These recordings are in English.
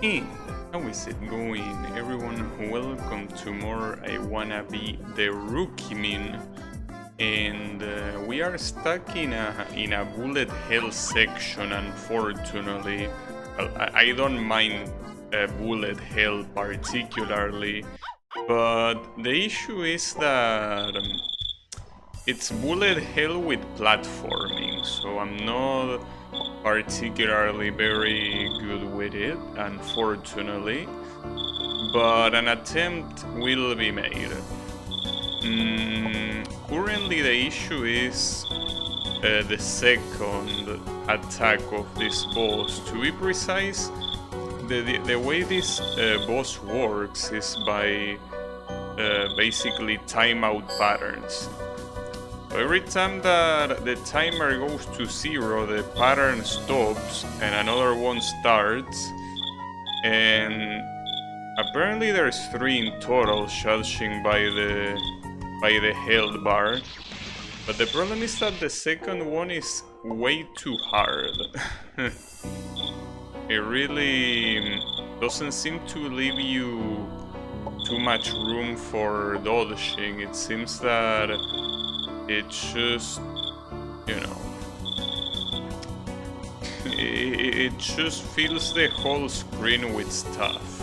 Hey, how is it going, everyone? Welcome to more I Wanna Be the RUKIMIN. And we are stuck in a bullet hell section, unfortunately. Well, I don't mind bullet hell particularly, but the issue is that it's bullet hell with platforming, so I'm not particularly very good with it, unfortunately, but an attempt will be made. Currently the issue is the second attack of this boss. To be precise, the way this boss works is by basically timeout patterns. So every time that the timer goes to 0, the pattern stops and another one starts. And apparently there's 3 in total, judging by the health bar. But the problem is that the second one is way too hard. It really doesn't seem to leave you too much room for dodging. It seems that it just, you know, it just fills the whole screen with stuff.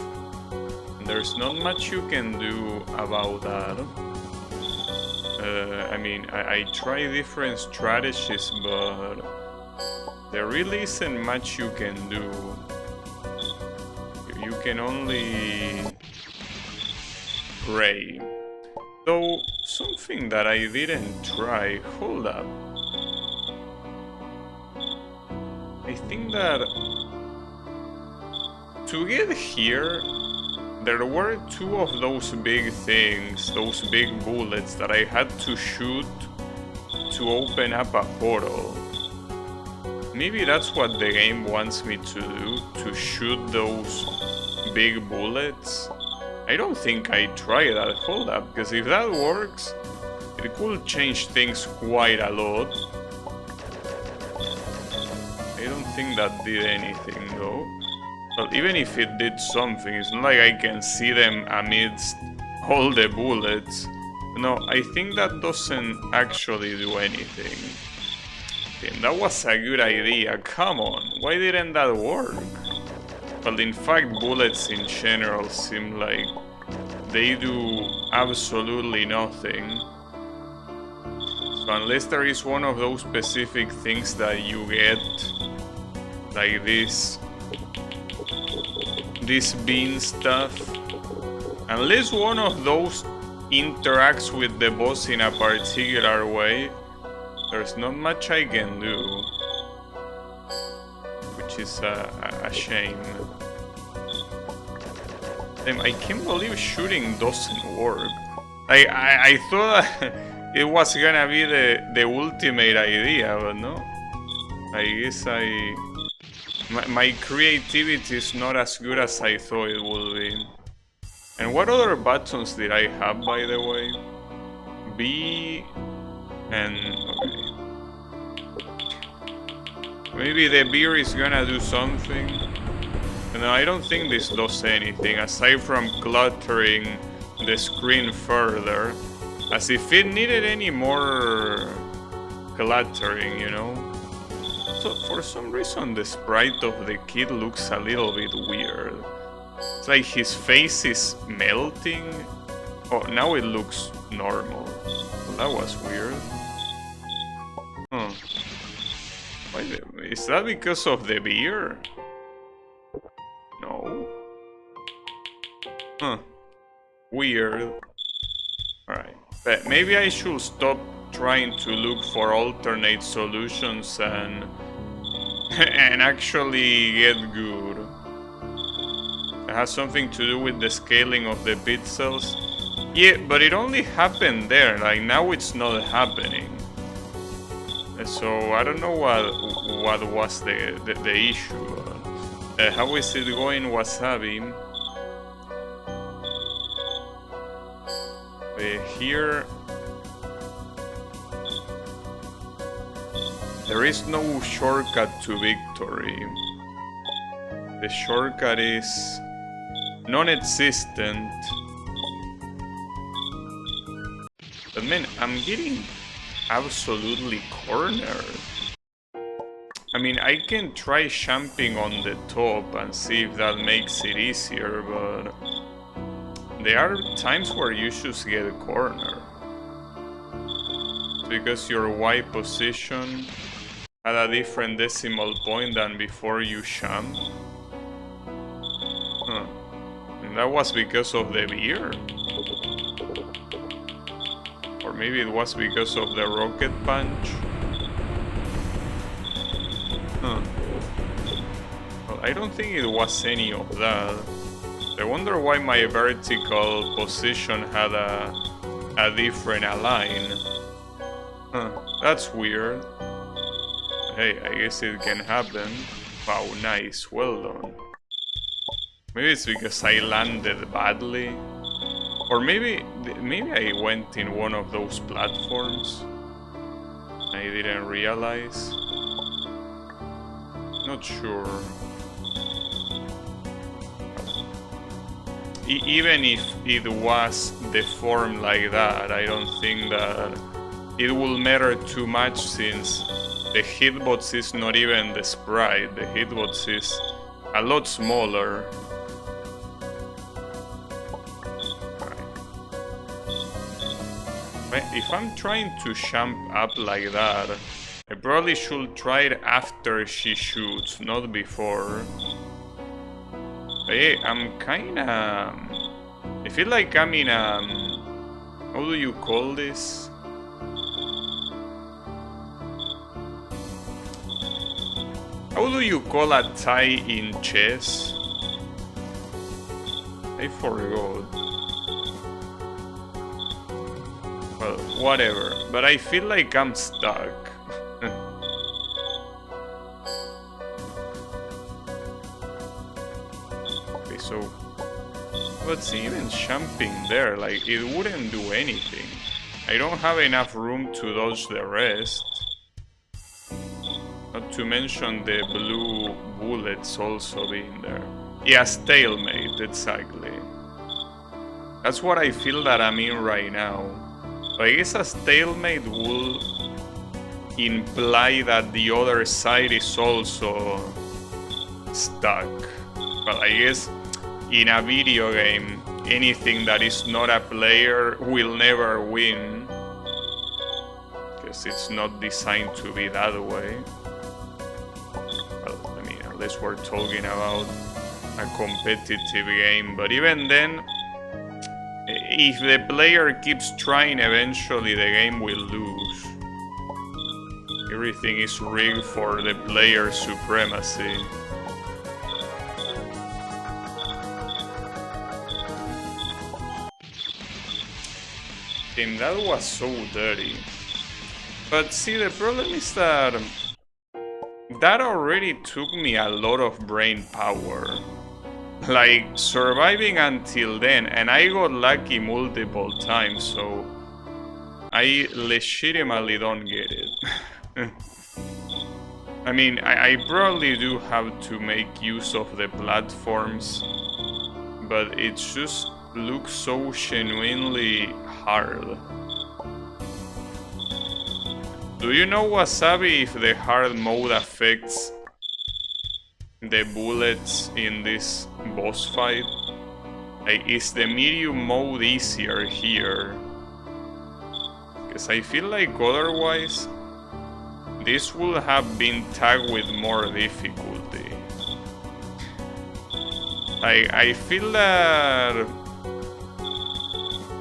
And there's not much you can do about that. I mean, I try different strategies, but there really isn't much you can do. You can only pray. Though, something that I didn't try, hold up. I think that to get here, there were 2 of those big things, those big bullets that I had to shoot to open up a portal. Maybe that's what the game wants me to do, to shoot those big bullets. I don't think I try that, hold up, because if that works, it could change things quite a lot. I don't think that did anything though. Well, even if it did something, it's not like I can see them amidst all the bullets. No, I think that doesn't actually do anything. Damn, that was a good idea, come on, why didn't that work? Well, in fact, bullets in general seem like they do absolutely nothing. So unless there is one of those specific things that you get, like this bean stuff, unless one of those interacts with the boss in a particular way, there's not much I can do, which is a shame. Damn, I can't believe shooting doesn't work. I thought it was gonna be the ultimate idea, but no. I guess my creativity is not as good as I thought it would be. And what other buttons did I have, by the way? B and okay. Maybe the beer is gonna do something. No, I don't think this does anything aside from cluttering the screen further, as if it needed any more cluttering, you know? So for some reason the sprite of the kid looks a little bit weird. It's like his face is melting. Oh, now it looks normal. Well, that was weird. Huh. Is that because of the beer? No. Huh. Weird. Alright. But maybe I should stop trying to look for alternate solutions and actually get good. It has something to do with the scaling of the pixels. Yeah, but it only happened there, like now it's not happening. So I don't know what was the issue. How is it going, Wasabi? Here there is no shortcut to victory. The shortcut is non-existent. But man, I'm getting absolutely cornered. I mean, I can try jumping on the top and see if that makes it easier, but there are times where you just get cornered. Because your Y position had a different decimal point than before you jump. Huh. And that was because of the beer? Or maybe it was because of the rocket punch? Huh. Well, I don't think it was any of that. I wonder why my vertical position had a different align. Huh, that's weird. Hey, I guess it can happen. Wow, nice, well done. Maybe it's because I landed badly. Or maybe I went in one of those platforms. I didn't realize. Not sure. Even if it was deformed like that, I don't think that it will matter too much, since the hitbox is not even the sprite. The hitbox is a lot smaller. Right. If I'm trying to jump up like that, I probably should try it after she shoots, not before. But yeah, I'm kinda... I feel like I'm in a... How do you call this? How do you call a tie in chess? I forgot. Well, whatever. But I feel like I'm stuck. Okay, so... What's even jumping there? Like, it wouldn't do anything. I don't have enough room to dodge the rest. Not to mention the blue bullets also being there. Yeah, stalemate, exactly. That's what I feel that I'm in right now. But I guess a stalemate will imply that the other side is also stuck. Well, I guess in a video game, anything that is not a player will never win. Because it's not designed to be that way. Well, I mean, unless we're talking about a competitive game. But even then, if the player keeps trying, eventually the game will lose. Everything is rigged for the player's supremacy. And that was so dirty. But see, the problem is that that already took me a lot of brain power. Like, surviving until then, and I got lucky multiple times, so I legitimately don't get it. I mean, I probably do have to make use of the platforms, but it just looks so genuinely hard. Do you know, Wasabi, if the hard mode affects the bullets in this boss fight? Like, is the medium mode easier here? Because I feel like otherwise this would have been tagged with more difficulty. I feel that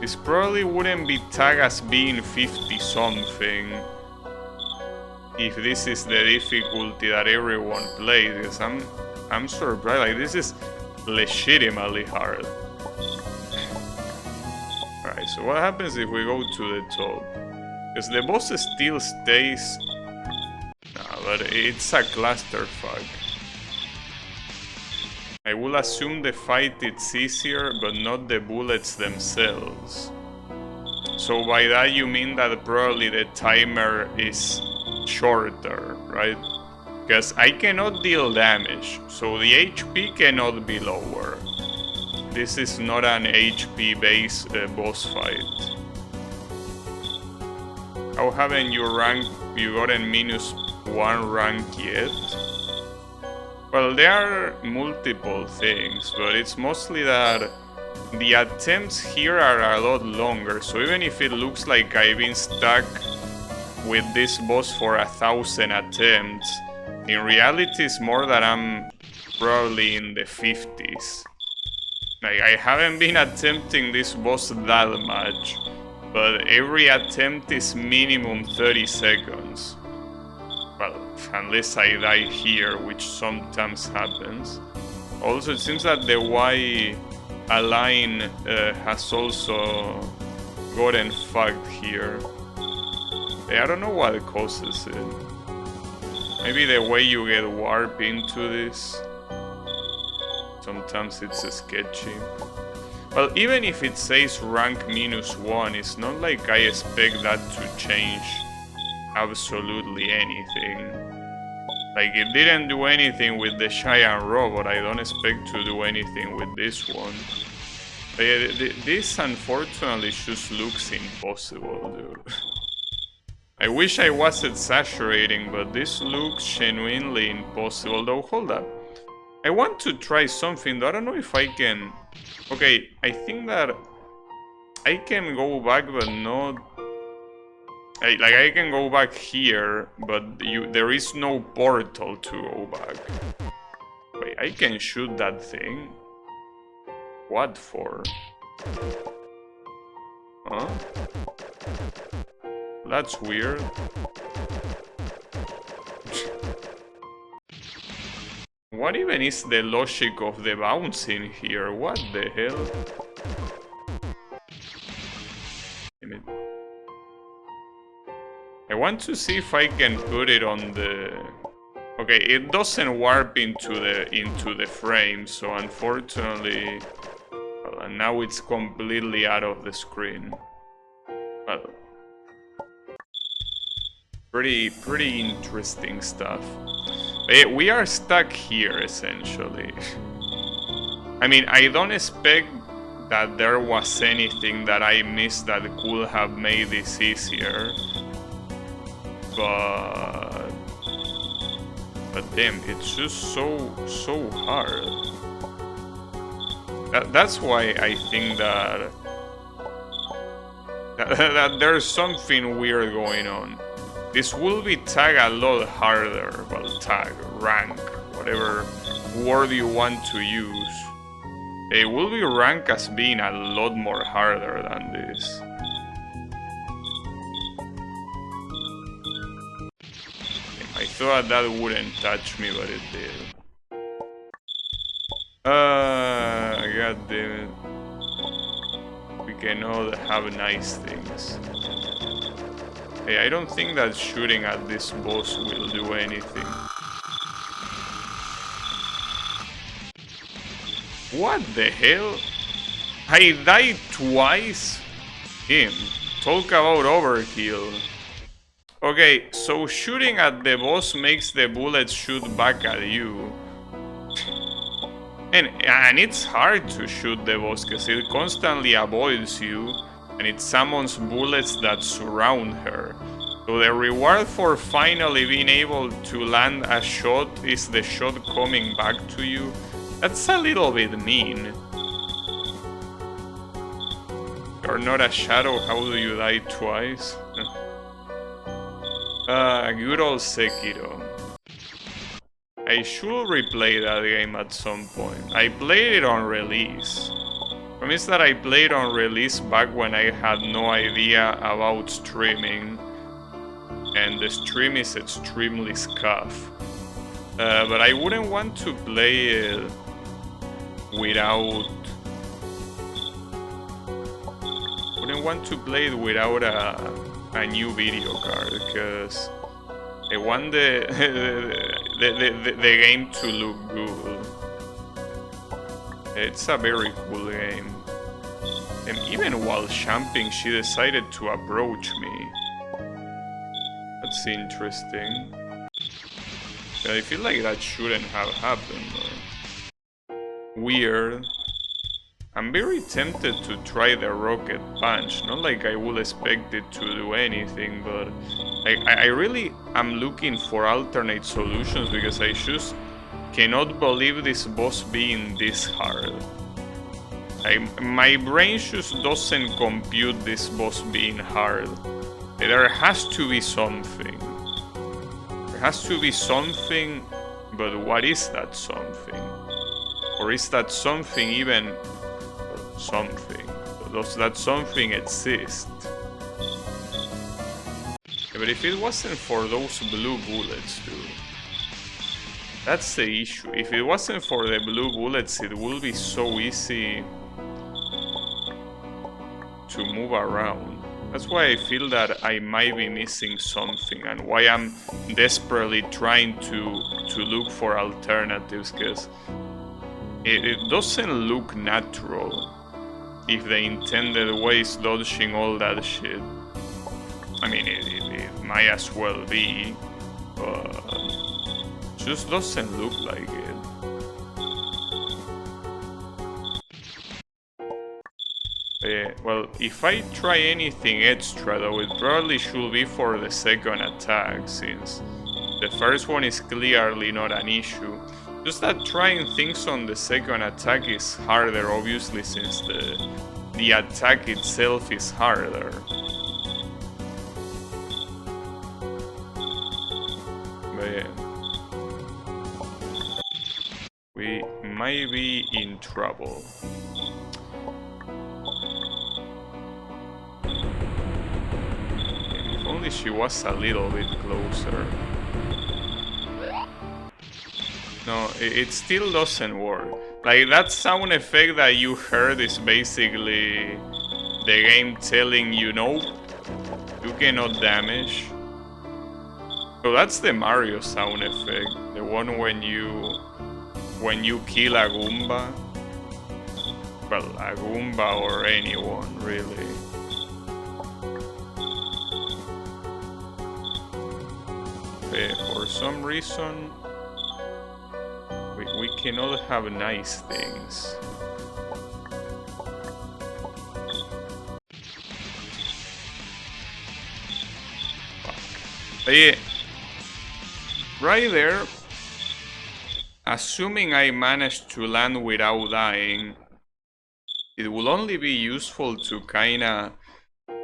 this probably wouldn't be tagged as being 50 something if this is the difficulty that everyone plays. Because I'm surprised. Like, this is legitimately hard. Alright, so what happens if we go to the top? Because the boss still stays... Nah, but it's a clusterfuck. I will assume the fight is easier, but not the bullets themselves. So by that you mean that probably the timer is shorter, right? Because I cannot deal damage, so the HP cannot be lower. This is not an HP based boss fight. How haven't you gotten -1 rank yet? Well, there are multiple things, but it's mostly that the attempts here are a lot longer, so even if it looks like I've been stuck with this boss for 1,000 attempts, in reality it's more that I'm probably in the 50s. Like, I haven't been attempting this boss that much, but every attempt is minimum 30 seconds. Well, unless I die here, which sometimes happens. Also, it seems that the Y line has also gotten fucked here. I don't know what causes it. Maybe the way you get warp into this. Sometimes it's sketchy. Well, even if it says rank -1, it's not like I expect that to change absolutely anything. Like, it didn't do anything with the giant robot, I don't expect to do anything with this one. But yeah, this unfortunately just looks impossible, dude. I wish I was exaggerating, but this looks genuinely impossible. Though, hold up. I want to try something, though I don't know if I can... Okay, I think that I can go back, but not... I can go back here, but there is no portal to go back. Wait, I can shoot that thing? What for? Huh? That's weird. What even is the logic of the bouncing here? What the hell? I want to see if I can put it on the... Okay, it doesn't warp into the frame, so unfortunately... Well, and now it's completely out of the screen. Well... Pretty interesting stuff. We are stuck here, essentially. I mean, I don't expect that there was anything that I missed that could have made this easier. But damn, it's just so hard. That's why I think that there's something weird going on. This will be tag a lot harder. Well, tag, rank, whatever word you want to use. It will be ranked as being a lot more harder than this. I thought that wouldn't touch me, but it did. God damn it. We cannot have nice things. Hey, I don't think that shooting at this boss will do anything. What the hell? I died twice? Him. Talk about overkill. Okay, so shooting at the boss makes the bullets shoot back at you. And it's hard to shoot the boss because it constantly avoids you and it summons bullets that surround her. So the reward for finally being able to land a shot is the shot coming back to you. That's a little bit mean. You're not a shadow, how do you die twice? Good old Sekiro. I should replay that game at some point. I played it on release. Promise that I played on release back when I had no idea about streaming. And the stream is extremely scuffed. But I wouldn't want to play it without... Wouldn't want to play it without a new video card, because I want the game to look good. It's a very cool game. And even while jumping, she decided to approach me. That's interesting. I feel like that shouldn't have happened, though. Weird. I'm very tempted to try the rocket punch. Not like I would expect it to do anything, but I really am looking for alternate solutions because I just cannot believe this boss being this hard. My brain just doesn't compute this boss being hard. There has to be something. There has to be something, but what is that something? Or is that something even something? Does that something exist? Yeah, but if it wasn't for those blue bullets, dude. That's the issue. If it wasn't for the blue bullets, it would be so easy to move around. That's why I feel that I might be missing something, and why I'm desperately trying to look for alternatives, because it doesn't look natural if the intended way is dodging all that shit. I mean, it might as well be, but it just doesn't look like it. Well, if I try anything extra, though, it probably should be for the second attack, since the first one is clearly not an issue. Just that trying things on the second attack is harder, obviously, since the attack itself is harder. But yeah. We might be in trouble. If only she was a little bit closer. No, it still doesn't work. Like, that sound effect that you heard is basically the game telling you, no, you cannot damage. So that's the Mario sound effect, the one when you kill a Goomba. Well, a Goomba or anyone, really. For some reason, we cannot have nice things. Fuck. Yeah. Right there, assuming I managed to land without dying, it will only be useful to kinda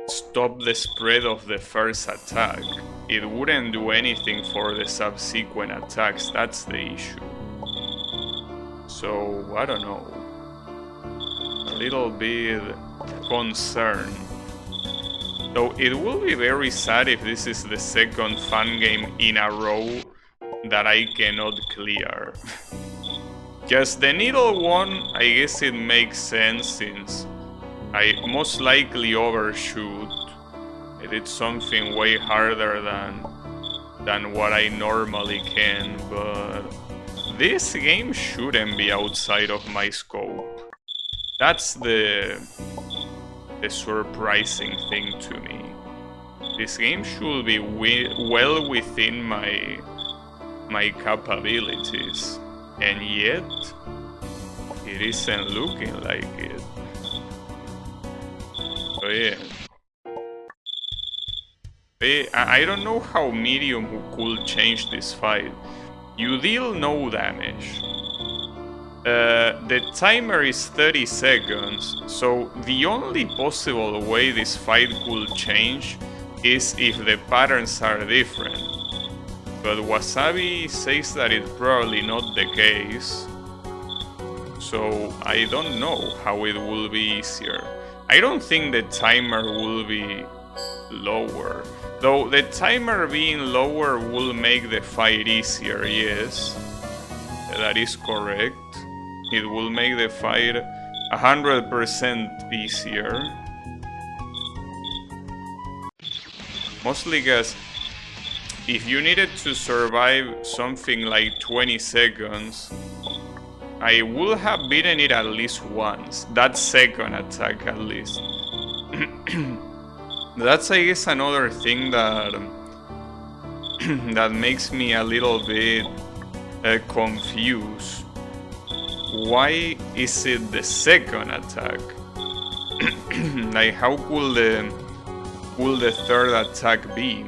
stop the spread of the first attack. It wouldn't do anything for the subsequent attacks, that's the issue. So, I don't know. A little bit concerned. Though it will be very sad if this is the second fun game in a row that I cannot clear. Just the needle one, I guess it makes sense since I most likely overshoot. I did something way harder than what I normally can, but this game shouldn't be outside of my scope. That's the surprising thing to me. This game should be well within my capabilities, and yet it isn't looking like it. So yeah. I don't know how medium could change this fight. You deal no damage. The timer is 30 seconds, so the only possible way this fight could change is if the patterns are different. But Wasabi says that it's probably not the case, so I don't know how it will be easier. I don't think the timer will be lower, though the timer being lower will make the fight easier, yes, that is correct. It will make the fight 100% easier. Mostly because if you needed to survive something like 20 seconds, I would have beaten it at least once. That second attack at least. That's, I guess, another thing that that makes me a little bit confused. Why is it the second attack? Like, how could the third attack be?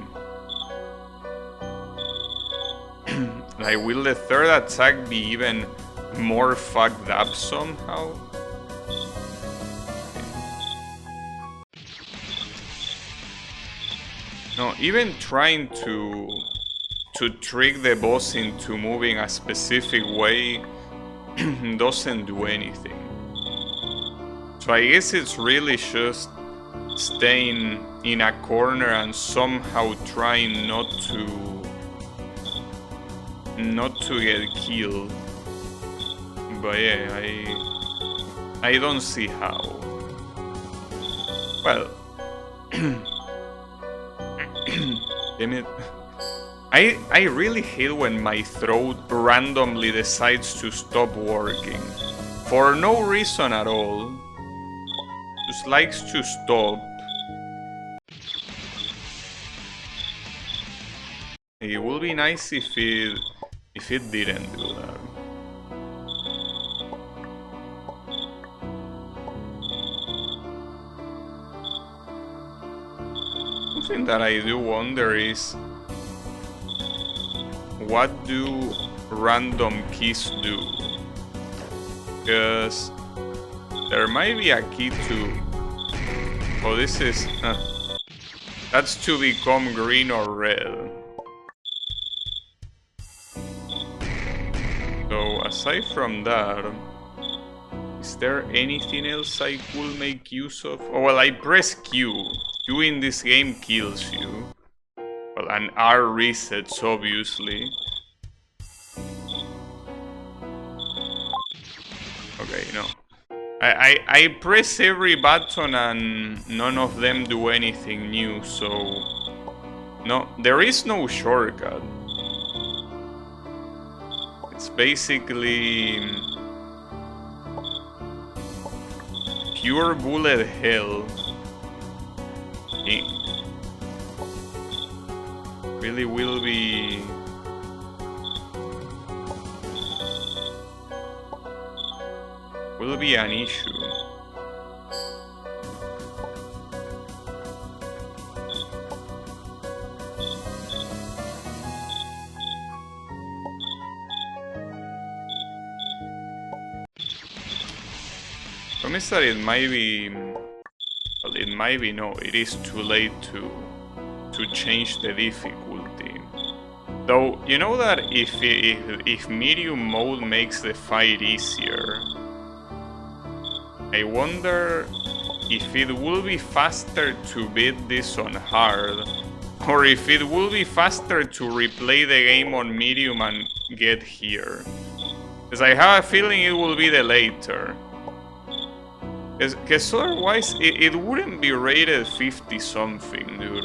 Like, will the third attack be even more fucked up somehow? No, even trying to trick the boss into moving a specific way doesn't do anything. So I guess it's really just staying in a corner and somehow trying not to get killed. But yeah, I don't see how. Well, damn it. I really hate when my throat randomly decides to stop working. For no reason at all. Just likes to stop. It would be nice if it didn't do that. Something that I do wonder is, what do random keys do? Because there might be a key to... Oh, this is... that's to become green or red. So, aside from that, is there anything else I could make use of? Oh, well, I press Q. Q in this game kills you. Well, and R resets, obviously. Okay, no. I press every button and none of them do anything new, so... No, there is no shortcut. It's basically... pure bullet hell. It really will be... an issue. Promise that it might be... well, it might be, no, it is too late to change the difficulty. Though, you know that if medium mode makes the fight easier, I wonder if it will be faster to beat this on hard, or if it will be faster to replay the game on medium and get here. Because I have a feeling it will be the later. Because otherwise it wouldn't be rated 50 something, dude.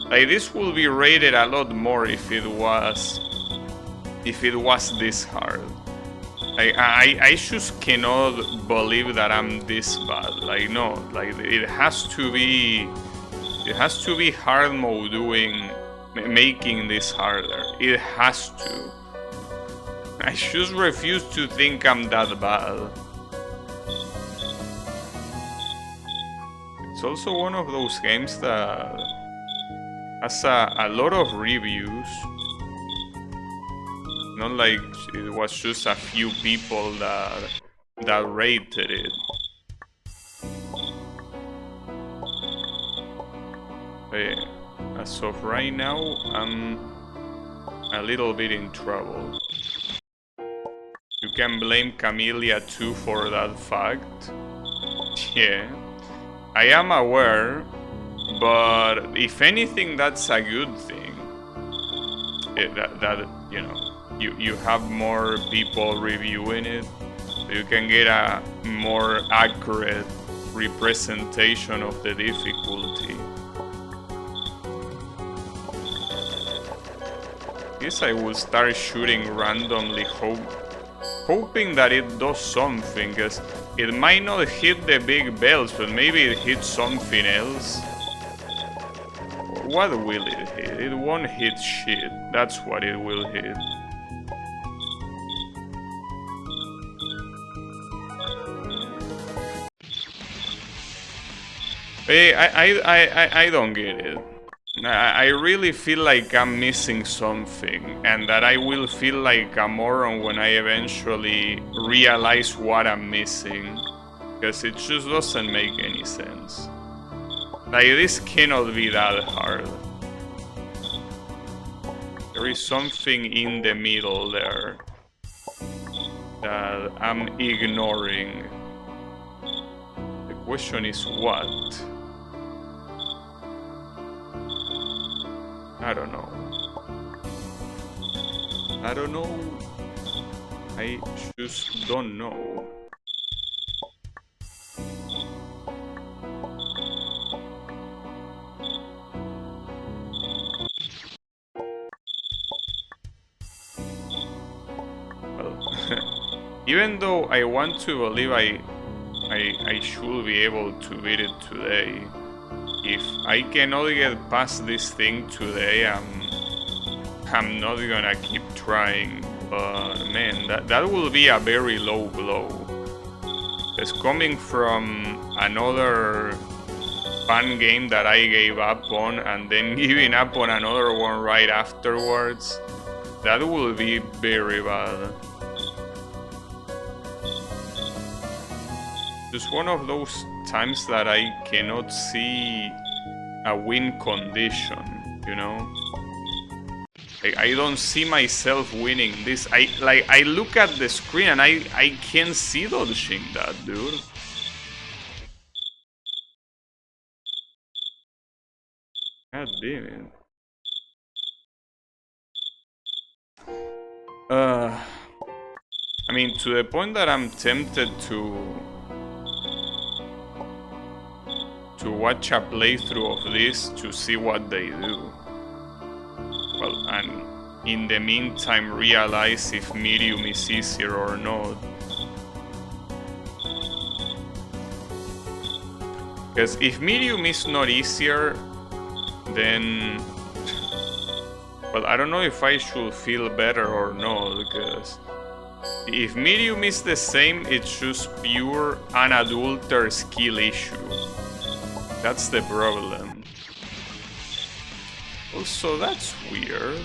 Like, this will be rated a lot more if it was this hard. I just cannot believe that I'm this bad. Like, no, like, it has to be hard mode making this harder. It has to. I just refuse to think I'm that bad. It's also one of those games that has a lot of reviews. Not like it was just a few people that rated it. But yeah, as of right now, I'm a little bit in trouble. You can blame Camellia too for that fact. Yeah, I am aware, but if anything, that's a good thing. That you know. You have more people reviewing it, so you can get a more accurate representation of the difficulty. I guess I will start shooting randomly, hoping that it does something, because it might not hit the big bells, but maybe it hits something else. What will it hit? It won't hit shit. That's what it will hit. I don't get it. I really feel like I'm missing something, and that I will feel like a moron when I eventually realize what I'm missing, because it just doesn't make any sense. Like, this cannot be that hard. There is something in the middle there that I'm ignoring. The question is what? I don't know. I don't know. I just don't know. Well, even though I want to believe I should be able to beat it today, if I cannot get past this thing today, I'm not gonna keep trying. But man, that will be a very low blow. It's coming from another fun game that I gave up on, and then giving up on another one right afterwards. That will be very bad. Just one of those times that I cannot see a win condition, you know? Like, I don't see myself winning this. I look at the screen and I can't see dodging that, dude. God damn it. I mean, to the point that I'm tempted to watch a playthrough of this to see what they do. Well, and in the meantime realize if medium is easier or not. Because if medium is not easier, then... Well, I don't know if I should feel better or not, because... If medium is the same, it's just pure unadulterated skill issue. That's the problem. Also, that's weird.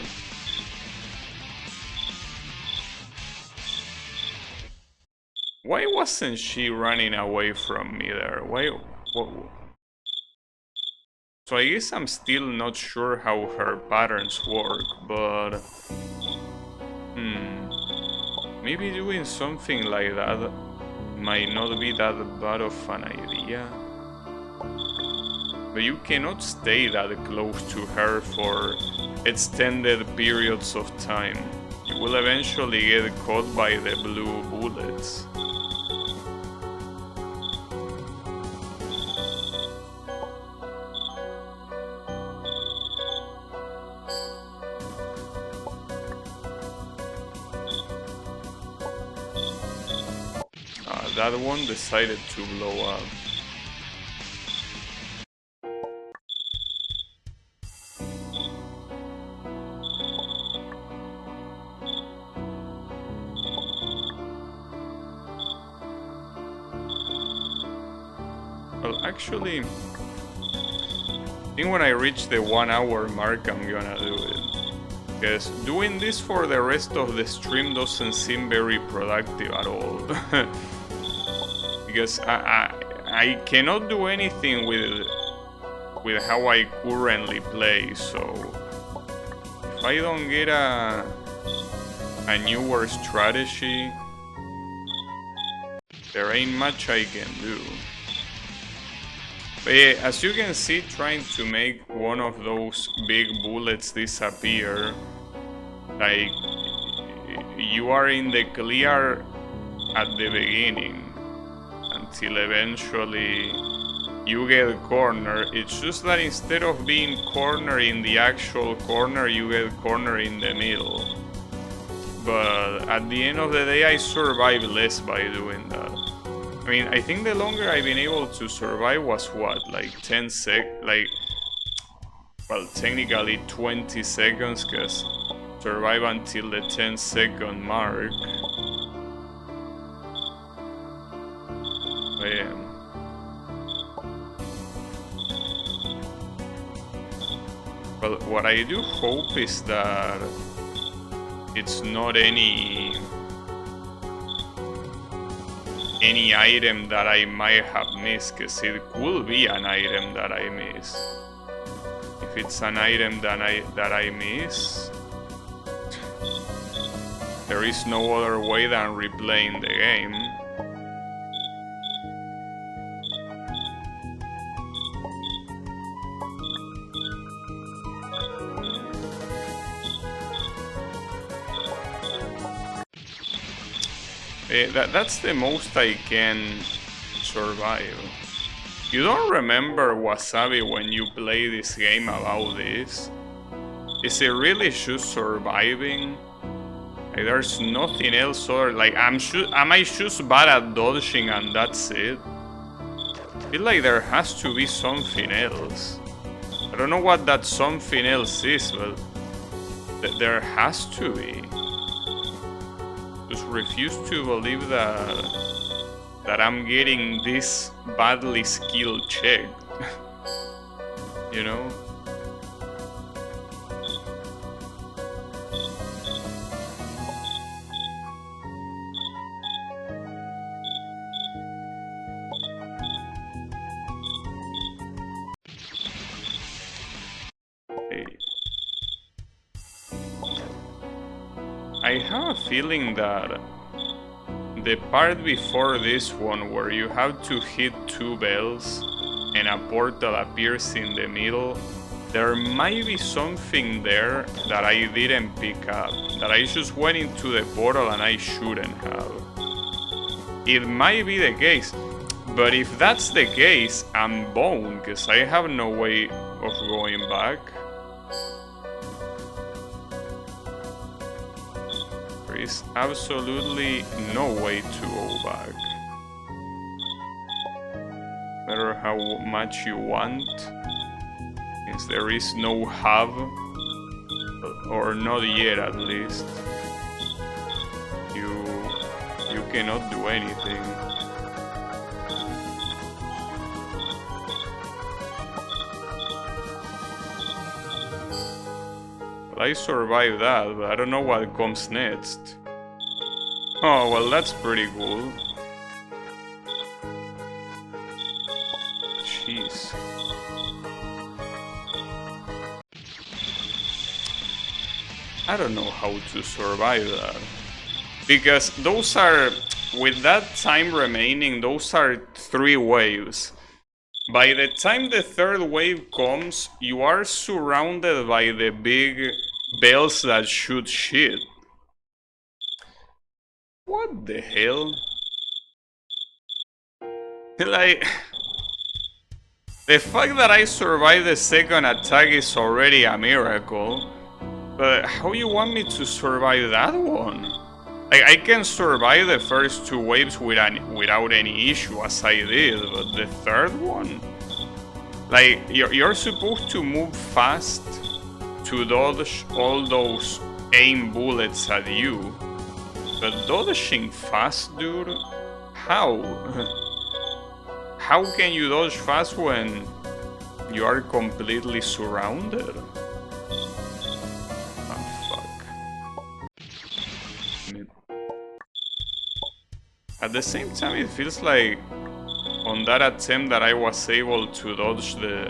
Why wasn't she running away from me there? Why? What? So I guess I'm still not sure how her patterns work, but... Maybe doing something like that might not be that bad of an idea. But you cannot stay that close to her for extended periods of time. You will eventually get caught by the blue bullets. That one decided to blow up. Well, actually, I think when I reach the 1 hour mark, I'm gonna do it. Because doing this for the rest of the stream doesn't seem very productive at all. Because I cannot do anything with how I currently play, so if I don't get a newer strategy, there ain't much I can do. But yeah, as you can see, trying to make one of those big bullets disappear, like, you are in the clear at the beginning until eventually you get cornered. It's just that instead of being cornered in the actual corner, you get cornered in the middle. But at the end of the day, I survive less by doing that. I mean, I think the longer I've been able to survive was what, like 10 like, well, technically 20 seconds, because survive until the 10-second mark. But yeah. Well, what I do hope is that it's not any item that I might have missed, because it could be an item that I miss. If it's an item that I miss, there is no other way than replaying the game. That's the most I can survive. You don't remember, Wasabi, when you play this game about this? Is it really just surviving? Like, there's nothing else other, like, am I just bad at dodging and that's it? I feel like there has to be something else. I don't know what that something else is, but there has to be. Just refuse to believe that I'm getting this badly skilled check. You know? I have a feeling that the part before this one, where you have to hit 2 bells and a portal appears in the middle, there might be something there that I didn't pick up, that I just went into the portal and I shouldn't have. It might be the case, but if that's the case, I'm boned, because I have no way of going back. There is absolutely no way to go back. No matter how much you want, since there is no hub, or not yet at least, you cannot do anything. I survived that, but I don't know what comes next. Oh, well, that's pretty cool. Jeez. I don't know how to survive that. Because those are, with that time remaining, those are 3 waves. By the time the 3rd wave comes, you are surrounded by the big bells that shoot shit. What the hell? Like, the fact that I survived the 2nd attack is already a miracle. But how you want me to survive that one? Like, I can survive the first 2 waves without any issue, as I did, but the 3rd one? Like, you're supposed to move fast to dodge all those aim bullets at you. But dodging fast, dude? How? How can you dodge fast when you are completely surrounded? Oh, fuck. I mean, at the same time, it feels like on that attempt that I was able to dodge the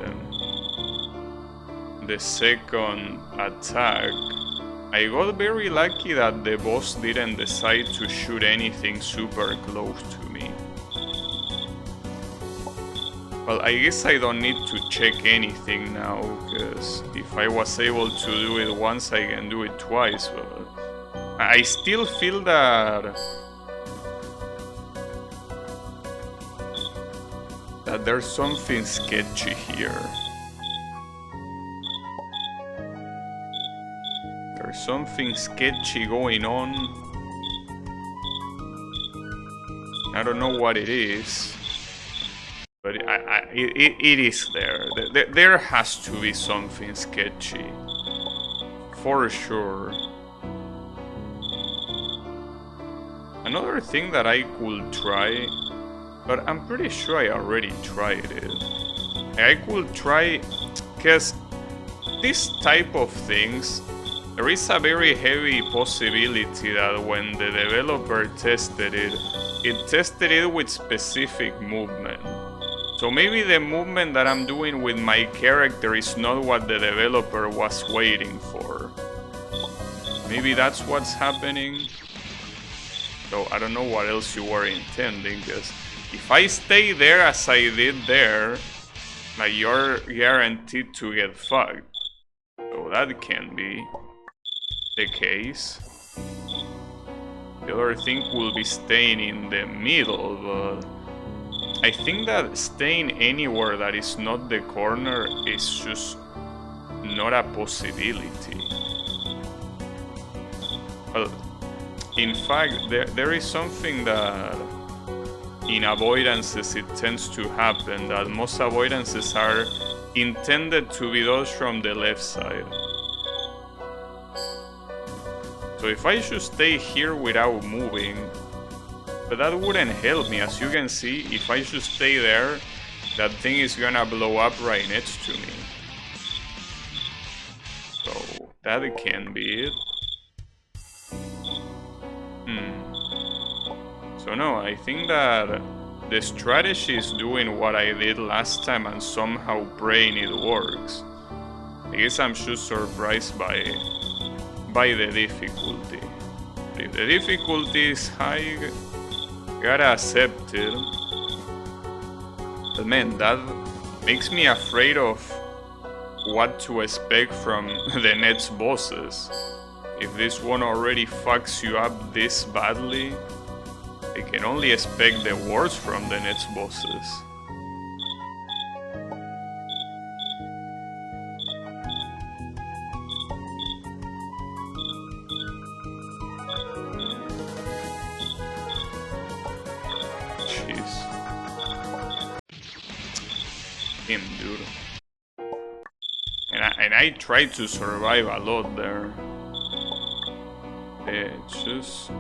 2nd attack, I got very lucky that the boss didn't decide to shoot anything super close to me. Well, I guess I don't need to check anything now, because if I was able to do it once, I can do it twice, but I still feel that there's something sketchy here. There's something sketchy going on. I don't know what it is, but it is there. There has to be something sketchy, for sure. Another thing that I could try, but I'm pretty sure I already tried it. I could try, because this type of things, there is a very heavy possibility that when the developer tested it, it tested it with specific movement. So maybe the movement that I'm doing with my character is not what the developer was waiting for. Maybe that's what's happening. So I don't know what else you were intending, because if I stay there as I did there, like, you're guaranteed to get fucked. So that can be the case. The other thing will be staying in the middle, but I think that staying anywhere that is not the corner is just not a possibility. Well, in fact, there is something that in avoidances it tends to happen, that most avoidances are intended to be those from the left side. So if I should stay here without moving, but that wouldn't help me. As you can see, if I should stay there, that thing is gonna blow up right next to me. So that can be it. So no, I think that the strategy is doing what I did last time and somehow praying it works. I guess I'm just surprised by the difficulty. If the difficulty is high, gotta accept it. But man, that makes me afraid of what to expect from the next bosses. If this one already fucks you up this badly, I can only expect the worst from the next bosses. Jeez. Him, dude. And I tried to survive a lot there. It's just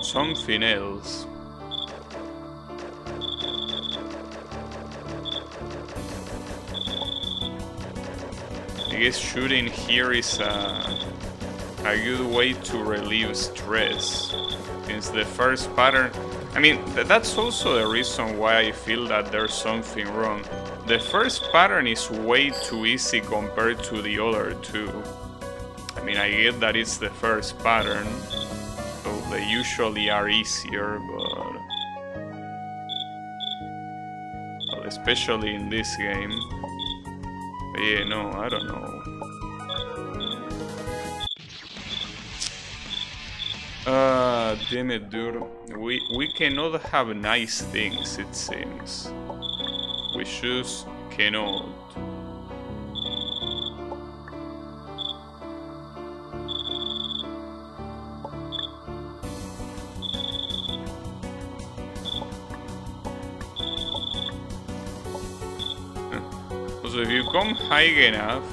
something else. I guess shooting here is a good way to relieve stress, since the first pattern, I mean, that's also the reason why I feel that there's something wrong. The first pattern is way too easy compared to the other two. I mean, I get that it's the first pattern, so they usually are easier, but well, especially in this game. But yeah, no, I don't know. Damn it, dude. We cannot have nice things, it seems. We just cannot. So if you come high enough,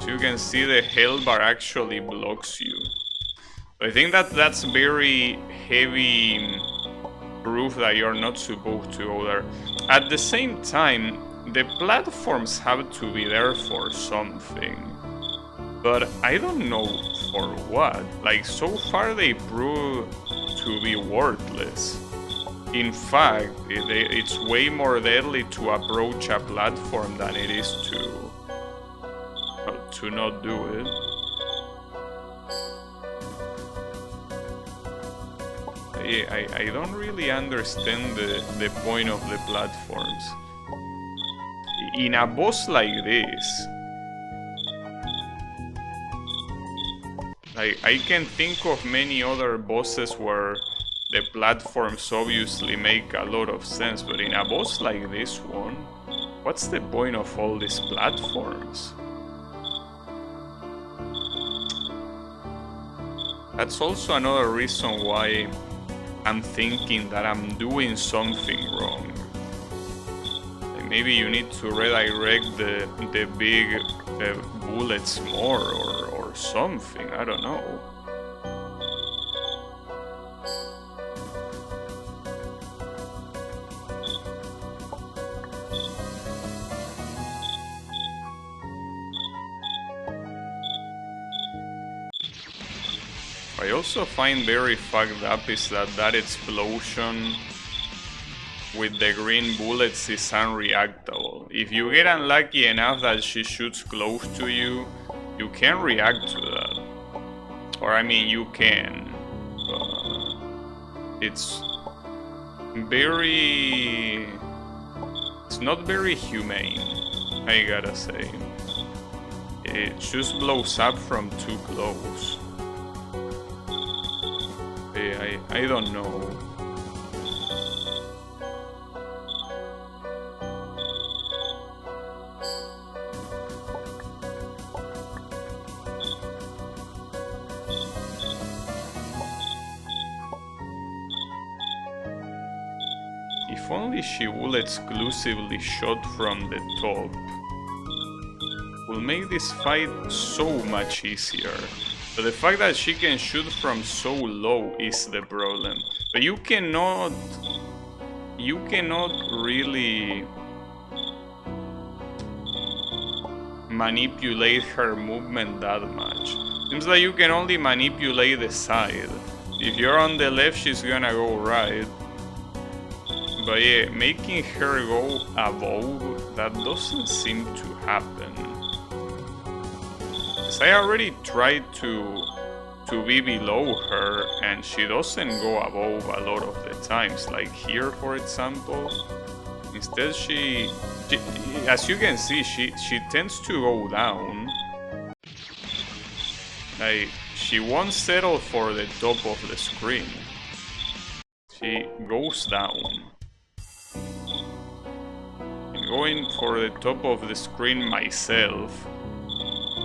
you can see the health bar actually blocks you. I think that's very heavy proof that you're not supposed to go there. At the same time, the platforms have to be there for something, but I don't know for what. Like, so far they prove to be worthless. In fact, it's way more deadly to approach a platform than it is to not do it. Yeah, I don't really understand the point of the platforms. In a boss like this, I can think of many other bosses where the platforms obviously make a lot of sense, but in a boss like this one, what's the point of all these platforms? That's also another reason why I'm thinking that I'm doing something wrong. Like, maybe you need to redirect the big bullets more or something, I don't know. I also find very fucked up is that explosion with the green bullets is unreactable. If you get unlucky enough that she shoots close to you, you can react to that. Or I mean, you can. It's very... It's not very humane, I gotta say. It just blows up from too close. I don't know. If only she will exclusively shot from the top, will make this fight so much easier. But the fact that she can shoot from so low is the problem. But you cannot really manipulate her movement that much. Seems like you can only manipulate the side. If you're on the left, she's gonna go right. But yeah, making her go above, that doesn't seem to happen. Because I already tried to be below her, and she doesn't go above a lot of the times. Like here, for example. Instead, she as you can see, she tends to go down. Like, she won't settle for the top of the screen. She goes down. Going for the top of the screen myself,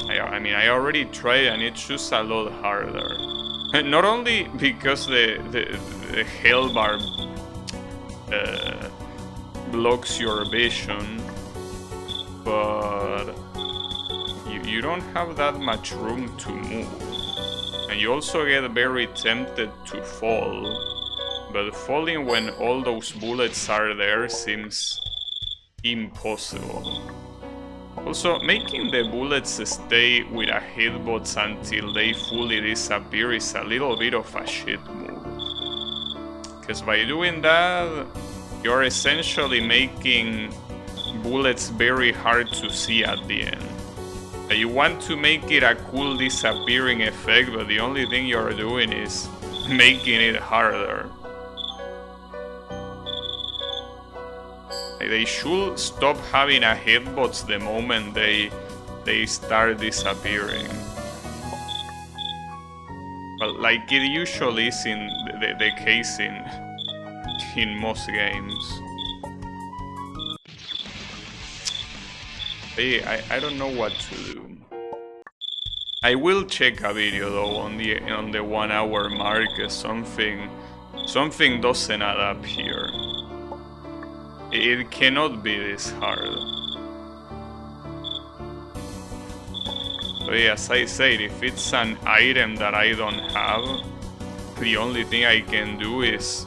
I mean, I already tried and it's just a lot harder. Not only because the hell bar blocks your vision, but you don't have that much room to move. And you also get very tempted to fall, but falling when all those bullets are there seems impossible. Also, making the bullets stay with a hitbox until they fully disappear is a little bit of a shit move. Because by doing that, you're essentially making bullets very hard to see at the end. You want to make it a cool disappearing effect, but the only thing you're doing is making it harder. They should stop having a hitbox the moment they start disappearing. Well, like it usually is in the case in most games. I don't know what to do. I will check a video though on the 1 hour mark. Something doesn't add up here. It cannot be this hard. But yeah, as I said, if it's an item that I don't have, the only thing I can do is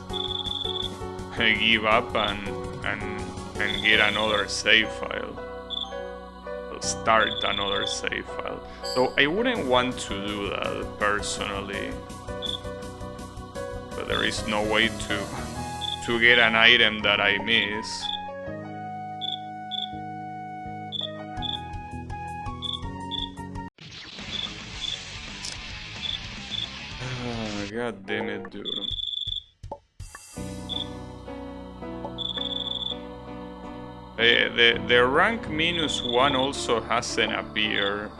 give up and get another save file. Start another save file. So I wouldn't want to do that personally. But there is no way to get an item that I miss. God damn it, dude. The rank -1 also hasn't appeared.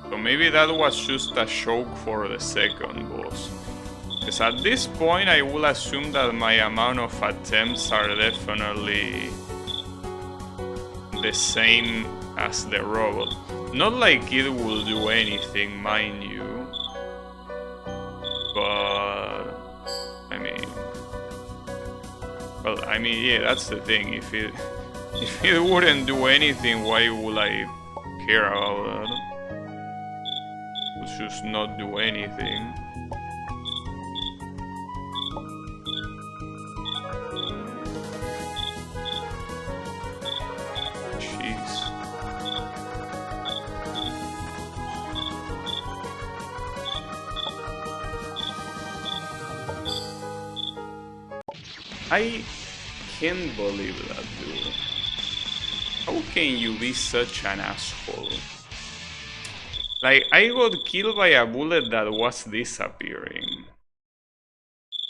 So maybe that was just a joke for the second boss. Because at this point I will assume that my amount of attempts are definitely the same as the robot. Not like it will do anything, mind you. But I mean, well, I mean, yeah, that's the thing. If it wouldn't do anything, why would I care about that? It would just not do anything. I can't believe that, dude. How can you be such an asshole? Like, I got killed by a bullet that was disappearing.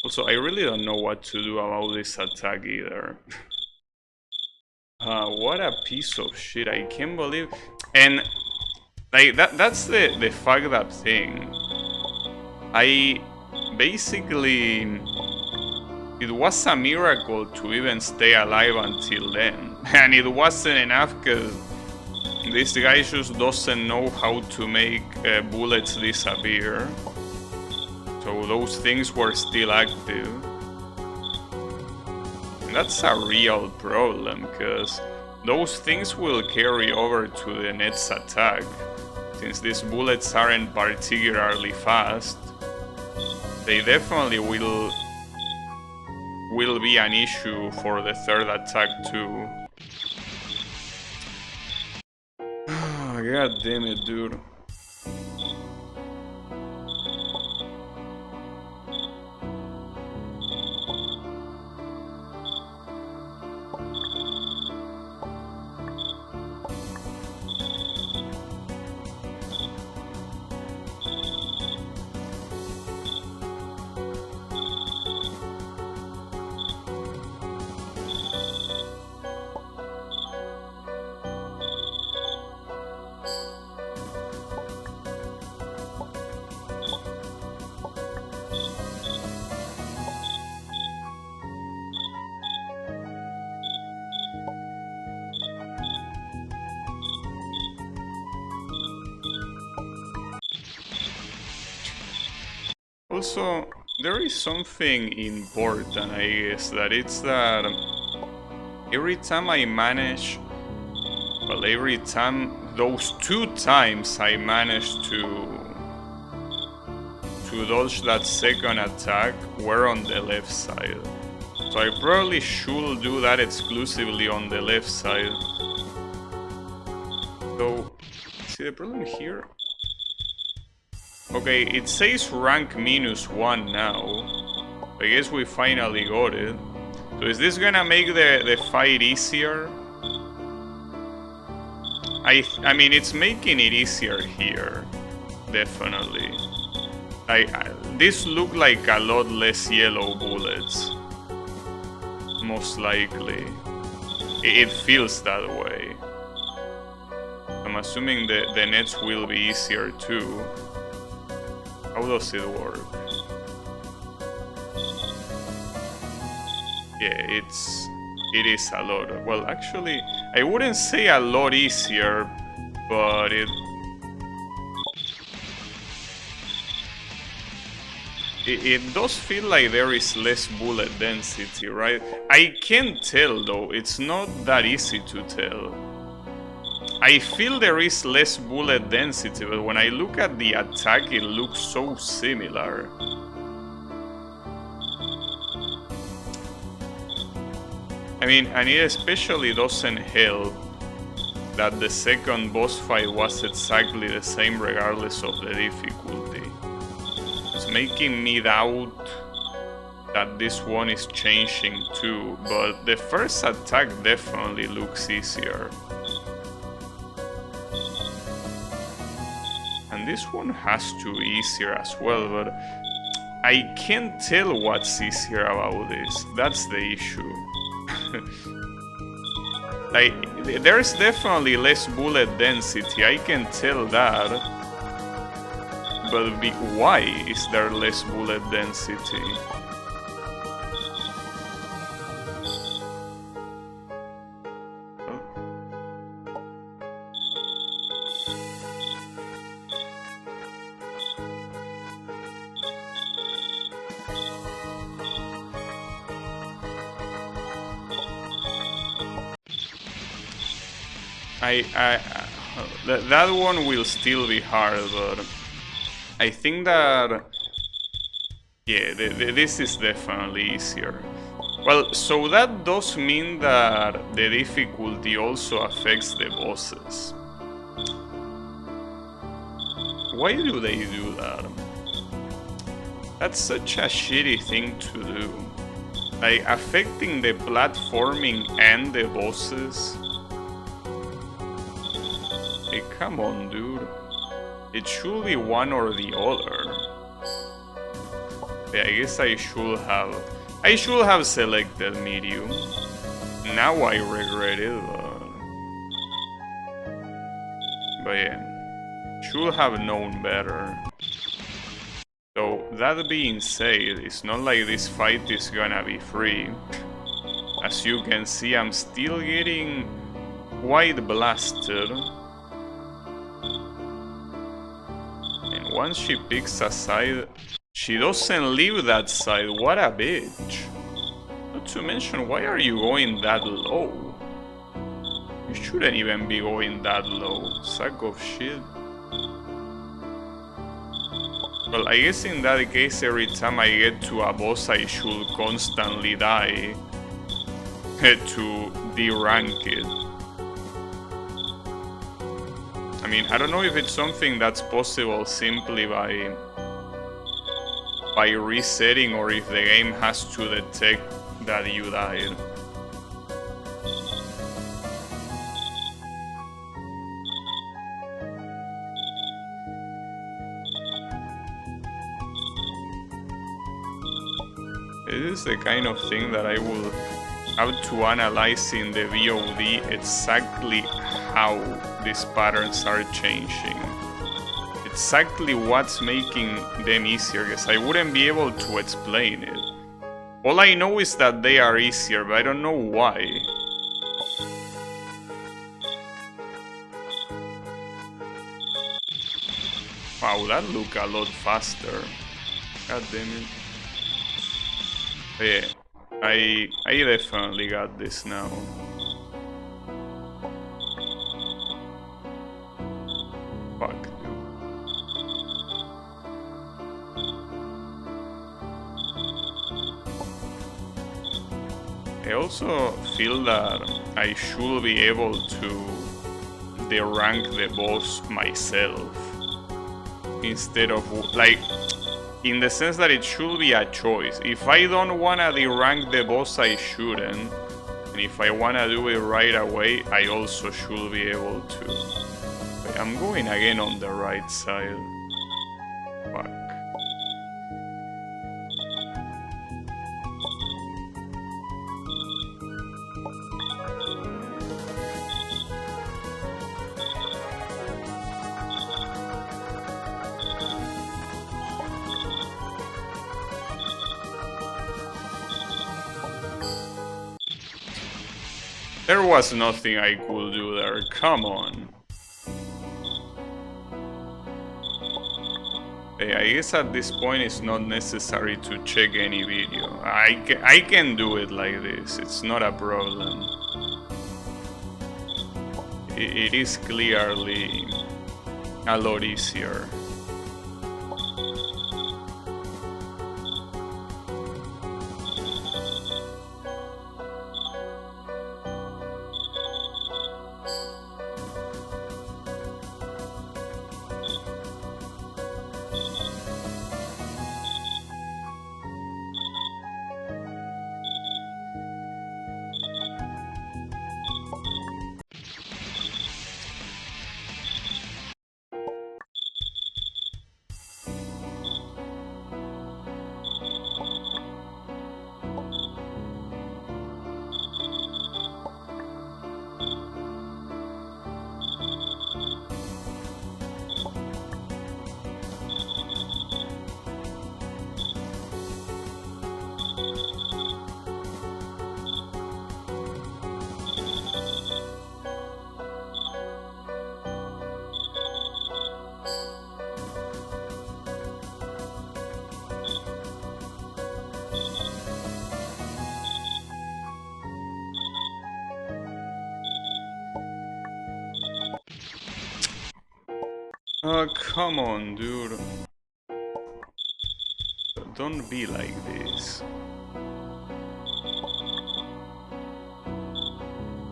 Also, I really don't know what to do about this attack either. What a piece of shit, I can't believe... And, like, that's the fucked up thing. I basically... It was a miracle to even stay alive until then. And it wasn't enough because this guy just doesn't know how to make bullets disappear. So those things were still active. And that's a real problem because those things will carry over to the next attack. Since these bullets aren't particularly fast, they definitely will be an issue for the third attack too. God damn it, dude. Also, there is something important, I guess, that it's that every time I manage, well, every time, those 2 times I managed to dodge that second attack were on the left side. So I probably should do that exclusively on the left side. So, see the problem here? Okay, it says rank -1 now. I guess we finally got it. So is this gonna make the fight easier? I mean, it's making it easier here. Definitely. This look like a lot less yellow bullets. Most likely. It feels that way. I'm assuming the nets will be easier too. How does it work? Yeah, it is a lot. Well, actually, I wouldn't say a lot easier, but it does feel like there is less bullet density, right? I can't tell though, it's not that easy to tell. I feel there is less bullet density, but when I look at the attack, it looks so similar. I mean, and it especially doesn't help that the second boss fight was exactly the same regardless of the difficulty. It's making me doubt that this one is changing too, but the first attack definitely looks easier. And this one has to be easier as well, but I can't tell what's easier about this. That's the issue. Like, there's definitely less bullet density, I can tell that. But why is there less bullet density? That one will still be hard, but I think that, yeah, this is definitely easier. Well, so that does mean that the difficulty also affects the bosses. Why do they do that? That's such a shitty thing to do. like affecting the platforming and the bosses. Hey, come on, dude. It should be one or the other. Yeah, I guess I should have selected medium. Now I regret it, but yeah, should have known better. So that being said, it's not like this fight is gonna be free. As you can see, I'm still getting quite blasted. And once she picks a side, she doesn't leave that side. What a bitch. Not to mention, why are you going that low? You shouldn't even be going that low. Sack of shit. Well, I guess in that case, every time I get to a boss, I should constantly die to de-rank it. I mean, I don't know if it's something that's possible simply by resetting, or if the game has to detect that you died. This is the kind of thing that I will have to analyze in the VOD, exactly how these patterns are changing. Exactly what's making them easier, because I wouldn't be able to explain it. All I know is that they are easier, but I don't know why. Wow, that looked a lot faster. God damn it. But yeah, I definitely got this now. Fuck, dude. I also feel that I should be able to de-rank the boss myself, instead of, like, in the sense that it should be a choice. If I don't wanna de-rank the boss, I shouldn't. And if I wanna do it right away, I also should be able to. But I'm going again on the right side. Fuck. There was nothing I could do there, come on. Hey, I guess at this point it's not necessary to check any video. I can do it like this, it's not a problem. It is clearly a lot easier. Oh, come on, dude. Don't be like this.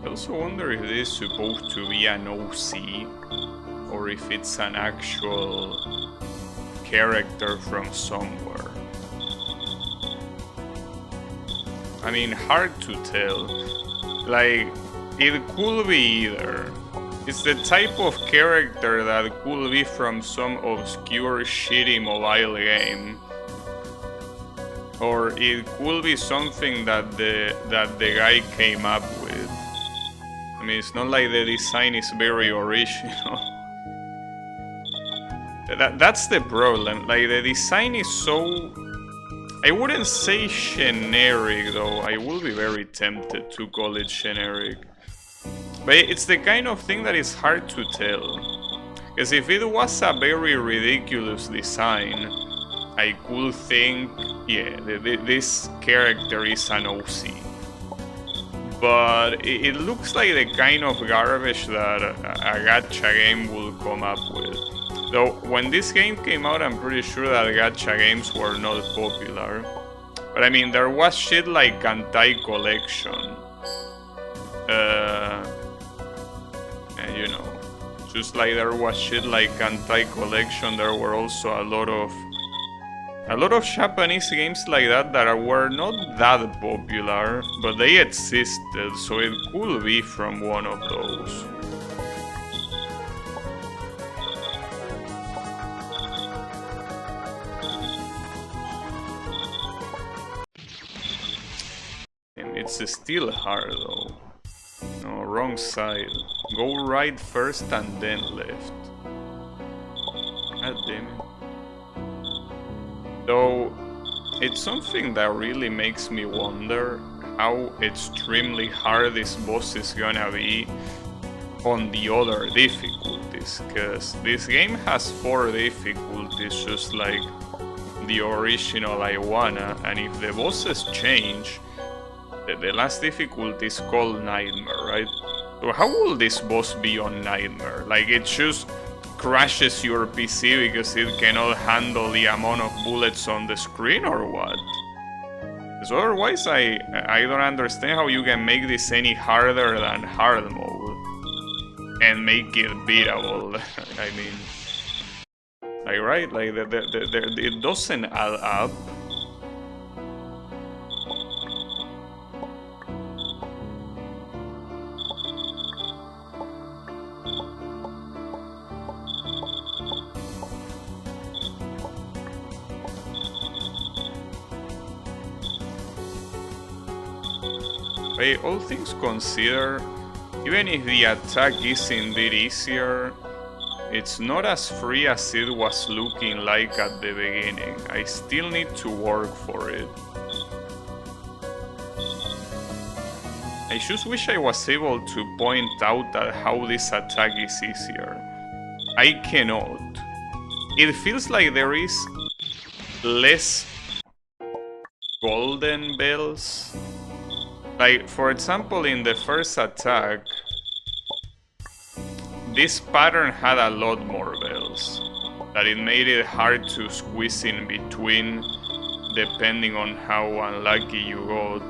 I also wonder if this is supposed to be an OC, or if it's an actual character from somewhere. I mean, hard to tell. Like, it could be either. It's the type of character that could be from some obscure shitty mobile game. Or it could be something that the guy came up with. I mean, it's not like the design is very original. That's the problem. Like, the design is so... I wouldn't say generic, though. I will be very tempted to call it generic. But it's the kind of thing that is hard to tell. Because if it was a very ridiculous design, I could think, yeah, this character is an OC. But it looks like the kind of garbage that a gacha game will come up with. Though, when this game came out, I'm pretty sure that gacha games were not popular. But I mean, there was shit like Kantai Collection. And you know, just like there was shit like Kantai Collection, there were also a lot of Japanese games like that were not that popular, but they existed, so it could be from one of those. And it's still hard though. No, wrong side. Go right first and then left. God damn it. Though, it's something that really makes me wonder how extremely hard this boss is gonna be on the other difficulties, because this game has 4 difficulties just like the original Iguana, and if the bosses change, the last difficulty is called Nightmare, right? So how will this boss be on Nightmare? Like, it just crashes your PC because it cannot handle the amount of bullets on the screen, or what? Because otherwise I don't understand how you can make this any harder than hard mode and make it beatable. I mean, like, right? Like, it doesn't add up. But all things considered, even if the attack is indeed easier, it's not as free as it was looking like at the beginning. I still need to work for it. I just wish I was able to point out that how this attack is easier. I cannot. It feels like there is less golden bells. Like, for example, in the first attack, this pattern had a lot more bells, that it made it hard to squeeze in between depending on how unlucky you got.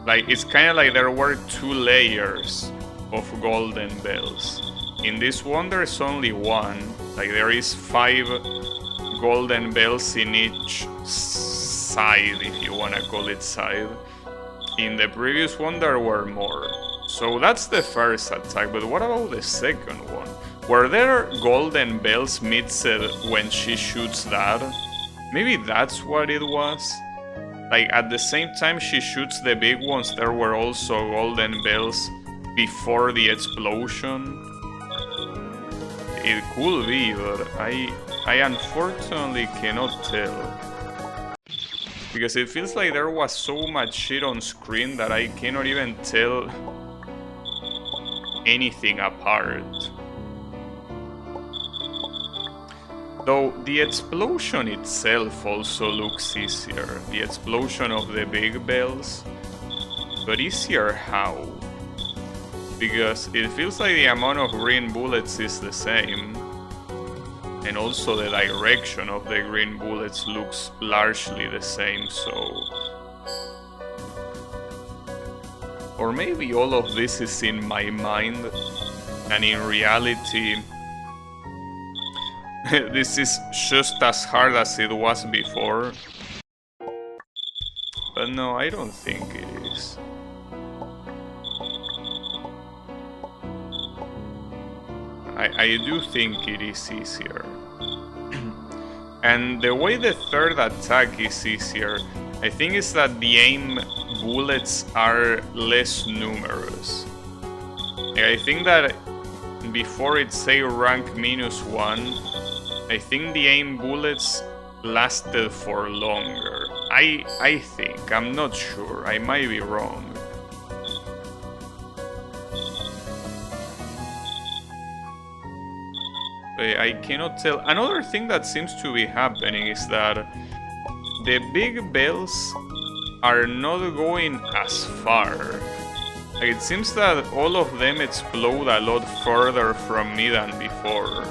Like, it's kind of like there were 2 layers of golden bells. In this one there's only 1, like there is 5 golden bells in each side, if you wanna call it side. In the previous one there were more. So that's the first attack, but what about the second one? Were there golden bells mixed when she shoots that? Maybe that's what it was? Like, at the same time she shoots the big ones, there were also golden bells before the explosion? It could be, but I unfortunately cannot tell. Because it feels like there was so much shit on screen that I cannot even tell anything apart. Though the explosion itself also looks easier. The explosion of the big bells. But easier how? Because it feels like the amount of green bullets is the same. And also the direction of the green bullets looks largely the same, so... Or maybe all of this is in my mind, and in reality this is just as hard as it was before. But no, I don't think it is. moves. I do think it is easier. And the way the third attack is easier, I think is that the aim bullets are less numerous. I think that before it say rank -1, I think the aim bullets lasted for longer. I think, I'm not sure, I might be wrong. I cannot tell. Another thing that seems to be happening is that the big bells are not going as far. It seems that all of them explode a lot further from me than before.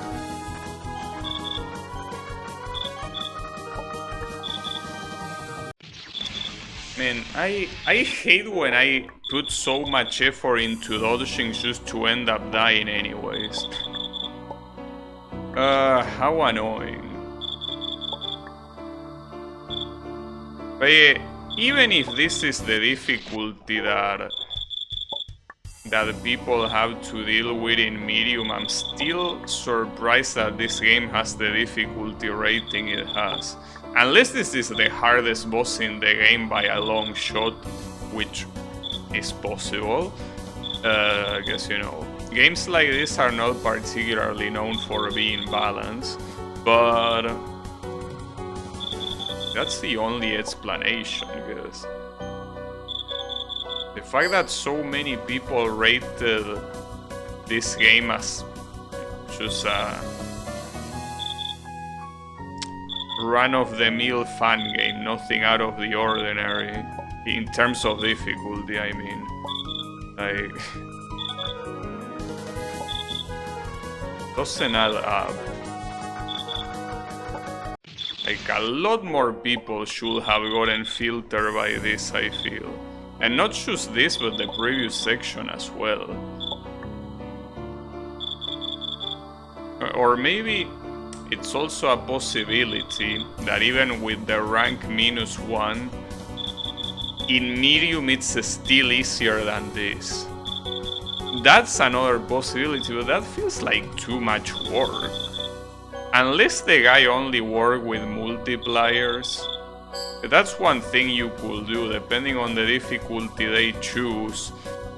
Man, I hate when I put so much effort into dodging just to end up dying anyways. How annoying. But even if this is the difficulty that people have to deal with in medium, I'm still surprised that this game has the difficulty rating it has. Unless this is the hardest boss in the game by a long shot, which is possible. I guess, you know, games like this are not particularly known for being balanced, but that's the only explanation, I guess. The fact that so many people rated this game as just a run-of-the-mill fun game, nothing out of the ordinary, in terms of difficulty, I mean. Like, doesn't add up. Like, a lot more people should have gotten filtered by this, I feel. And not just this, but the previous section as well. Or maybe it's also a possibility that even with the rank -1, in medium it's still easier than this. That's another possibility, but that feels like too much work. Unless the guy only worked with multipliers. That's one thing you could do, depending on the difficulty they choose.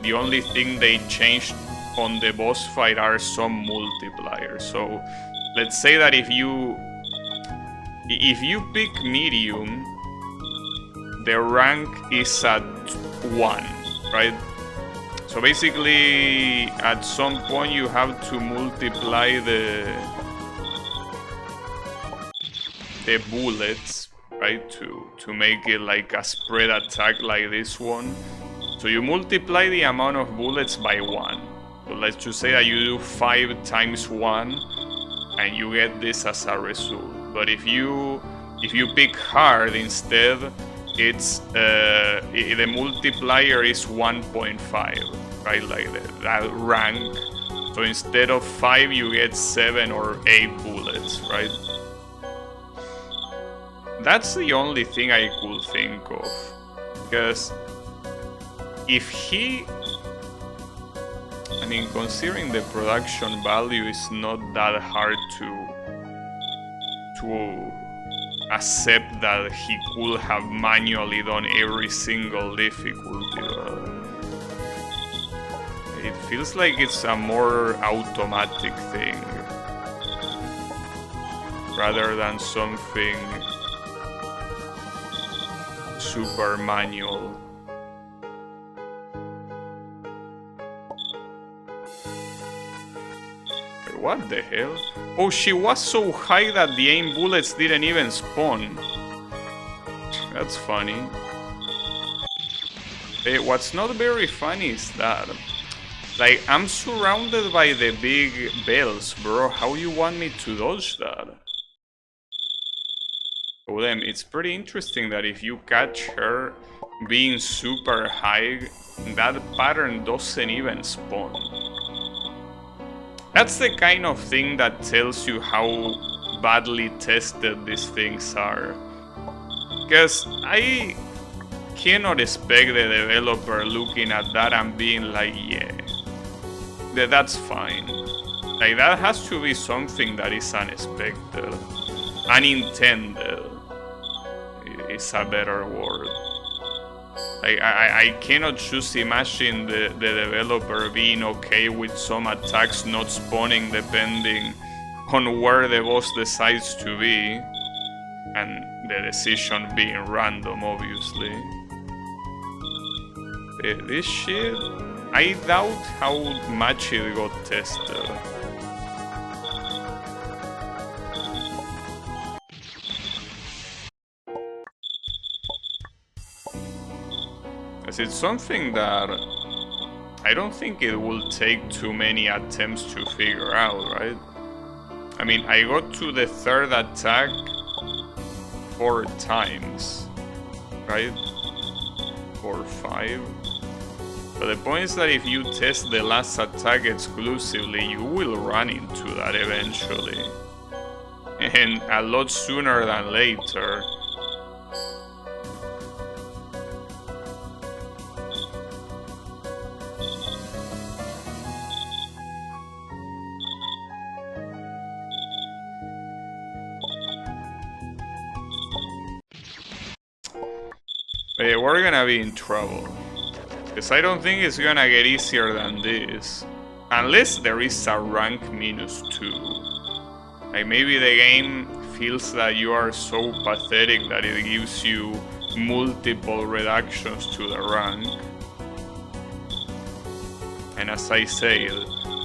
The only thing they changed on the boss fight are some multipliers. So let's say that if you pick medium, the rank is at 1, right? So basically, at some point you have to multiply the bullets, right, to make it like a spread attack like this one. So you multiply the amount of bullets by 1. So let's just say that you do 5 times 1, and you get this as a result. But if you pick hard instead, it's the multiplier is 1.5, right? Like that rank. So instead of 5, you get 7 or 8 bullets, right? That's the only thing I could think of, because if he, I mean, considering the production value is not that hard to accept that he could have manually done every single difficulty. It feels like it's a more automatic thing rather than something super manual. What the hell? Oh, she was so high that the aim bullets didn't even spawn. That's funny. What's not very funny is that, like, I'm surrounded by the big bells, bro. How you want me to dodge that? Well, then, it's pretty interesting that if you catch her being super high, that pattern doesn't even spawn. That's the kind of thing that tells you how badly tested these things are. Because cannot expect the developer looking at that and being like, yeah, that's fine. Like, that has to be something that is unexpected. Unintended is a better word. Like, I cannot just imagine the developer being okay with some attacks not spawning depending on where the boss decides to be, and the decision being random, obviously. This shit, I doubt how much it got tested. It's something that I don't think it will take too many attempts to figure out, right? I mean, I got to the third attack 4 times, right? 4 or 5. But the point is that if you test the last attack exclusively, you will run into that eventually. And a lot sooner than later. We're gonna be in trouble. Because I don't think it's gonna get easier than this. Unless there is a rank -2. Like, maybe the game feels that you are so pathetic that it gives you multiple reductions to the rank. And as I said,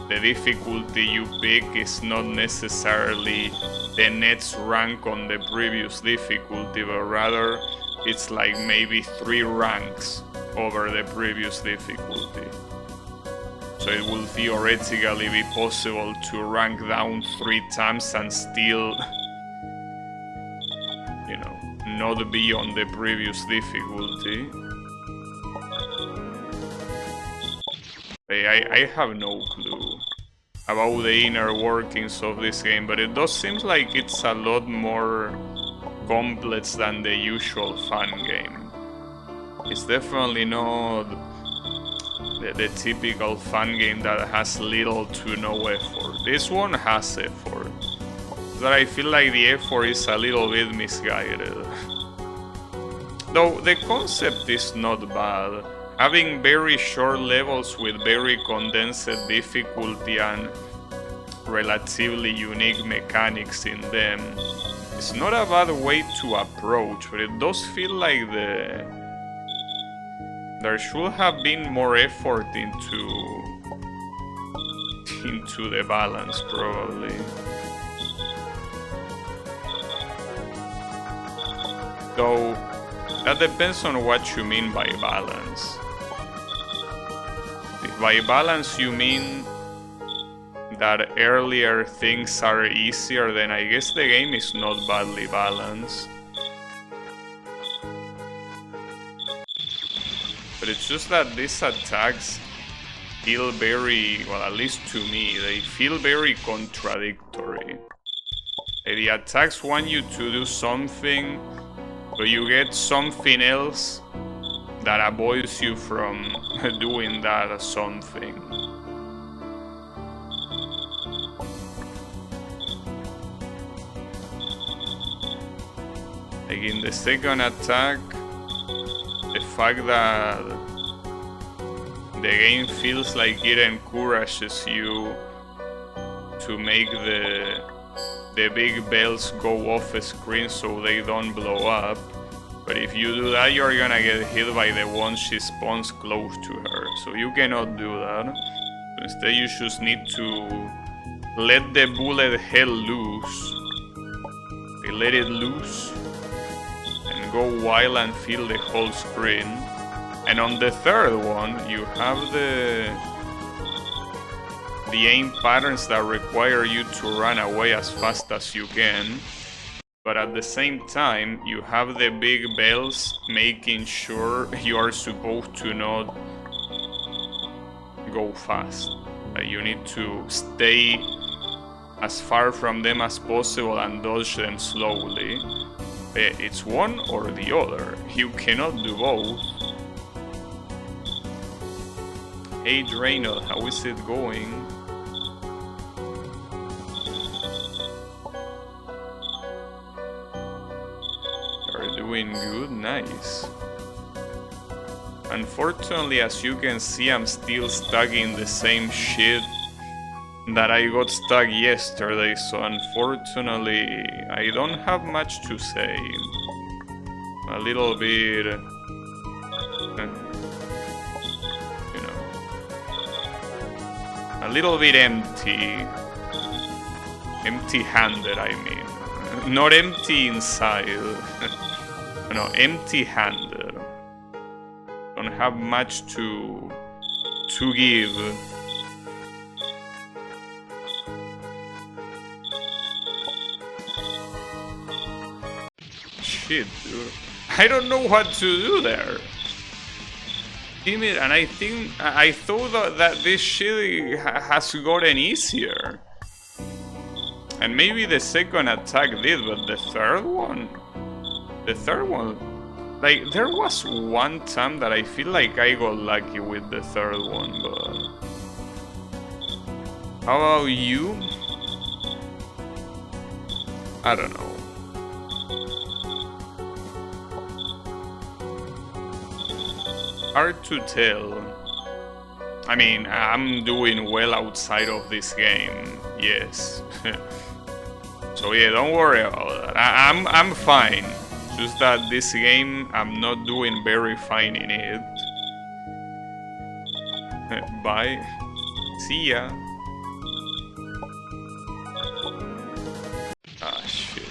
the difficulty you pick is not necessarily the next rank on the previous difficulty, but rather it's like maybe 3 ranks over the previous difficulty. So it will theoretically be possible to rank down 3 times and still, you know, not be on the previous difficulty. I have no clue about the inner workings of this game, but it does seem like it's a lot more complex than the usual fun game. It's definitely not the typical fun game that has little to no effort. This one has effort, but I feel like the effort is a little bit misguided. Though the concept is not bad. Having very short levels with very condensed difficulty and relatively unique mechanics in them, it's not a bad way to approach, but it does feel like there should have been more effort into the balance, probably. Though, that depends on what you mean by balance. If by balance you mean that earlier things are easier, then I guess the game is not badly balanced. But it's just that these attacks feel very, well, at least to me, they feel very contradictory. The attacks want you to do something, but you get something else that avoids you from doing that something. Like in the second attack, the fact that the game feels like it encourages you to make the big bells go off screen so they don't blow up. But if you do that, you're gonna get hit by the one she spawns close to her. So you cannot do that. Instead, you just need to let the bullet hell loose. They let it loose and go wild and fill the whole screen. And on the third one, you have the aim patterns that require you to run away as fast as you can. But at the same time, you have the big bells making sure you are supposed to not go fast. You need to stay as far from them as possible and dodge them slowly. It's one or the other. You cannot do both. Hey Draynor, how is it going? You're doing good, nice. Unfortunately, as you can see, I'm still stuck in the same shit that I got stuck yesterday, so unfortunately, I don't have much to say. A little bit... you know... a little bit empty. Empty-handed, I mean. Not empty inside. No, empty-handed. Don't have much to give. Shit, dude. I don't know what to do there. And I thought that this shit has gotten easier. And maybe the second attack did, but the third one, like, there was one time that I feel like I got lucky with the third one, but... How about you? I don't know. Hard to tell. I mean, I'm doing well outside of this game, yes. So yeah, don't worry about that. I'm fine. Just that this game, I'm not doing very fine in it. Bye. See ya. Ah, shit.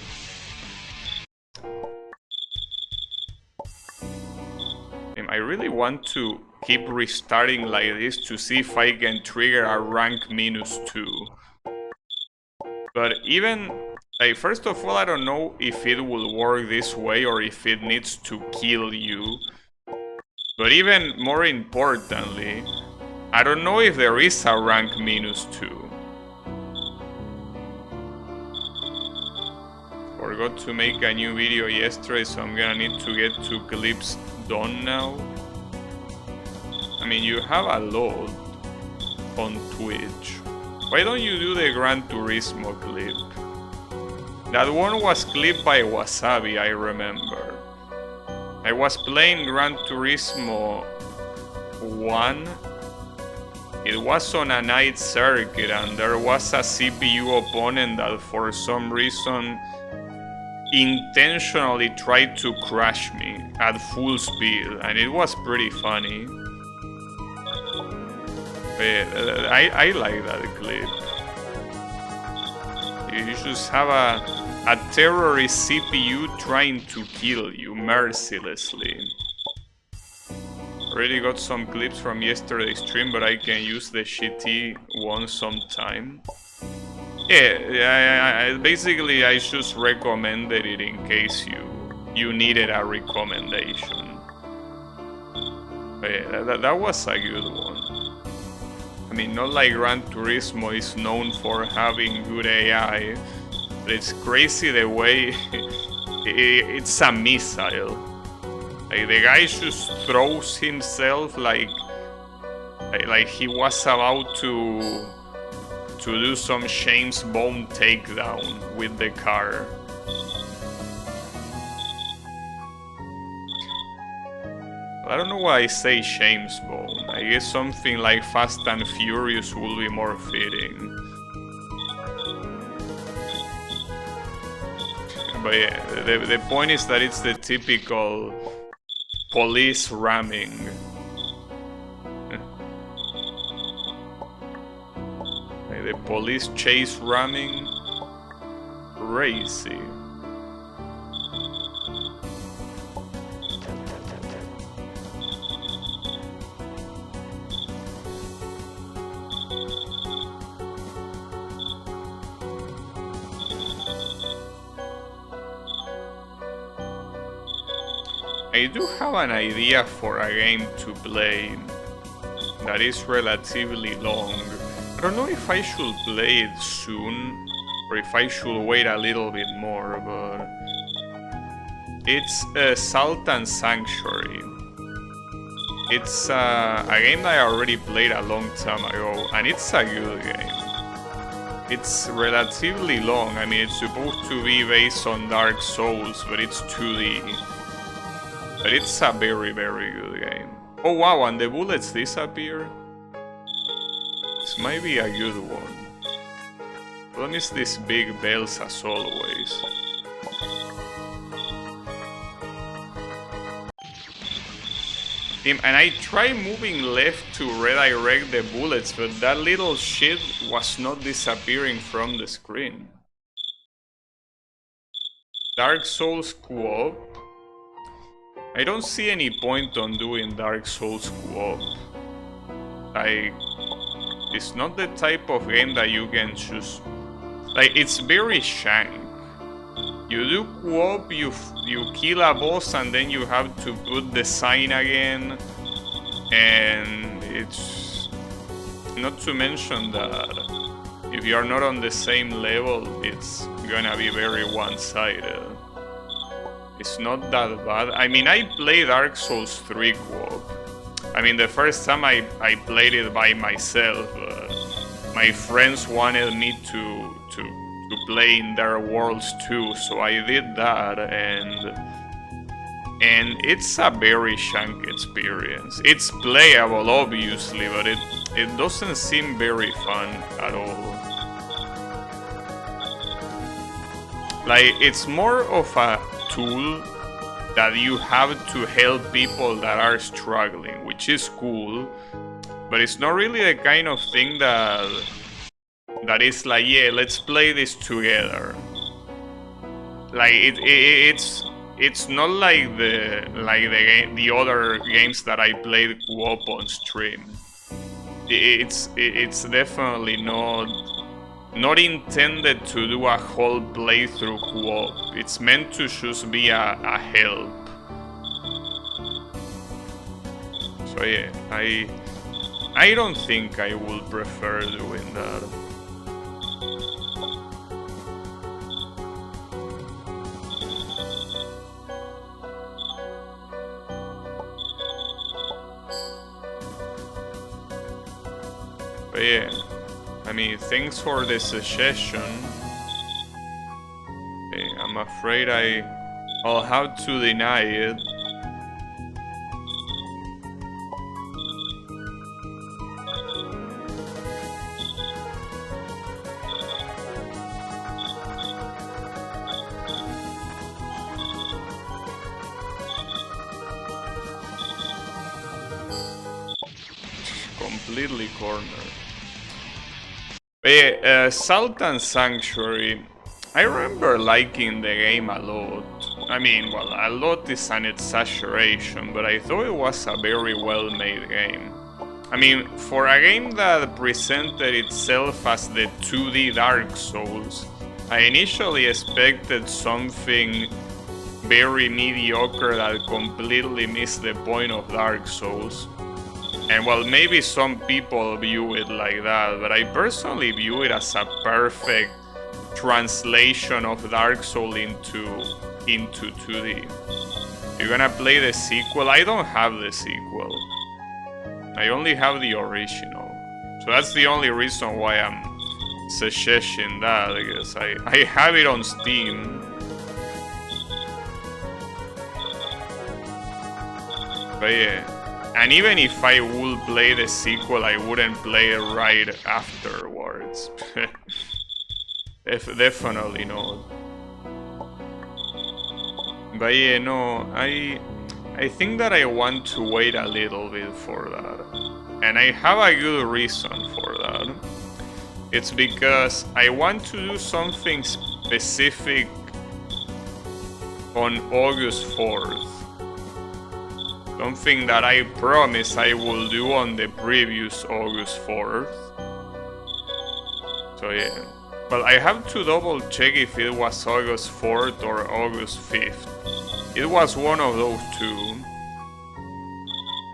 I really want to keep restarting like this to see if I can trigger a rank -2. But even... like, first of all, I don't know if it will work this way or if it needs to kill you. But even more importantly, I don't know if there is a rank -2. Forgot to make a new video yesterday, so I'm gonna need to get 2 clips done now. I mean, you have a lot on Twitch. Why don't you do the Gran Turismo clip? That one was clipped by Wasabi, I remember. I was playing Gran Turismo 1. It was on a night circuit and there was a CPU opponent that for some reason intentionally tried to crash me at full speed, and it was pretty funny. But I like that clip. You just have a terrorist CPU trying to kill you mercilessly. Already got some clips from yesterday's stream, but I can use the shitty one sometime. Yeah, basically I just recommended it in case you needed a recommendation. But yeah, that was a good one. I mean, not like Gran Turismo is known for having good AI, but it's crazy the way it's a missile. Like, the guy just throws himself like he was about to do some James Bond takedown with the car. I don't know why I say James Bond. I guess something like Fast and Furious will be more fitting. But yeah, the point is that it's the typical police ramming. Like the police chase ramming. Crazy. I do have an idea for a game to play that is relatively long. I don't know if I should play it soon or if I should wait a little bit more, but it's Salt and Sanctuary. It's a game that I already played a long time ago, and it's a good game. It's relatively long. I mean, it's supposed to be based on Dark Souls, but it's 2D. But it's a very, very good game. Oh wow, and the bullets disappear? This might be a good one. Problem is these big bells as always. And I tried moving left to redirect the bullets, but that little shit was not disappearing from the screen. Dark Souls co-op? I don't see any point on doing Dark Souls co-op. Like, it's not the type of game that you can choose. Like, it's very shank. You do co-op, you kill a boss, and then you have to put the sign again. And it's... not to mention that if you are not on the same level, it's gonna be very one-sided. It's not that bad. I mean, I played Dark Souls 3 co-op. I mean, the first time I played it by myself, my friends wanted me to play in their worlds too, so I did that, and it's a very shank experience. It's playable, obviously, but it doesn't seem very fun at all. Like, it's more of a tool that you have to help people that are struggling, which is cool, but it's not really the kind of thing that is like, yeah, let's play this together. Like, it's not like the other games that I played co-op on stream. It's definitely not intended to do a whole playthrough co-op. It's meant to just be a help. So yeah, I don't think I would prefer doing that. But yeah, I mean, thanks for the suggestion. Okay, I'm afraid I'll have to deny it. Completely cornered. But yeah, Sultan Sanctuary, I remember liking the game a lot. I mean, well, a lot is an exaggeration, but I thought it was a very well-made game. I mean, for a game that presented itself as the 2D Dark Souls, I initially expected something very mediocre that completely missed the point of Dark Souls. And well, maybe some people view it like that, but I personally view it as a perfect translation of Dark Souls into 2D. You're gonna play the sequel? I don't have the sequel. I only have the original. So that's the only reason why I'm suggesting that, because I have it on Steam. But yeah. And even if I would play the sequel, I wouldn't play it right afterwards. Definitely not. But yeah, no, I think that I want to wait a little bit for that. And I have a good reason for that. It's because I want to do something specific on August 4th. Something that I promise I will do on the previous August 4th. So yeah. But I have to double check if it was August 4th or August 5th. It was one of those two.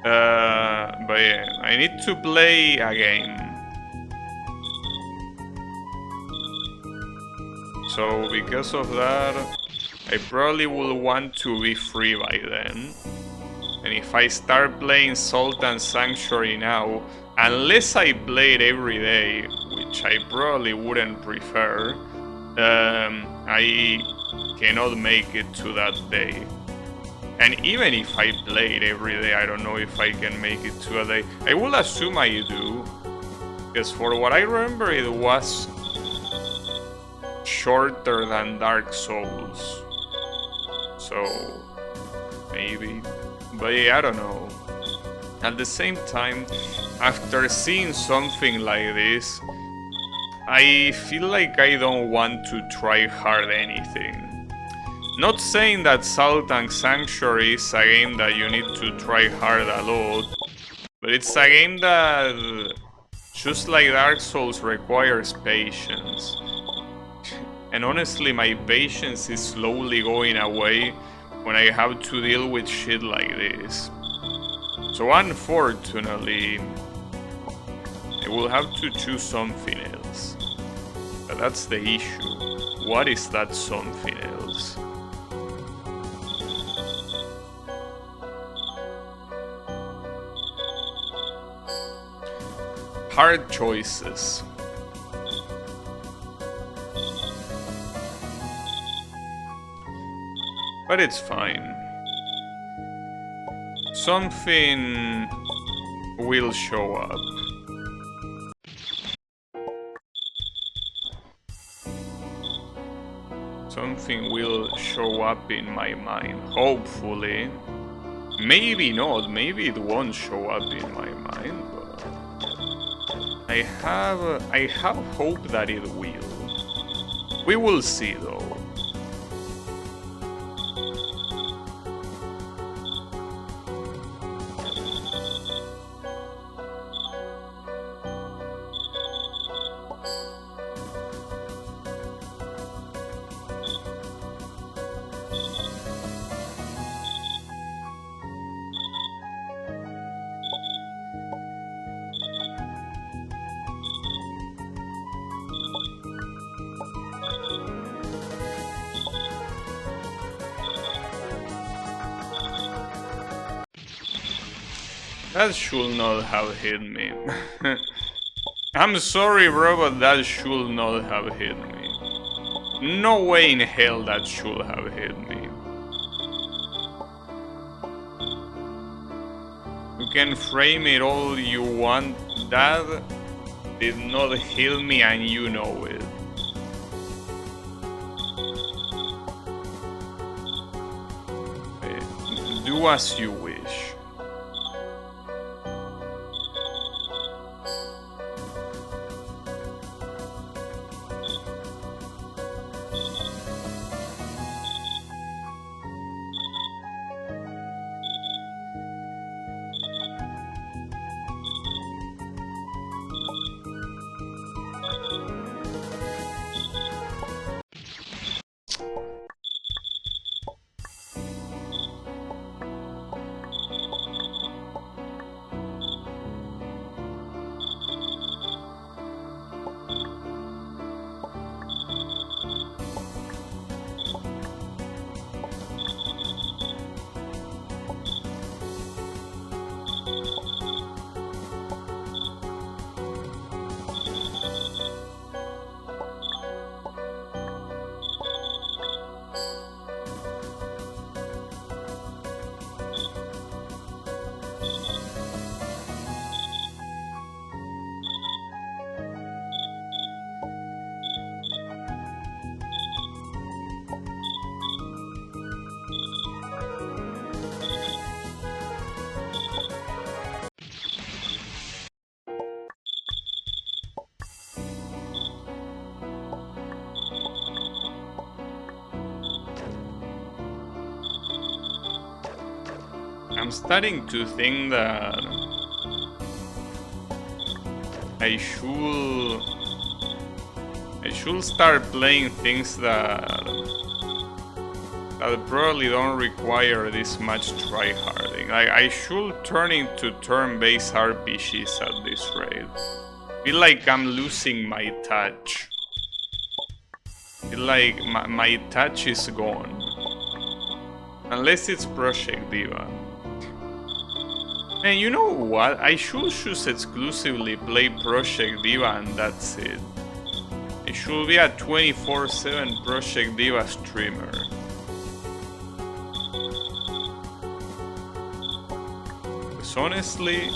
But yeah, I need to play a game. So because of that, I probably will want to be free by then. And if I start playing Sultan Sanctuary now, unless I play it every day, which I probably wouldn't prefer, I cannot make it to that day. And even if I play it every day, I don't know if I can make it to a day. I will assume I do, because for what I remember, it was shorter than Dark Souls. So, maybe. But yeah, I don't know. At the same time, after seeing something like this, I feel like I don't want to try hard anything. Not saying that Sultan Sanctuary is a game that you need to try hard a lot, but it's a game that, just like Dark Souls, requires patience. And honestly, my patience is slowly going away when I have to deal with shit like this. So unfortunately, I will have to choose something else. But that's the issue. What is that something else? Hard choices. But it's fine. Something will show up. Something will show up in my mind, hopefully. Maybe not, maybe it won't show up in my mind, but I have hope that it will. We will see though. That should not have hit me. I'm sorry, bro, but that should not have hit me. No way in hell that should have hit me. You can frame it all you want. That did not hit me, and you know it. Do as you wish. I'm starting to think that I should start playing things that probably don't require this much tryharding. I should turn into turn-based RPGs at this rate. Feel like I'm losing my touch. Feel like my touch is gone. Unless it's Project Diva. And you know what? I should just exclusively play Project Diva and that's it. I should be a 24/7 Project Diva streamer. Because honestly...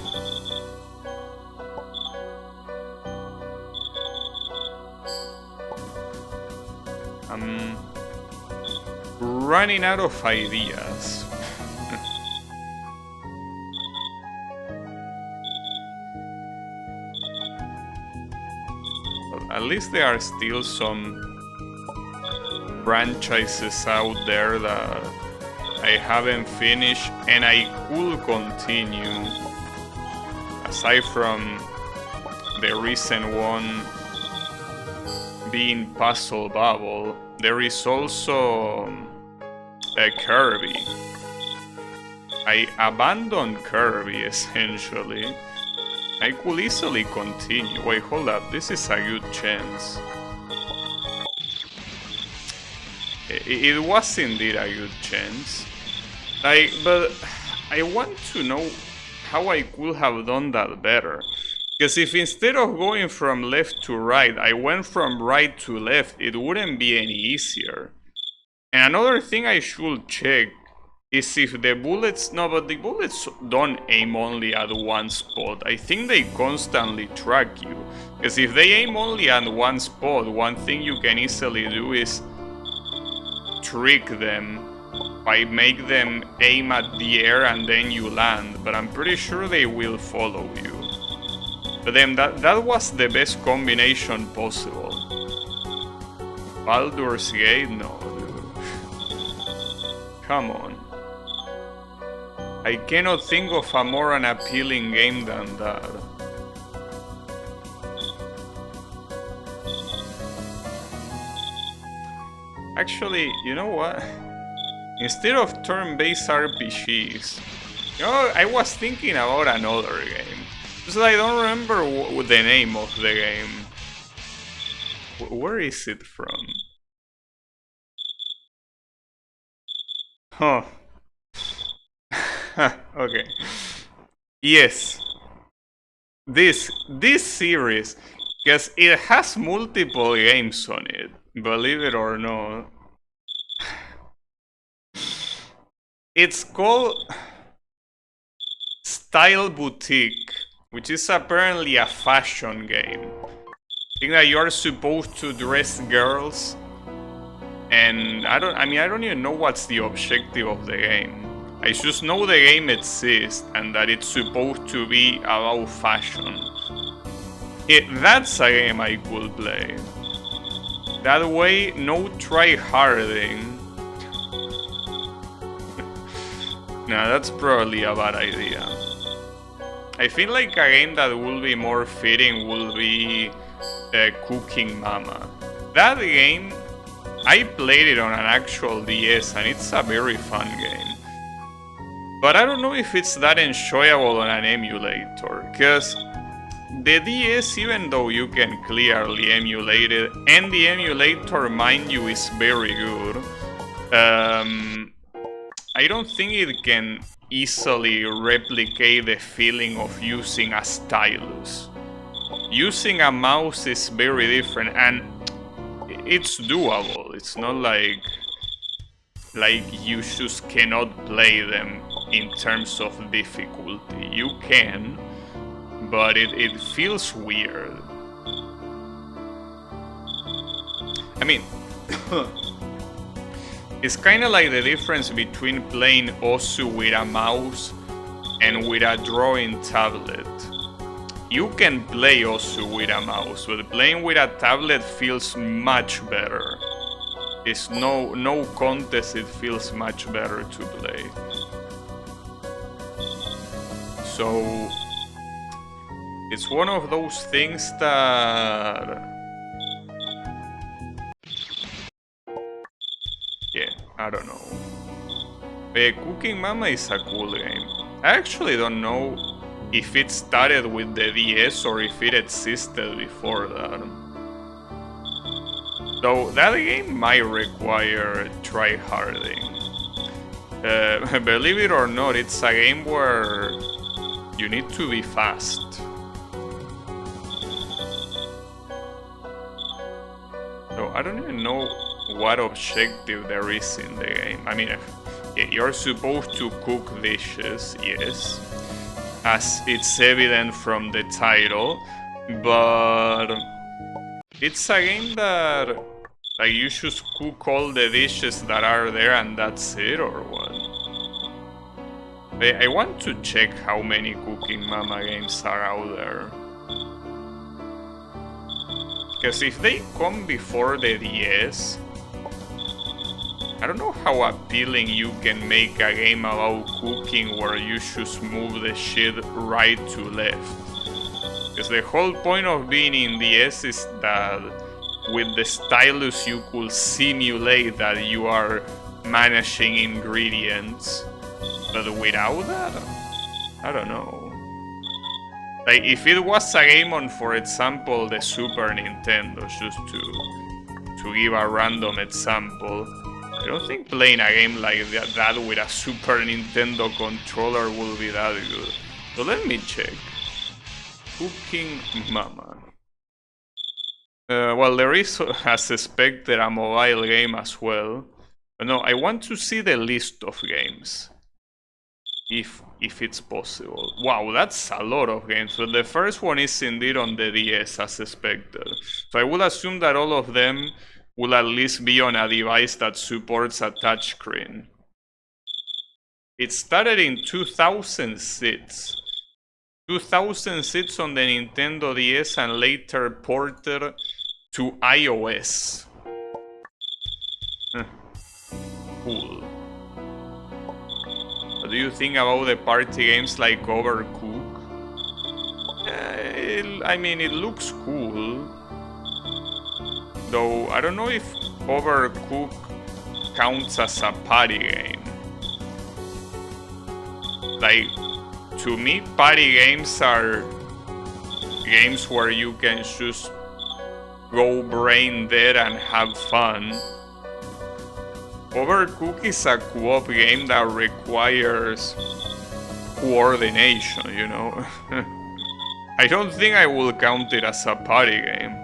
I'm running out of ideas. At least there are still some franchises out there that I haven't finished and I could continue. Aside from the recent one being Puzzle Bubble, there is also a Kirby. I abandoned Kirby essentially. I could easily continue. Wait, hold up. This is a good chance. It was indeed a good chance. But I want to know how I could have done that better. Because if instead of going from left to right, I went from right to left, it wouldn't be any easier. And another thing I should check is if the bullets... No, but the bullets don't aim only at one spot. I think they constantly track you. Because if they aim only at one spot, one thing you can easily do is trick them by make them aim at the air and then you land. But I'm pretty sure they will follow you. But then that was the best combination possible. Baldur's Gate? No, dude. Come on. I cannot think of a more unappealing game than that. Actually, you know what? Instead of turn-based RPGs, you know, I was thinking about another game. Just I don't remember the name of the game. Where is it from? Huh. Okay. Yes. This series, because it has multiple games on it, believe it or not. It's called Style Boutique, which is apparently a fashion game. I think that you are supposed to dress girls, and I don't even know what's the objective of the game. I just know the game exists and that it's supposed to be about fashion. That's a game I could play. That way, no try-harding. Nah, that's probably a bad idea. I feel like a game that would be more fitting would be Cooking Mama. That game, I played it on an actual DS and it's a very fun game. But I don't know if it's that enjoyable on an emulator, because the DS, even though you can clearly emulate it, and the emulator, mind you, is very good, I don't think it can easily replicate the feeling of using a stylus. Using a mouse is very different, and it's doable. It's not like you just cannot play them in terms of difficulty. You can, but it feels weird. I mean, it's kind of like the difference between playing Osu with a mouse and with a drawing tablet. You can play Osu with a mouse, but playing with a tablet feels much better. It's no contest, it feels much better to play. So it's one of those things that, yeah, I don't know. Cooking Mama is a cool game. I actually don't know if it started with the DS or if it existed before that. Though that game might require try-harding. Believe it or not, it's a game where You need to be fast. So I don't even know what objective there is in the game. I mean, you're supposed to cook dishes, yes, as it's evident from the title, but it's a game that like you should cook all the dishes that are there and that's it, or what? I want to check how many Cooking Mama games are out there. Because if they come before the DS, I don't know how appealing you can make a game about cooking where you just move the shit right to left. Because the whole point of being in DS is that with the stylus you could simulate that you are managing ingredients. But without that, I don't know. Like, if it was a game on, for example, the Super Nintendo, just to give a random example, I don't think playing a game like that with a Super Nintendo controller will be that good. So let me check. Cooking Mama. Well, there is, as expected, a mobile game as well. But no, I want to see the list of games. If it's possible. Wow, that's a lot of games, but the first one is indeed on the DS as expected. So I will assume that all of them will at least be on a device that supports a touchscreen. It started in 2006. 2006 on the Nintendo DS and later ported to iOS. Cool. What do you think about the party games like Overcooked? I mean, it looks cool. Though, I don't know if Overcooked counts as a party game. Like, to me, party games are games where you can just go brain dead and have fun. Overcooked is a co-op game that requires coordination, you know? I don't think I will count it as a party game.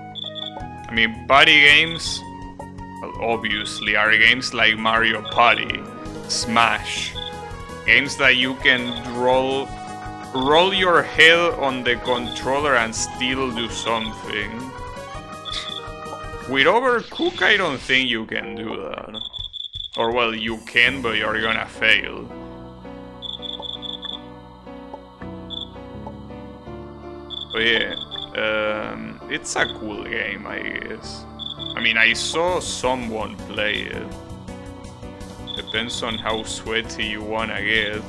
I mean, party games, well, obviously, are games like Mario Party, Smash. Games that you can roll your head on the controller and still do something. With Overcooked, I don't think you can do that. Or, well, you can, but you're gonna fail. But yeah, it's a cool game, I guess. I mean, I saw someone play it. Depends on how sweaty you wanna get.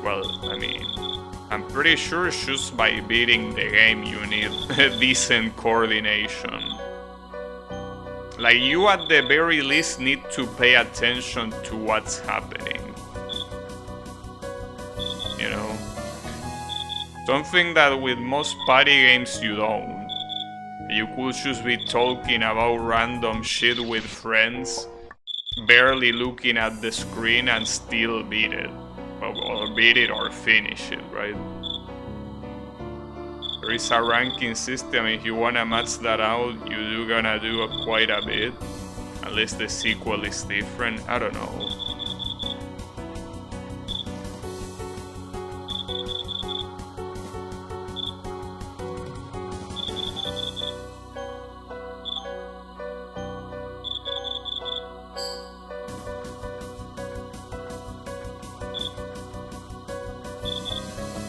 Well, I mean, I'm pretty sure just by beating the game you need decent coordination. Like, you at the very least need to pay attention to what's happening. You know? Something that with most party games you don't. You could just be talking about random shit with friends, barely looking at the screen and still beat it. Or beat it or finish it, right? There is a ranking system. If you wanna match that out, you're gonna do quite a bit. Unless the sequel is different, I don't know.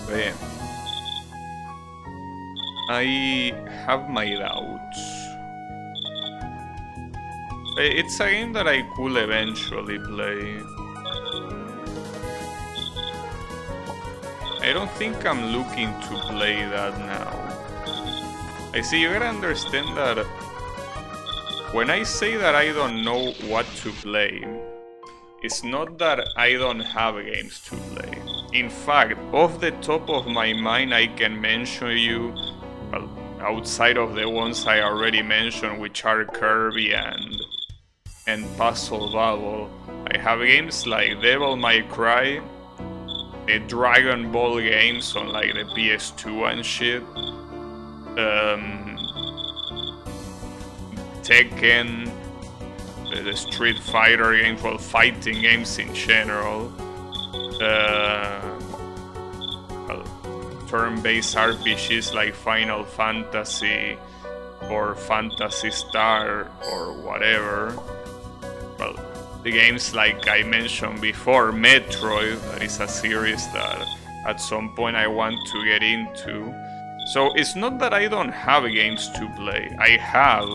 But yeah. I have my doubts. It's a game that I could eventually play. I don't think I'm looking to play that now. I see, you gotta understand that when I say that I don't know what to play, it's not that I don't have games to play. In fact, off the top of my mind, I can mention you, well, outside of the ones I already mentioned, which are Kirby and Puzzle Bubble. I have games like Devil May Cry, Dragon Ball games on like the PS2 and shit. Tekken, the Street Fighter games, well, fighting games in general. Well, turn-based RPGs like Final Fantasy or Phantasy Star or whatever. Well, the games like I mentioned before, Metroid, that is a series that at some point I want to get into. So it's not that I don't have games to play, I have.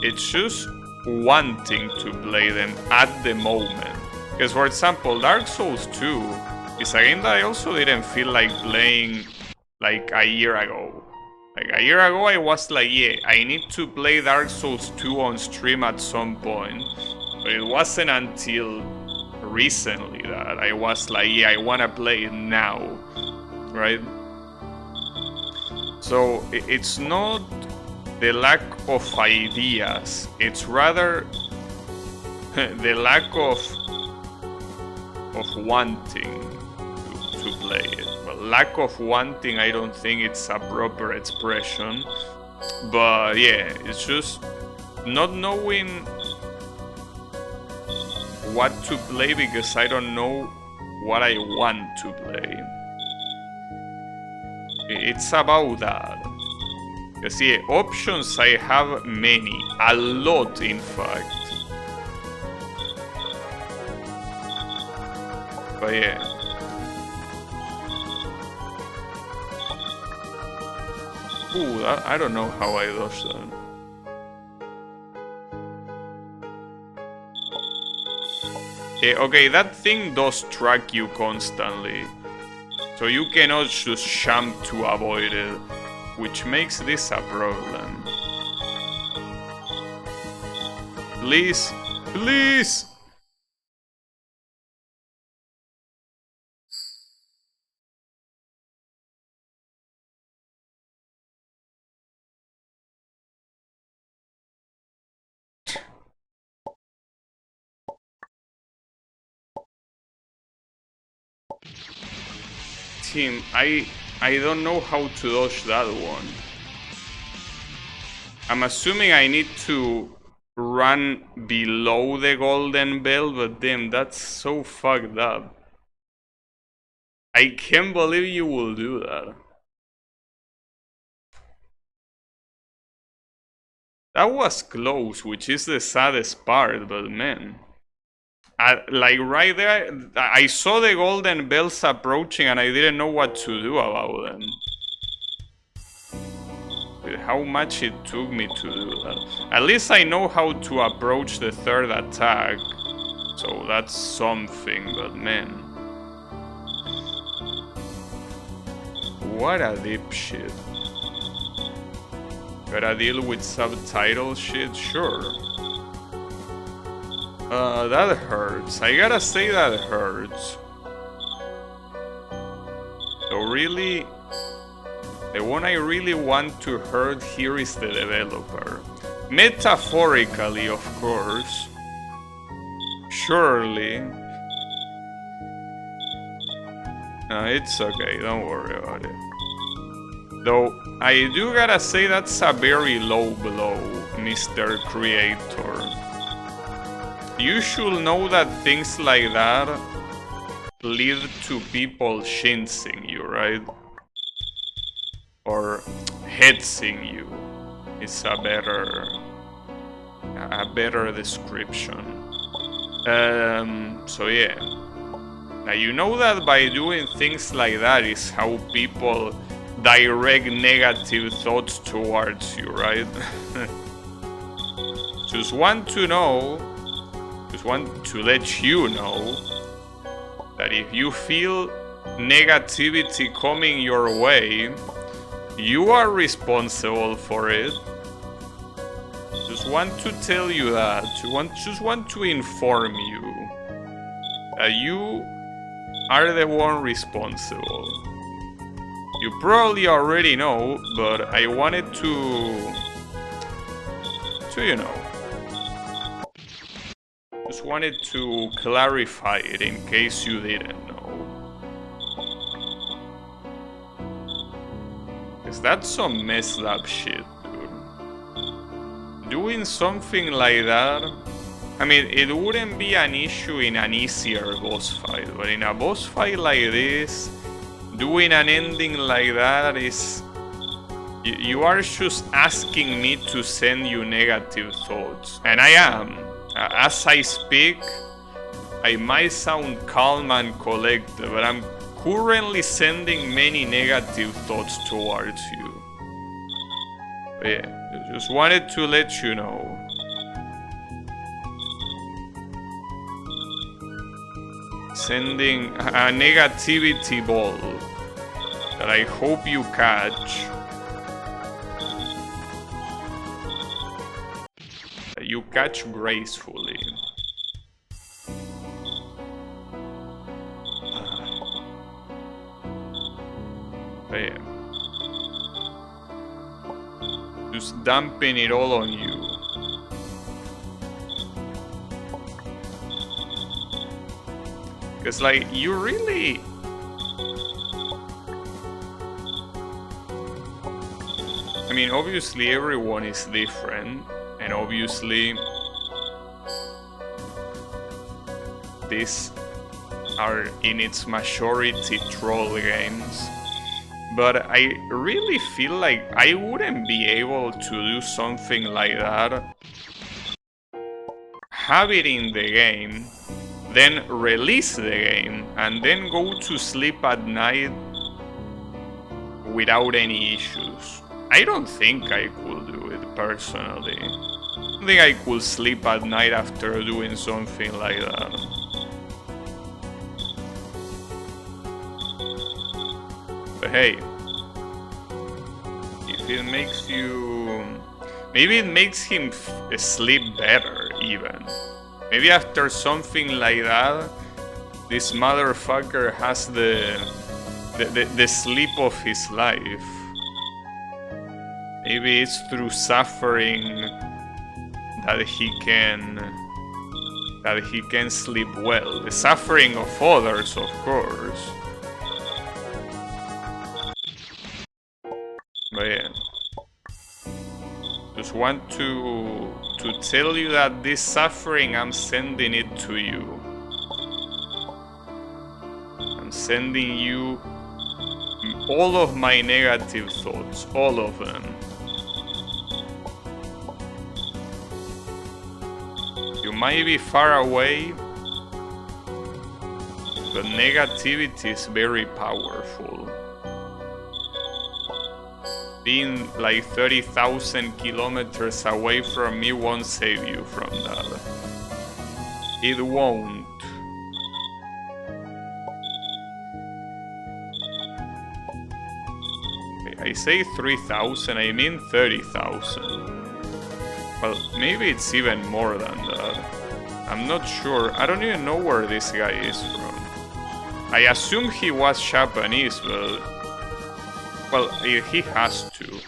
It's just wanting to play them at the moment. Because for example, Dark Souls 2 is a game that I also didn't feel like playing like a year ago. Like a year ago I was like, yeah, I need to play Dark Souls 2 on stream at some point. But it wasn't until recently that I was like, yeah, I wanna play it now, right? So it's not the lack of ideas, it's rather the lack of wanting to play it. Well, lack of wanting, I don't think it's a proper expression, but yeah, it's just not knowing what to play because I don't know what I want to play. It's about that. Because yeah, options I have many, a lot in fact. But yeah. Ooh, I don't know how I dodged that. Okay, that thing does track you constantly. So you cannot just jump to avoid it, which makes this a problem. Please, please! Team, I don't know how to dodge that one. I'm assuming I need to run below the golden bell, but damn, that's so fucked up. I can't believe you will do that. That was close, which is the saddest part, but man. Like right there, I saw the golden bells approaching and I didn't know what to do about them. With how much it took me to do that. At least I know how to approach the third attack. So that's something, but man. What a dipshit. Gotta deal with subtitle shit? Sure. That hurts. I gotta say that hurts. So really, the one I really want to hurt here is the developer. Metaphorically, of course. Surely. No, it's okay, don't worry about it. Though, I do gotta say that's a very low blow, Mr. Creator. You should know that things like that lead to people shinsing you, right? Or headsing you is a better description. So yeah. Now you know that by doing things like that is how people direct negative thoughts towards you, right? Just want to let you know that if you feel negativity coming your way, you are responsible for it. Just want to tell you that. Just want to inform you that you are the one responsible. You probably already know, but I wanted to you know. Just wanted to clarify it in case you didn't know. Because that's some messed up shit, dude. Doing something like that... I mean, it wouldn't be an issue in an easier boss fight, but in a boss fight like this, doing an ending like that is... You are just asking me to send you negative thoughts. And I am. As I speak, I might sound calm and collected, but I'm currently sending many negative thoughts towards you. But yeah, just wanted to let you know. Sending a negativity ball that I hope you catch. You catch gracefully. Yeah. Just dumping it all on you. Because, like, you really... I mean, obviously everyone is different. And obviously, these are in its majority troll games. But I really feel like I wouldn't be able to do something like that. Have it in the game, then release the game, and then go to sleep at night without any issues. I don't think I could do it personally. I don't think I could sleep at night after doing something like that. But hey, if it makes you... Maybe it makes him sleep better, even. Maybe after something like that, this motherfucker has the sleep of his life. Maybe it's through suffering that he can sleep well. The suffering of others, of course. But yeah, just want to tell you that this suffering, I'm sending it to you. I'm sending you all of my negative thoughts, all of them. You might be far away, but negativity is very powerful. Being like 30,000 kilometers away from me won't save you from that. It won't. I say 3,000, I mean 30,000. Well, maybe it's even more than that. I'm not sure. I don't even know where this guy is from. I assume he was Japanese, but... Well, he has to.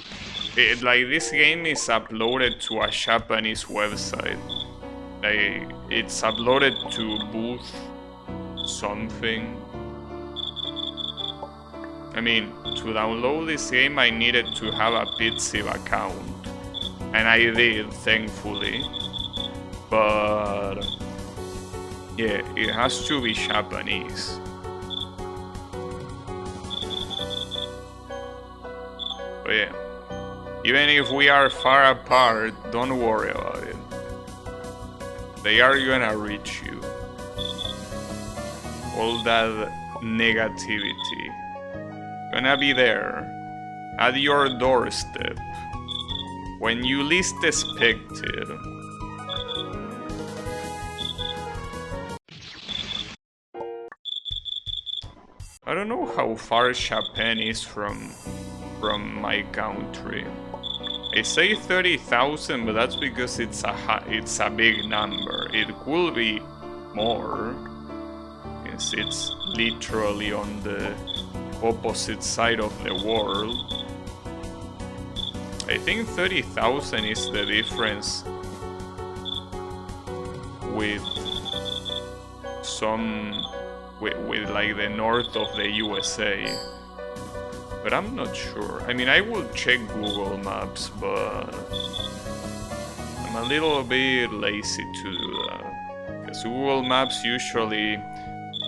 Like, this game is uploaded to a Japanese website. Like, it's uploaded to Booth something. I mean, to download this game I needed to have a Pixiv account. And I did, thankfully. But... yeah, it has to be Japanese. But yeah, even if we are far apart, don't worry about it. They are gonna reach you. All that negativity gonna be there, at your doorstep, when you least expect it. I don't know how far Japan is from my country. I say 30,000, but that's because it's a big number. It could be more, since it's literally on the opposite side of the world. I think 30,000 is the difference with with like the north of the USA. But I'm not sure. I mean, I will check Google Maps, but I'm a little bit lazy to do that. Because Google Maps usually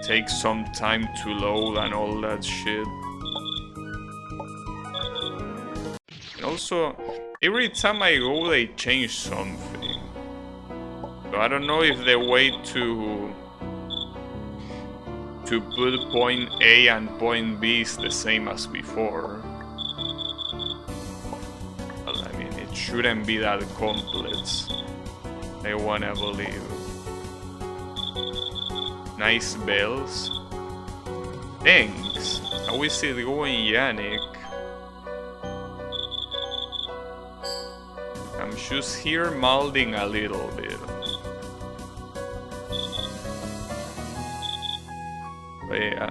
takes some time to load and all that shit. And also, every time I go, they change something. So I don't know if the way to put point A and point B is the same as before. Well, I mean, it shouldn't be that complex. I wanna believe. Nice bells. Thanks. How is it going, Yannick? I'm just here molding a little bit.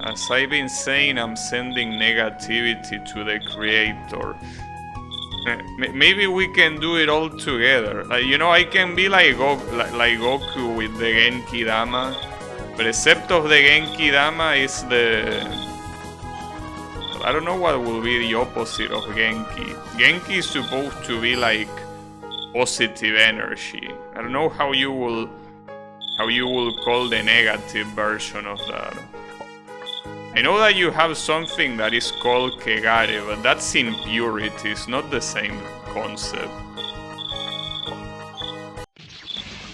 As I've been saying, I'm sending negativity to the creator. Maybe we can do it all together. Like, you know, I can be like Goku with the Genki Dama, but except of the Genki Dama is the... I don't know what will be the opposite of Genki. Genki is supposed to be like positive energy. I don't know how you will call the negative version of that. I know that you have something that is called Kegare, but that's impurity, it's not the same concept.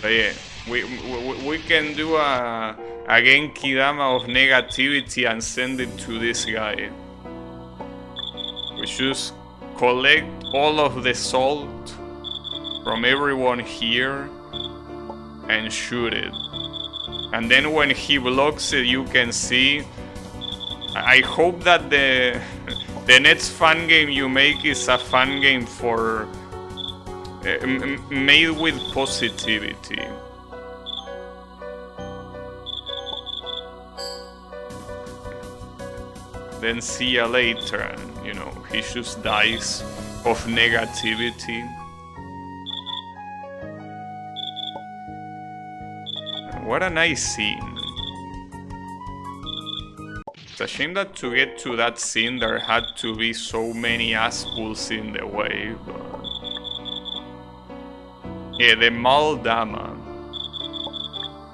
But yeah, we can do a Genki Dama of negativity and send it to this guy. We just collect all of the salt from everyone here and shoot it. And then when he blocks it, you can see. I hope that the next fan game you make is a fan game for made with positivity. Then see ya later, and you know, he just dies of negativity. What a nice scene. It's a shame that to get to that scene there had to be so many assholes in the way, but... Yeah, the Maldama.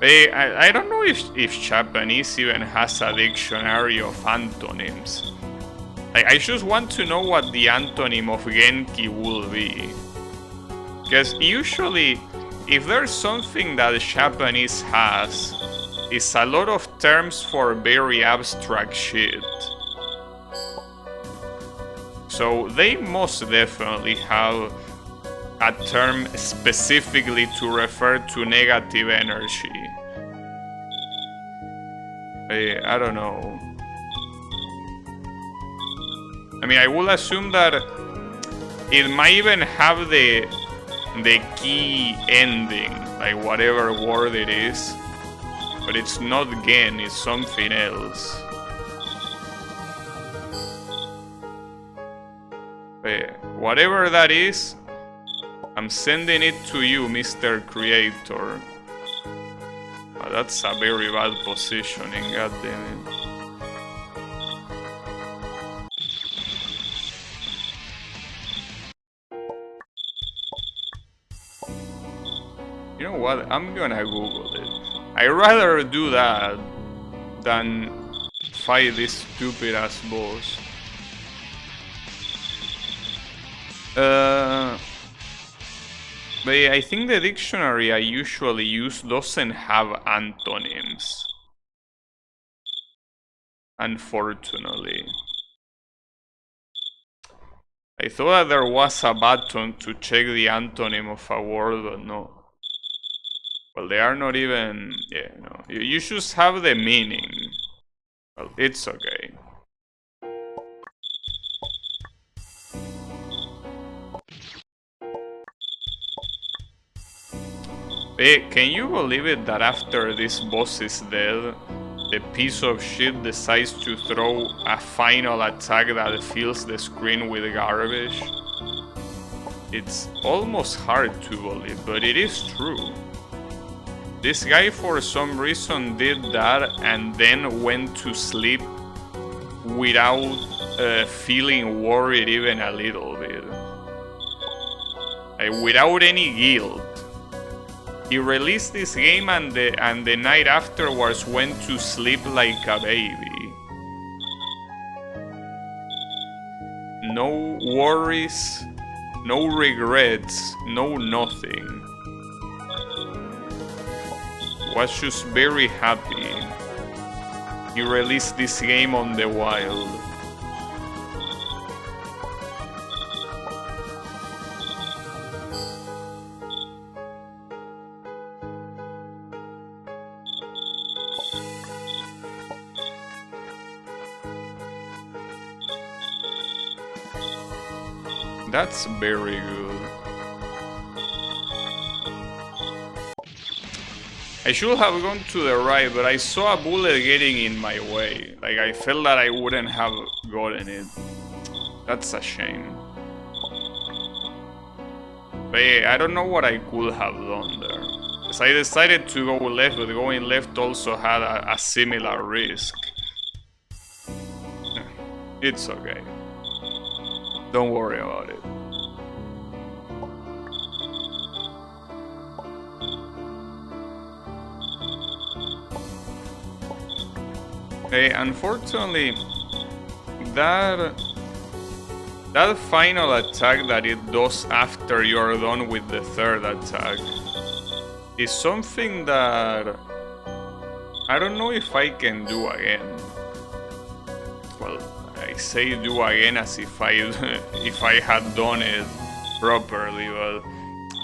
I don't know if Japanese even has a dictionary of antonyms. I just want to know what the antonym of Genki will be. Because usually, if there's something that Japanese has, it's a lot of terms for very abstract shit. So they most definitely have a term specifically to refer to negative energy. I don't know. I mean, I will assume that it might even have the key ending, like whatever word it is. But it's not Gen, it's something else. Whatever that is, I'm sending it to you, Mr. Creator. Oh, that's a very bad positioning, goddammit. You know what? I'm gonna Google it. I'd rather do that than fight this stupid ass boss. But yeah, I think the dictionary I usually use doesn't have antonyms. Unfortunately. I thought that there was a button to check the antonym of a word, but no. Well, they are not even... Yeah, no. You just have the meaning. Well, it's okay. Hey, can you believe it that after this boss is dead, the piece of shit decides to throw a final attack that fills the screen with garbage? It's almost hard to believe, but it is true. This guy for some reason did that and then went to sleep without feeling worried even a little bit. Like, without any guilt. He released this game and the night afterwards went to sleep like a baby. No worries, no regrets, no nothing. Was just very happy. He released this game on the wild. That's very good. I should have gone to the right, but I saw a bullet getting in my way. Like, I felt that I wouldn't have gotten it. That's a shame. But yeah, I don't know what I could have done there. Because I decided to go left, but going left also had a similar risk. It's okay. Don't worry about it. Unfortunately, that final attack that it does after you're done with the third attack is something that I don't know if I can do again. Well, I say do again as if I had done it properly, but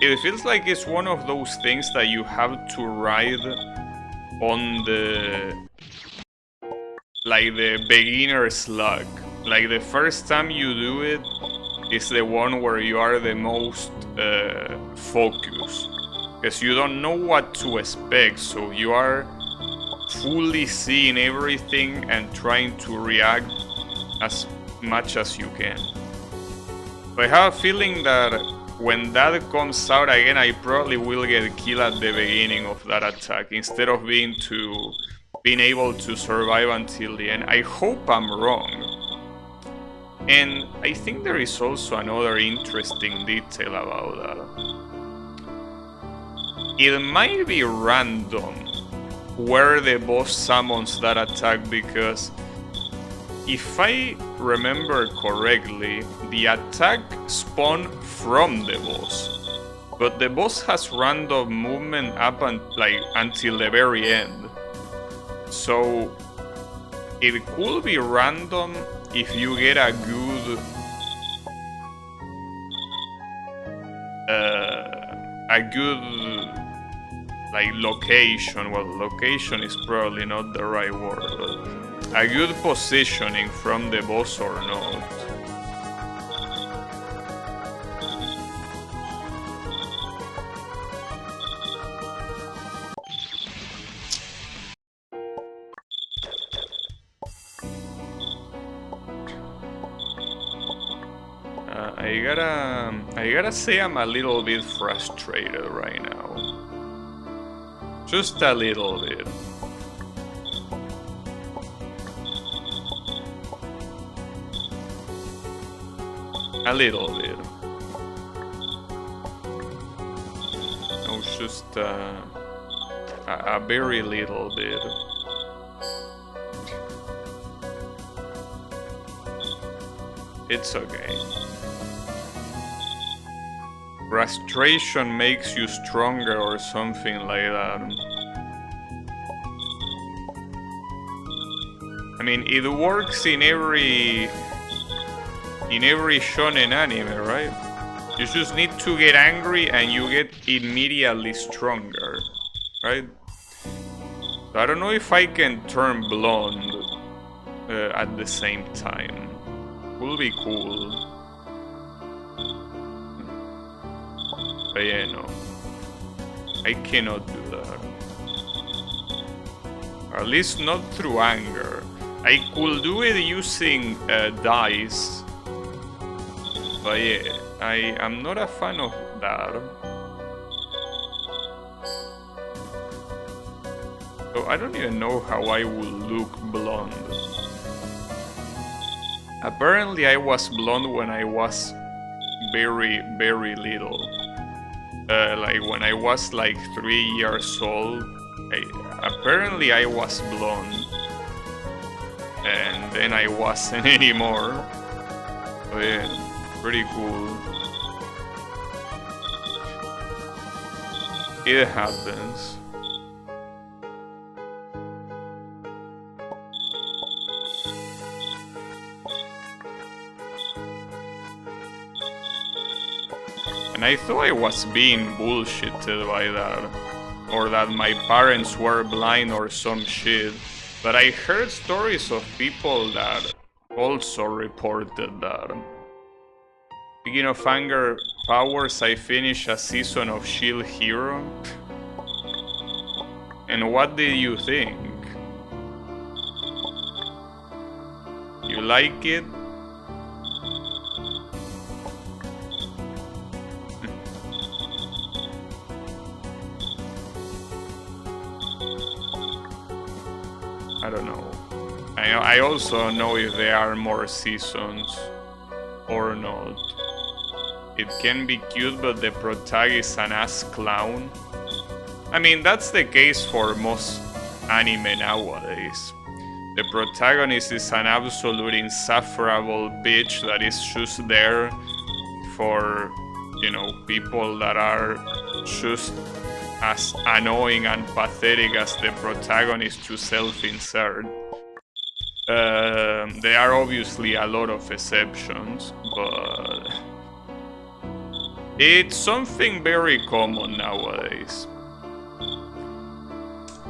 it feels like it's one of those things that you have to ride on the beginner's luck. Like, the first time you do it is the one where you are the most focused, because you don't know what to expect, so you are fully seeing everything and trying to react as much as you can. But I have a feeling that when that comes out again, I probably will get killed at the beginning of that attack instead of being able to survive until the end. I hope I'm wrong. And I think there is also another interesting detail about that. It might be random where the boss summons that attack, because if I remember correctly, the attack spawned from the boss, but the boss has random movement up until the very end. So it could be random if you get a good location. Well, location is probably not the right word, but a good positioning from the boss or not. I gotta say I'm a little bit frustrated right now. Just a little bit. A little bit. No, just a very little bit. It's okay. Frustration makes you stronger or something like that. I mean, it works in every shonen anime, right? You just need to get angry and you get immediately stronger, right? So I don't know if I can turn blonde at the same time. Will be cool. But yeah, no. I cannot do that. Or at least not through anger. I could do it using dice. But yeah, I am not a fan of that. So I don't even know how I will look blonde. Apparently I was blonde when I was very, very little. Like when I was like 3 years old, apparently I was blonde. And then I wasn't anymore. But yeah, pretty cool. It happens. And I thought I was being bullshitted by that. Or that my parents were blind or some shit. But I heard stories of people that also reported that. Speaking of anger powers, I finished a season of Shield Hero. And what did you think? You like it? I don't know. I also know if there are more seasons or not. It can be cute, but the protagonist is an ass clown. I mean, that's the case for most anime nowadays. The protagonist is an absolute insufferable bitch that is just there for, you know, people that are just as annoying and pathetic as the protagonist to self-insert. There are obviously a lot of exceptions, but it's something very common nowadays.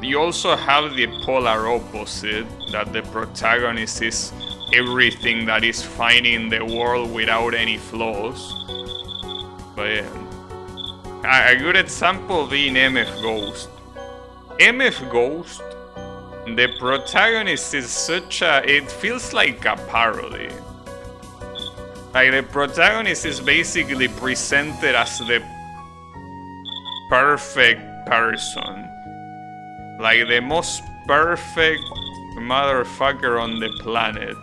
You also have the polar opposite, that the protagonist is everything that is fine in the world without any flaws. But yeah. A good example being MF Ghost. MF Ghost, the protagonist is such a... it feels like a parody. Like the protagonist is basically presented as the perfect person. Like the most perfect motherfucker on the planet.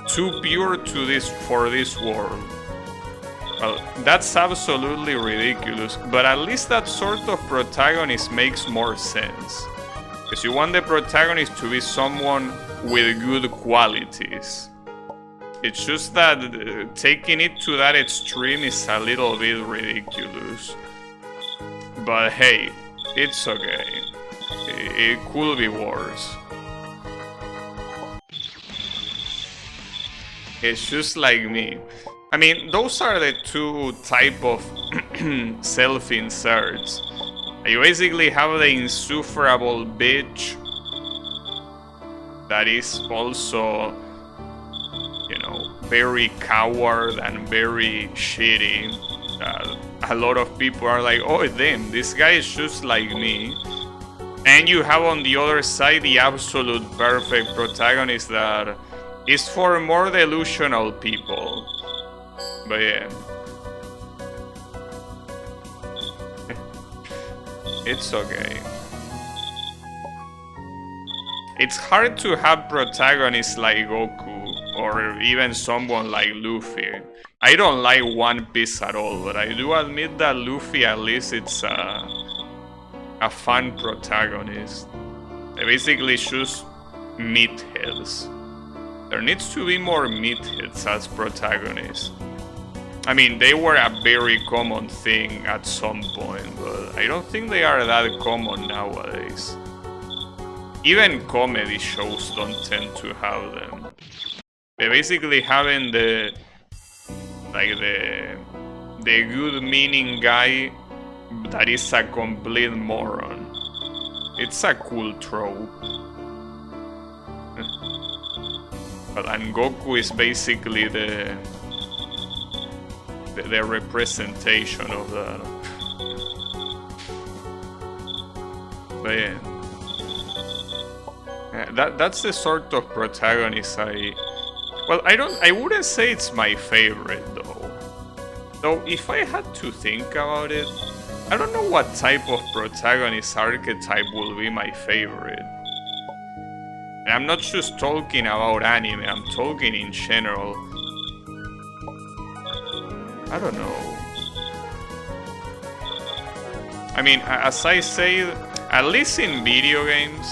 Too pure to for this world. Well, that's absolutely ridiculous, but at least that sort of protagonist makes more sense. Because you want the protagonist to be someone with good qualities. It's just that taking it to that extreme is a little bit ridiculous. But hey, it's okay. It could be worse. It's just like me. I mean, those are the two type of self-inserts. You basically have the insufferable bitch that is also, you know, very coward and very shitty. A lot of people are like, oh damn, this guy is just like me. And you have on the other side the absolute perfect protagonist that is for more delusional people. But yeah. It's okay. It's hard to have protagonists like Goku or even someone like Luffy. I don't like One Piece at all, but I do admit that Luffy, at least it's a fun protagonist. They basically choose meatheads. There needs to be more meatheads as protagonists. I mean, they were a very common thing at some point, but I don't think they are that common nowadays. Even comedy shows don't tend to have them. They basically having the good meaning guy that is a complete moron. It's a cool trope. And Goku is basically the representation of that. But yeah. That's the sort of protagonist I wouldn't say it's my favorite though. Though if I had to think about it, I don't know what type of protagonist archetype will be my favorite. And I'm not just talking about anime, I'm talking in general. I don't know. I mean, as I say, at least in video games,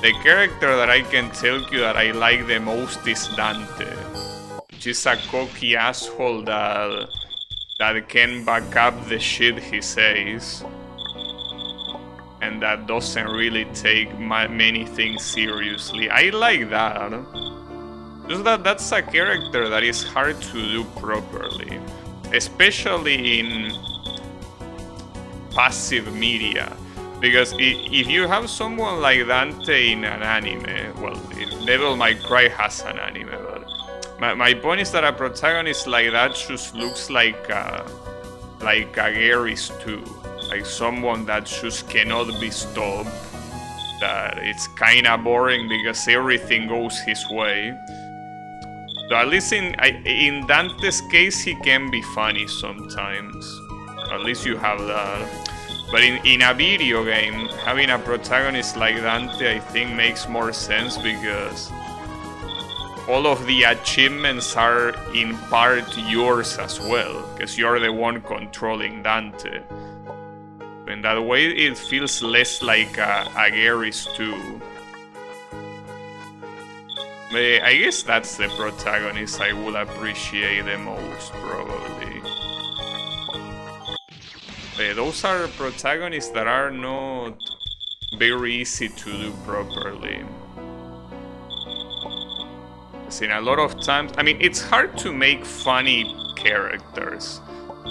the character that I can tell you that I like the most is Dante. Which is a cocky asshole that can back up the shit he says. And that doesn't really take many things seriously. I like that. Just that's a character that is hard to do properly. Especially in passive media. Because if you have someone like Dante in an anime, well, Devil May Cry has an anime, but my point is that a protagonist like that just looks like a Garry's too. Like someone that just cannot be stopped, that it's kinda boring because everything goes his way. So at least in Dante's case, he can be funny sometimes. At least you have that. But in a video game, having a protagonist like Dante, I think makes more sense because all of the achievements are in part yours as well, because you're the one controlling Dante. In that way, it feels less like a Garry's too. But I guess that's the protagonist I would appreciate the most, probably. But those are protagonists that are not very easy to do properly. As in a lot of times, I mean, it's hard to make funny characters.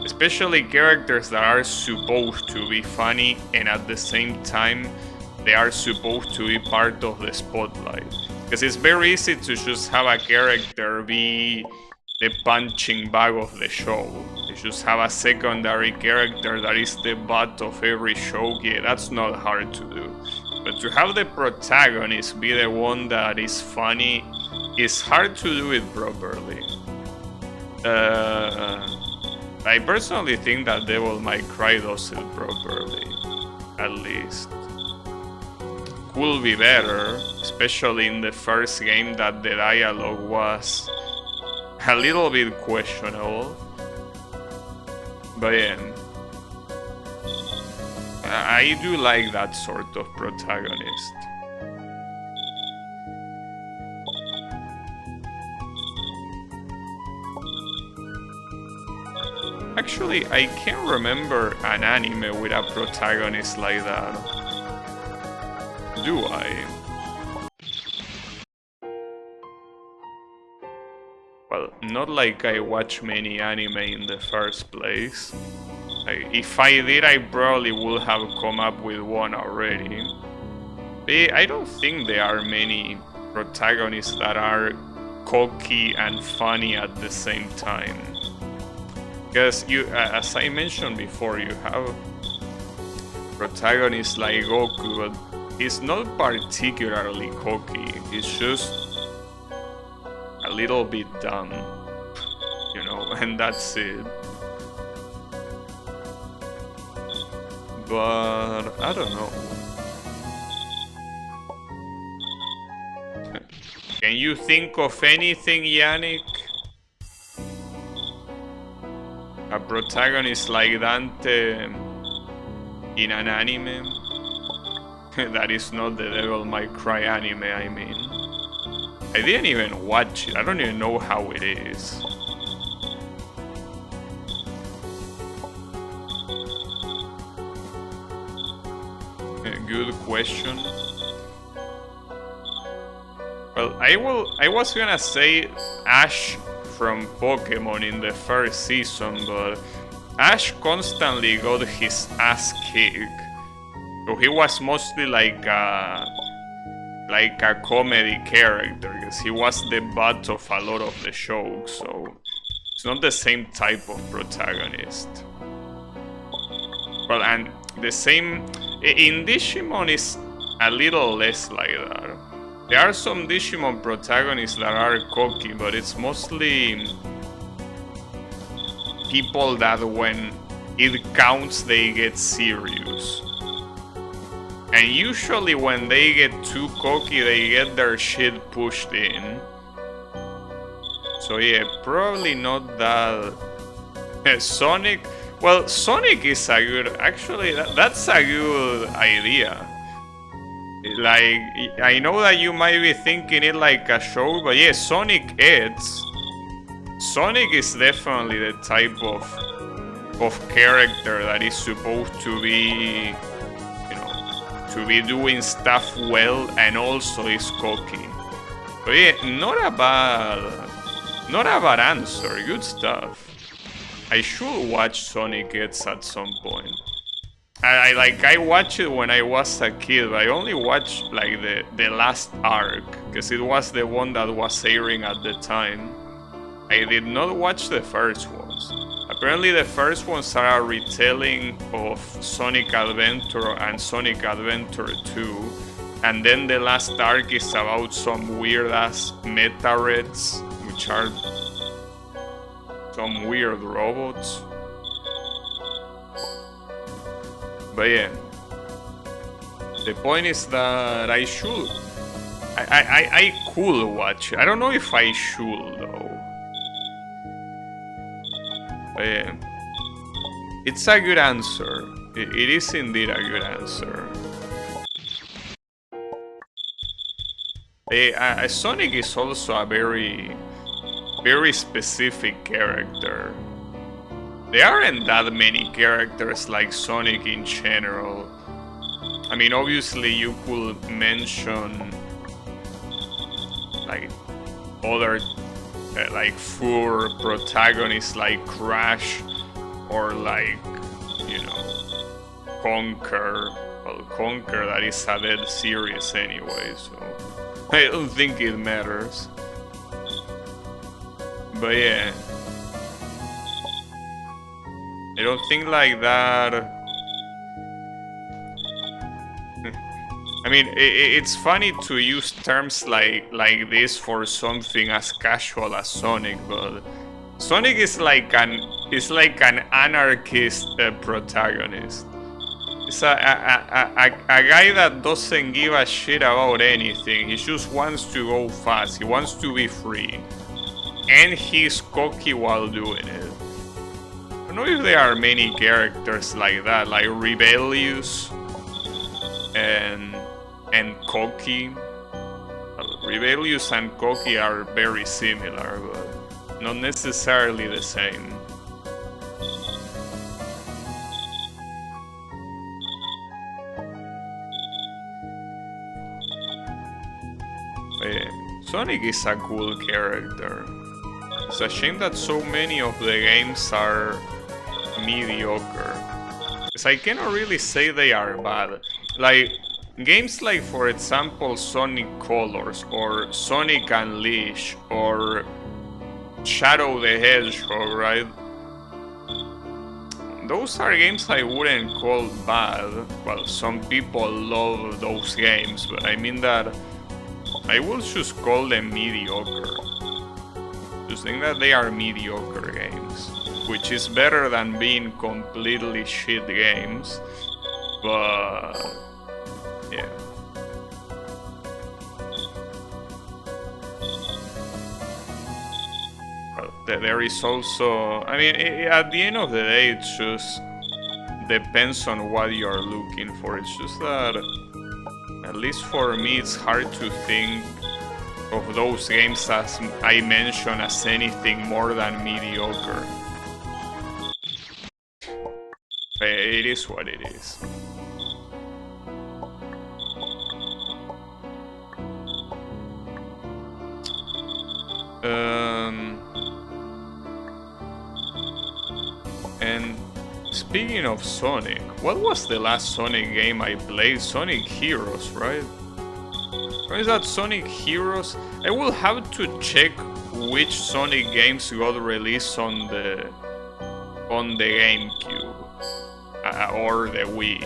Especially characters that are supposed to be funny and at the same time they are supposed to be part of the spotlight. Because it's very easy to just have a character be the punching bag of the show. You just have a secondary character that is the butt of every show. Yeah, that's not hard to do. But to have the protagonist be the one that is funny is hard to do it properly. I personally think that Devil May Cry does it properly, at least. Could be better, especially in the first game that the dialogue was a little bit questionable. But yeah, I do like that sort of protagonist. Actually, I can't remember an anime with a protagonist like that. Do I? Well, not like I watch many anime in the first place. If I did, I probably would have come up with one already. But I don't think there are many protagonists that are cocky and funny at the same time. Because you, as I mentioned before, you have protagonists like Goku, but he's not particularly cocky. He's just a little bit dumb, you know, and that's it. But I don't know. Can you think of anything, Yannick? A protagonist like Dante in an anime? That is not the Devil May Cry anime, I mean. I didn't even watch it, I don't even know how it is. Good question. Well, I was gonna say Ash from Pokemon in the first season, but Ash constantly got his ass kicked. So he was mostly like a comedy character, because he was the butt of a lot of the shows, so it's not the same type of protagonist. Well, and the same in Digimon is a little less like that. There are some Digimon protagonists that are cocky, but it's mostly people that when it counts they get serious. And usually when they get too cocky, they get their shit pushed in. So yeah, probably not that. Sonic. Well, Sonic is a good. Actually, that's a good idea. Like, I know that you might be thinking it like a show, but yeah, Sonic is. Sonic is definitely the type of character that is supposed to be, you know, to be doing stuff well and also is cocky. So yeah, not a bad answer. Good stuff. I should watch Sonic X at some point. I watched it when I was a kid, but I only watched like the last arc because it was the one that was airing at the time. I did not watch the first ones. Apparently the first ones are a retelling of Sonic Adventure and Sonic Adventure 2. And then the last arc is about some weird ass Metarets, which are some weird robots. But yeah, the point is that I could watch it. I don't know if I should though. But yeah, it's a good answer. It is indeed a good answer. Sonic is also a very specific character. There aren't that many characters like Sonic in general. I mean, obviously you could mention like other like four protagonists like Crash or like, you know, Conker. Well, Conker, that is a dead series anyway, so I don't think it matters. But yeah, I don't think like that. I mean, it's funny to use terms like this for something as casual as Sonic, but Sonic is like an anarchist protagonist. It's a guy that doesn't give a shit about anything. He just wants to go fast. He wants to be free, and he's cocky while doing it. I don't know if there are many characters like that, like rebellious and cocky. Well, rebellious and cocky are very similar, but not necessarily the same. Sonic is a cool character. It's a shame that so many of the games are mediocre. Because I cannot really say they are bad. Like, games like, for example, Sonic Colors, or Sonic Unleashed, or Shadow the Hedgehog, right? Those are games I wouldn't call bad. Well, some people love those games, but I mean that I will just call them mediocre. Just think that they are mediocre games, which is better than being completely shit games, but yeah. Well, there is also, I mean, at the end of the day, it just depends on what you're looking for. It's just that, at least for me, it's hard to think of those games, as I mentioned, as anything more than mediocre. But it is what it is. And speaking of Sonic, what was the last Sonic game I played? Sonic Heroes, right? Or is that Sonic Heroes? I will have to check which Sonic games got released on the GameCube or the Wii,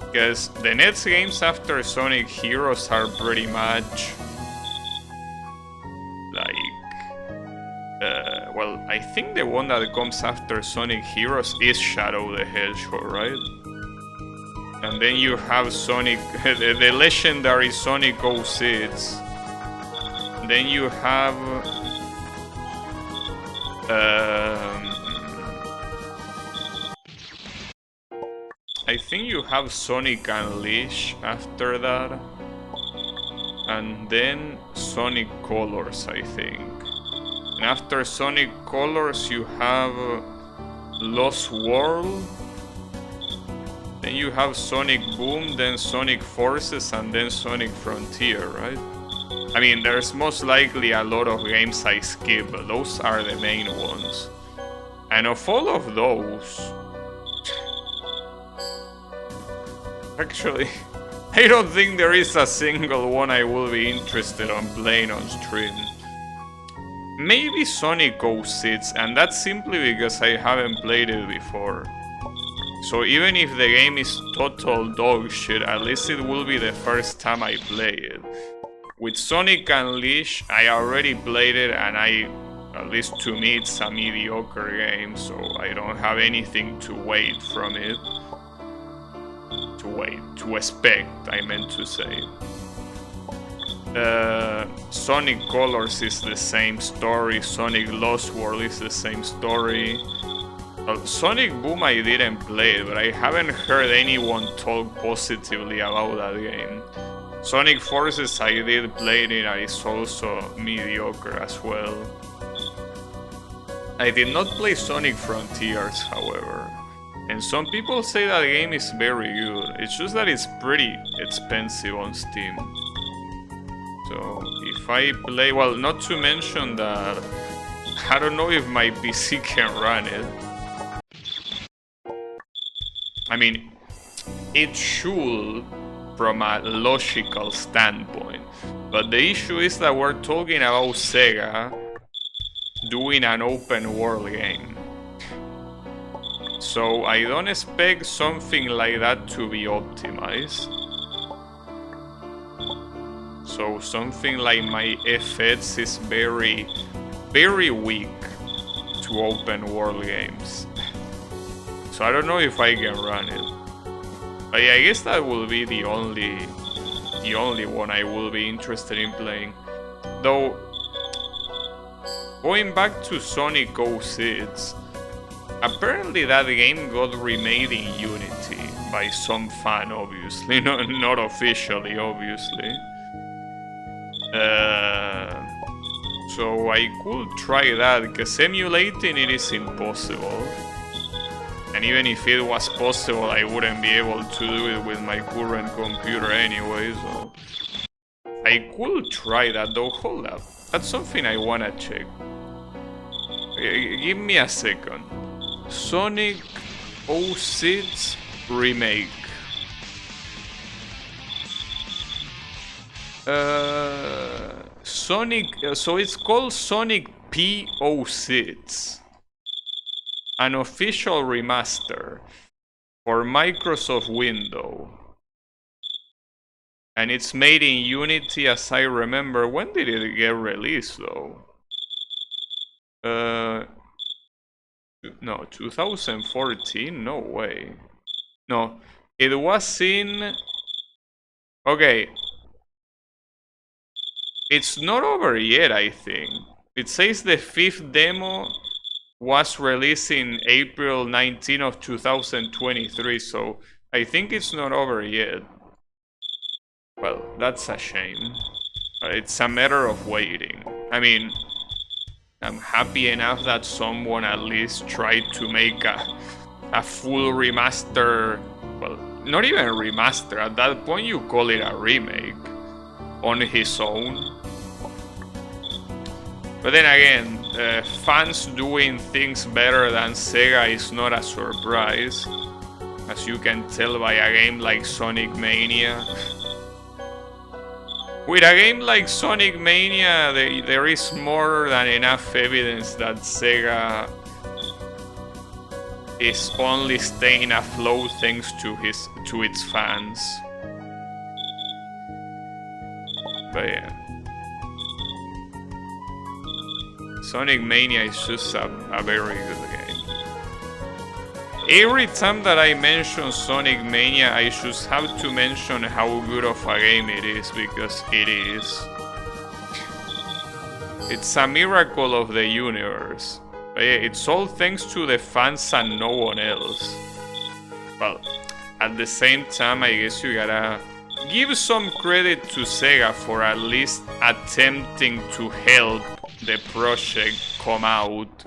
because the next games after Sonic Heroes are pretty much like well, I think the one that comes after Sonic Heroes is Shadow the Hedgehog, right? And then you have Sonic, the legendary Sonic 06. Then you have I think you have Sonic Unleashed after that. And then Sonic Colors, I think. And after Sonic Colors you have Lost World. Then you have Sonic Boom, then Sonic Forces, and then Sonic Frontier, right? I mean, there's most likely a lot of games I skip, but those are the main ones. And of all of those... Actually, I don't think there is a single one I will be interested in playing on stream. Maybe Sonic 06, and that's simply because I haven't played it before. So even if the game is total dog shit, at least it will be the first time I play it. With Sonic Unleashed, I already played it, and at least to me, it's a mediocre game, so I don't have anything to wait from it. To expect, I meant to say. Sonic Colors is the same story, Sonic Lost World is the same story. Sonic Boom I didn't play, but I haven't heard anyone talk positively about that game. Sonic Forces I did play it, and it's also mediocre as well. I did not play Sonic Frontiers, however. And some people say that game is very good, it's just that it's pretty expensive on Steam. So if I play, well, not to mention that I don't know if my PC can run it. I mean, it should from a logical standpoint, but the issue is that we're talking about Sega doing an open world game. So I don't expect something like that to be optimized. So something like my FX is very, very weak to open world games. So I don't know if I can run it. But yeah, I guess that will be the only one I will be interested in playing. Though, going back to Sonic 06, apparently that game got remade in Unity by some fan, obviously, not officially, obviously. So I could try that, because emulating it is impossible. And even if it was possible, I wouldn't be able to do it with my current computer anyway, so... I could try that though, hold up. That's something I wanna check. Give me a second. Sonic 06 Remake. Sonic... so it's called Sonic P06. An official remaster for Microsoft Windows. And it's made in Unity, as I remember. When did it get released though? No, 2014? No way. No, it was in... Okay. It's not over yet, I think. It says the 5th demo was released in April 19 of 2023, so I think it's not over yet. Well, that's a shame. But it's a matter of waiting. I mean, I'm happy enough that someone at least tried to make a full remaster. Well, not even a remaster. At that point, you call it a remake on his own. But then again, fans doing things better than Sega is not a surprise, as you can tell by a game like Sonic Mania. With a game like Sonic Mania, there is more than enough evidence that Sega is only staying afloat thanks to its fans. But yeah. Sonic Mania is just a very good game. every time that I mention Sonic Mania, I should have to mention how good of a game it is, because it is. It's a miracle of the universe. But yeah, it's all thanks to the fans and no one else. Well, at the same time, I guess you gotta give some credit to Sega for at least attempting to help the project come out,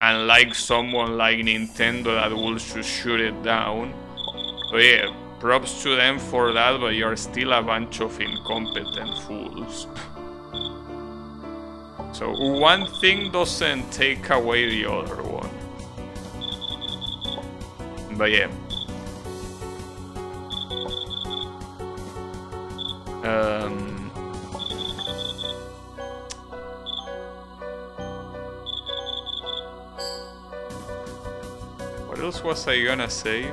unlike someone like Nintendo that will just shoot it down. But yeah, props to them for that, but you're still a bunch of incompetent fools. So one thing doesn't take away the other one. But yeah. What else was I gonna say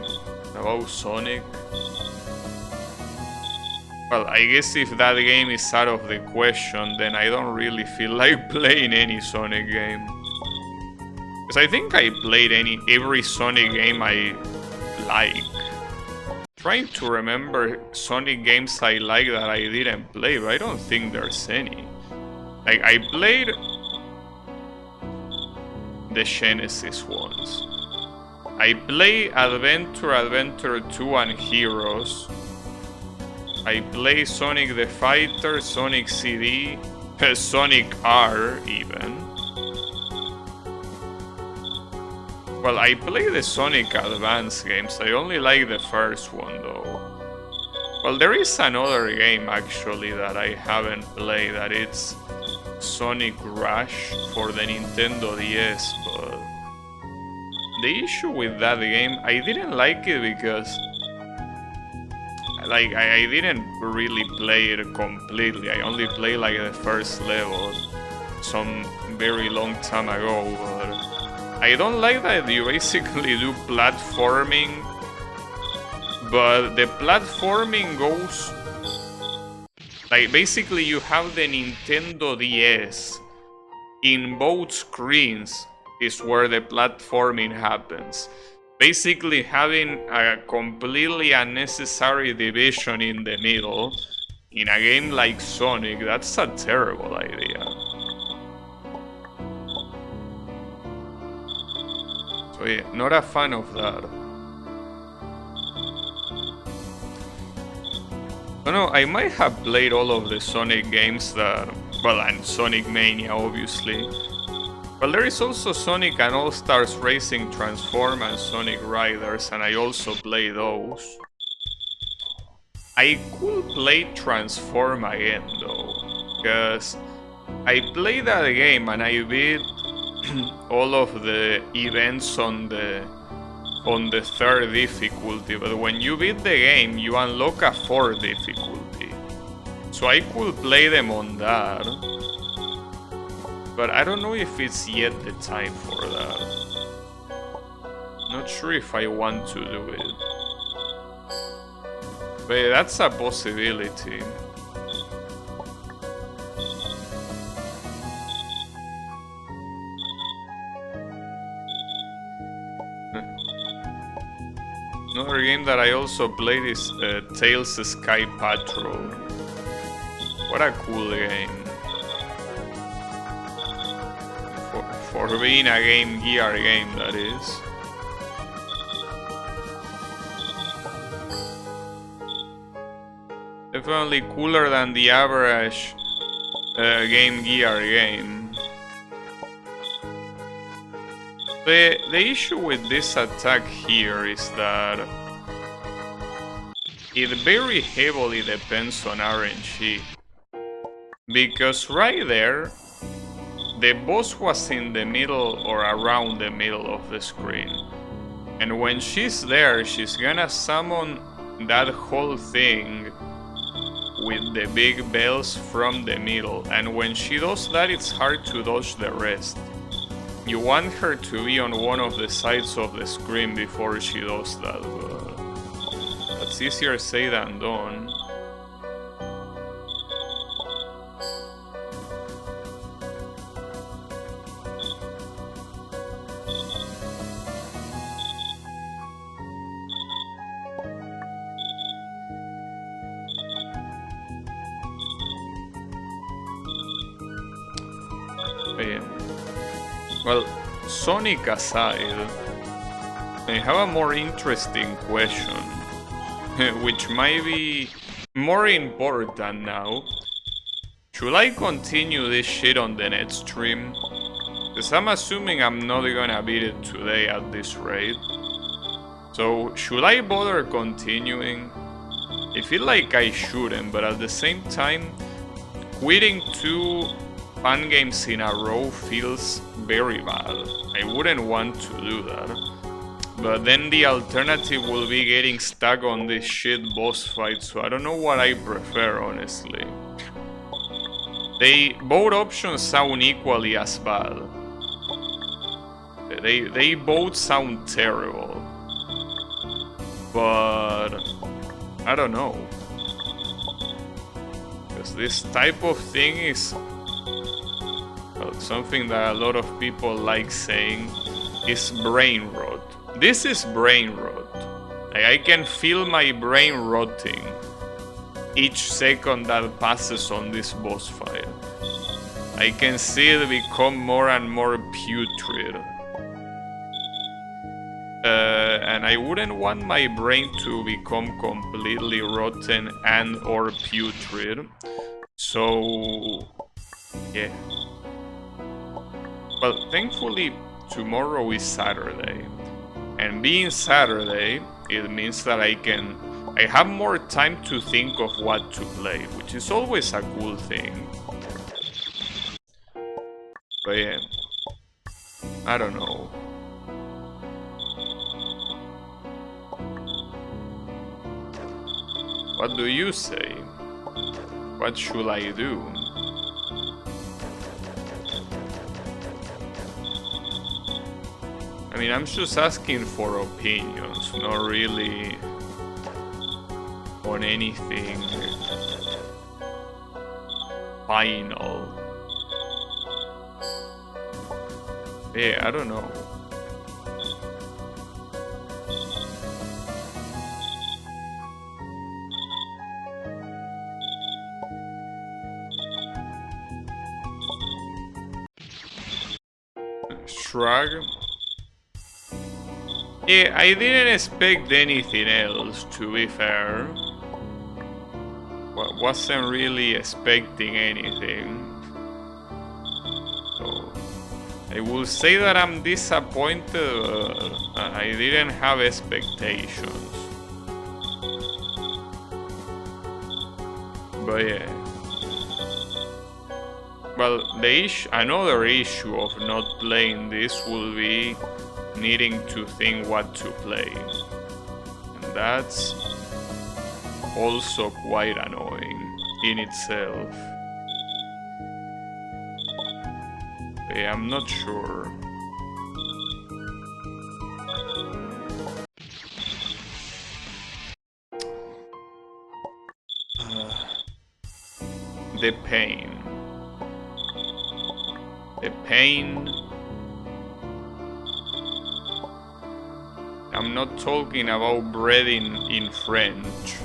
about Sonic? Well, I guess if that game is out of the question, then I don't really feel like playing any Sonic game. Because I think I played every Sonic game I like. Trying to remember Sonic games I like that I didn't play, but I don't think there's any. Like, I played the Genesis ones. I play Adventure 2 and Heroes. I play Sonic the Fighter, Sonic CD, Sonic R even. Well, I play the Sonic Advance games. I only like the first one though. Well, there is another game actually that I haven't played, that it's Sonic Rush for the Nintendo DS, but the issue with that game, I didn't like it because like I didn't really play it completely. I only played like the first level some very long time ago, but I don't like that you basically do platforming, but the platforming goes like basically you have the Nintendo DS in both screens is where the platforming happens. Basically having a completely unnecessary division in the middle in a game like Sonic, that's a terrible idea. So yeah, not a fan of that. I don't know, I might have played all of the Sonic games that, well, and Sonic Mania obviously. Well, there is also Sonic and All-Stars Racing Transform and Sonic Riders, and I also play those. I could play Transform again though, because I played that game and I beat all of the events on the third difficulty, but when you beat the game, you unlock a fourth difficulty. So I could play them on that. But I don't know if it's yet the time for that. Not sure if I want to do it. But that's a possibility. Another game that I also played is Tails Sky Patrol. What a cool game. For being a Game Gear game, that is. Definitely cooler than the average Game Gear game. The issue with this attack here is that it very heavily depends on RNG. Because right there, the boss was in the middle or around the middle of the screen. And when she's there, she's gonna summon that whole thing with the big bells from the middle. And when she does that, it's hard to dodge the rest. You want her to be on one of the sides of the screen before she does that, but that's easier said than done. Well, Sonic aside, I have a more interesting question, which might be more important now. Should I continue this shit on the next stream? Because I'm assuming I'm not gonna beat it today at this rate. So, should I bother continuing? I feel like I shouldn't, but at the same time, quitting 2 fun games in a row feels very bad. I wouldn't want to do that. But then the alternative will be getting stuck on this shit boss fight, so I don't know what I prefer, honestly. Both options sound equally as bad. They both sound terrible. But I don't know. Because this type of thing is something that a lot of people like saying is brain rot. This is brain rot. I can feel my brain rotting each second that passes on this boss fight. I can see it become more and more putrid. And I wouldn't want my brain to become completely rotten and or putrid. So, yeah. Well, thankfully, tomorrow is Saturday. And being Saturday, it means that I have more time to think of what to play, which is always a cool thing. But yeah, I don't know. What do you say? What should I do? I mean, I'm just asking for opinions, not really on anything final. Yeah, I don't know. Shrug. Yeah, I didn't expect anything else, to be fair. Well, wasn't really expecting anything. So, I will say that I'm disappointed. I didn't have expectations. But yeah. Well, another issue of not playing this will be needing to think what to play. And that's also quite annoying in itself. Yeah, I'm not sure. The pain. The pain. I'm not talking about bread in French.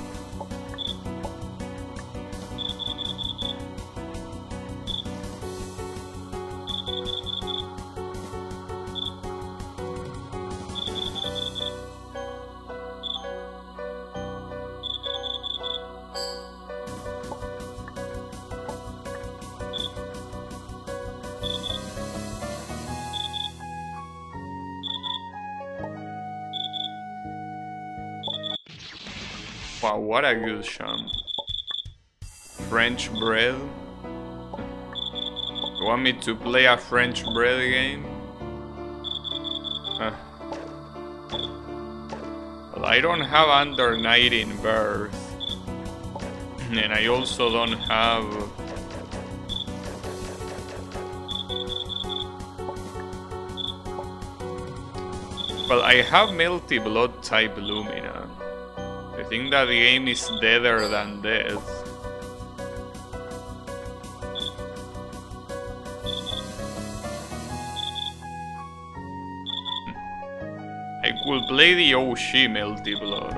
Wow, what a good sham. French bread? You want me to play a French bread game? Well, I don't have under 19 birth. And I also don't have... Well, I have Melty Blood type Lumina. I think that the game is deader than death. I could play the OG Melty Blood.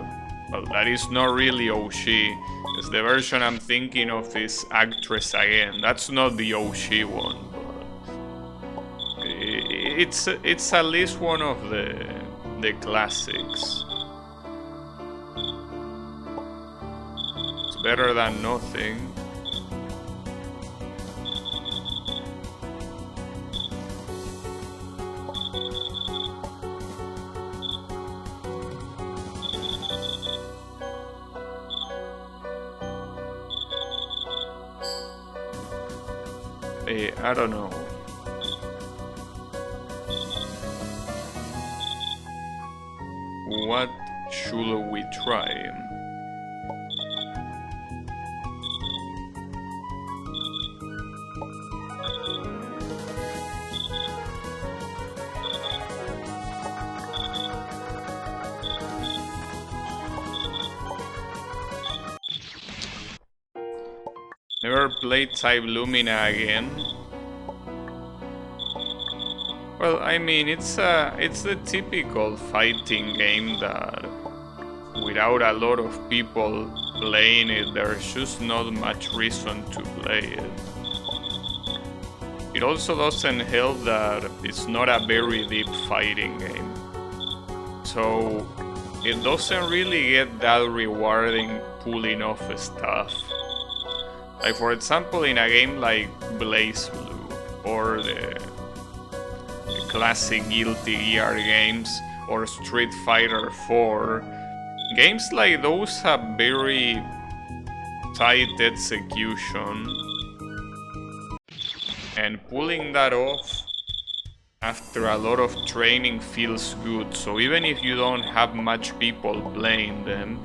Well, that is not really OG. It's the version I'm thinking of is Actress Again. That's not the OG one, but... it's at least one of the classics. It's better than nothing. I don't know. What should we try? Never played Type Lumina again. Well, I mean, it's the typical fighting game that without a lot of people playing it, there's just not much reason to play it. It also doesn't help that it's not a very deep fighting game. So it doesn't really get that rewarding pulling off stuff. Like for example in a game like Blaze Blue or the classic Guilty Gear games or Street Fighter 4, games like those have very tight execution, and pulling that off after a lot of training feels good. So even if you don't have much people playing them,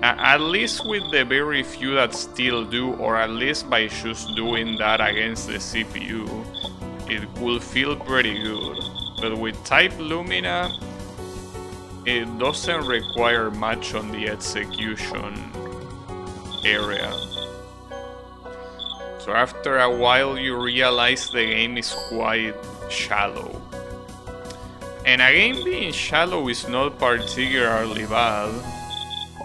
at least with the very few that still do, or at least by just doing that against the CPU, it will feel pretty good. But with Type Lumina, it doesn't require much on the execution area. So after a while you realize the game is quite shallow. And a game being shallow is not particularly bad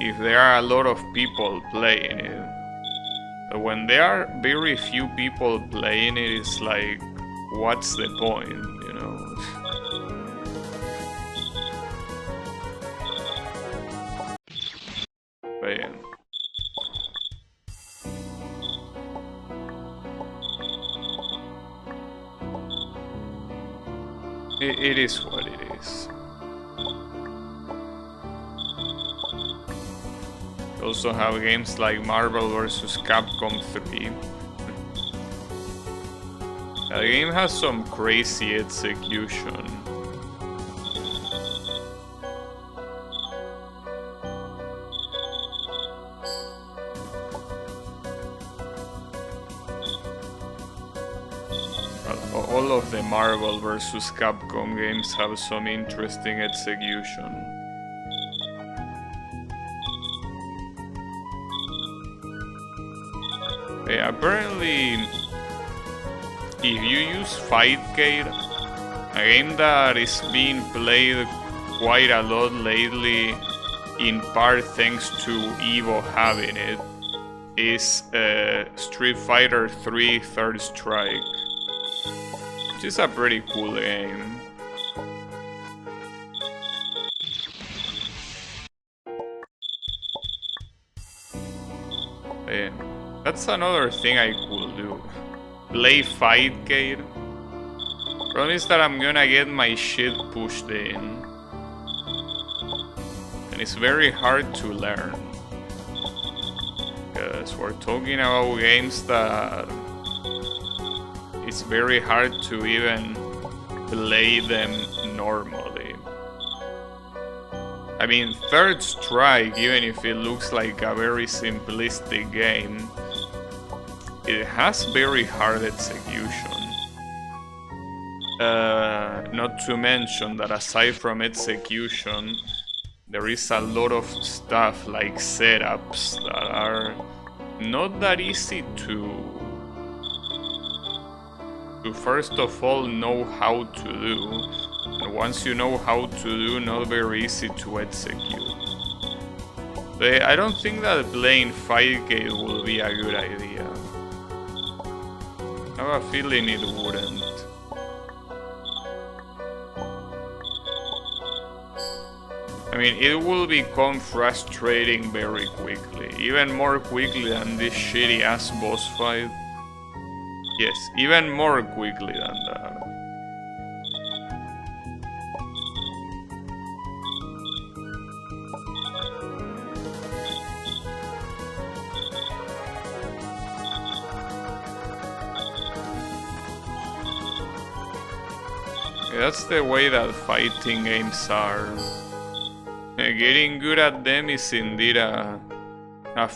if there are a lot of people playing it. But when there are very few people playing it, it's like, what's the point, you know? But yeah. It is what it is. We also have games like Marvel vs. Capcom 3. The game has some crazy execution. All of the Marvel vs. Capcom games have some interesting execution. Yeah, apparently, if you use Fightcade, a game that is being played quite a lot lately, in part thanks to Evo having it, is Street Fighter 3 Third Strike, which is a pretty cool game. Yeah, that's another thing I could do. Play Fightcade. Problem is that I'm gonna get my shit pushed in, and it's very hard to learn, because we're talking about games that it's very hard to even play them normally. I mean, Third Strike, even if it looks like a very simplistic game, it has very hard execution. Not to mention that aside from execution, there is a lot of stuff like setups that are not that easy to first of all know how to do, and once you know how to do, not very easy to execute. But I don't think that playing Fightcade will be a good idea. I have a feeling it wouldn't. I mean, it will become frustrating very quickly. Even more quickly than this shitty ass boss fight. Yes, even more quickly than that. That's the way that fighting games are. Getting good at them is indeed a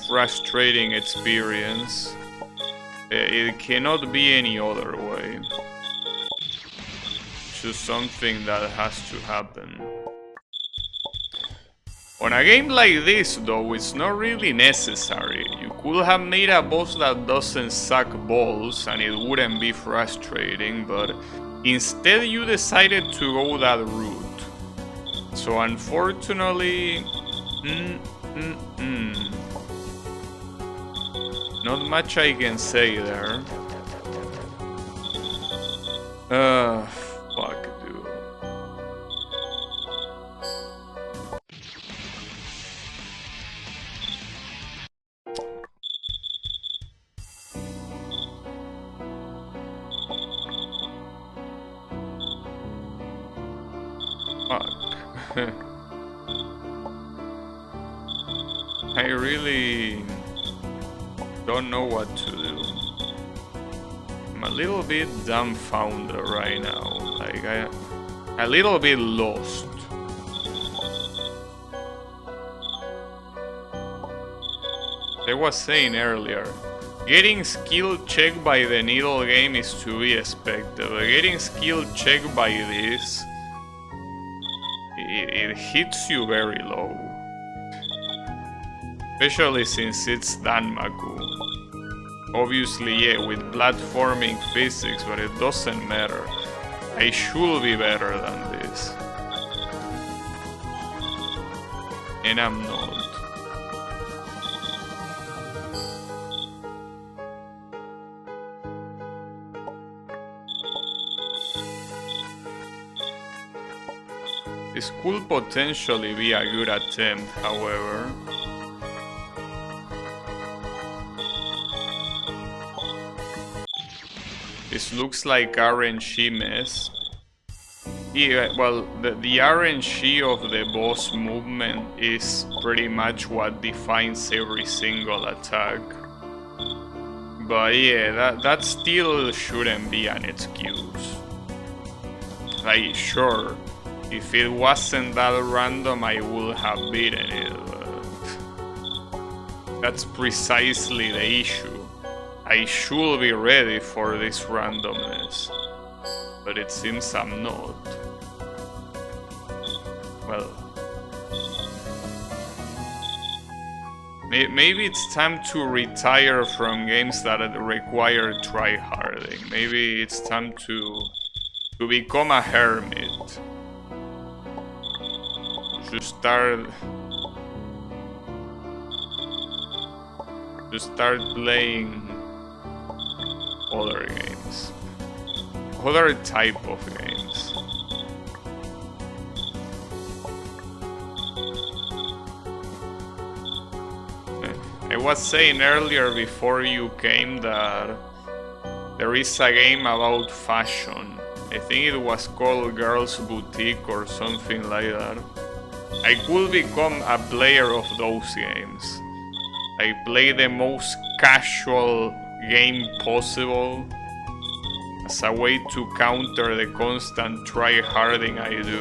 frustrating experience. It cannot be any other way. It's just something that has to happen. On a game like this, though, it's not really necessary. You could have made a boss that doesn't suck balls and it wouldn't be frustrating, but instead you decided to go that route. So unfortunately, not much I can say there. Fuck, dude. Fuck. I really don't know what to do. I'm a little bit dumbfounded right now. Like, a little bit lost. I was saying earlier, getting skill checked by the needle game is to be expected. But getting skill checked by this, it hits you very low. Especially since it's Danmaku. Obviously, yeah, with platforming physics, but it doesn't matter. I should be better than this. And I'm not. This could potentially be a good attempt, however. This looks like RNG mess. Yeah, well, the RNG of the boss movement is pretty much what defines every single attack. But yeah, that still shouldn't be an excuse. Like, sure, if it wasn't that random, I would have beaten it, but that's precisely the issue. I should be ready for this randomness, but it seems I'm not. Well, maybe it's time to retire from games that require tryharding. Maybe it's time to become a hermit. To start playing other games, other type of games. I was saying earlier before you came that there is a game about fashion. I think it was called Girls Boutique or something like that. I could become a player of those games. I play the most casual game possible as a way to counter the constant try-harding I do.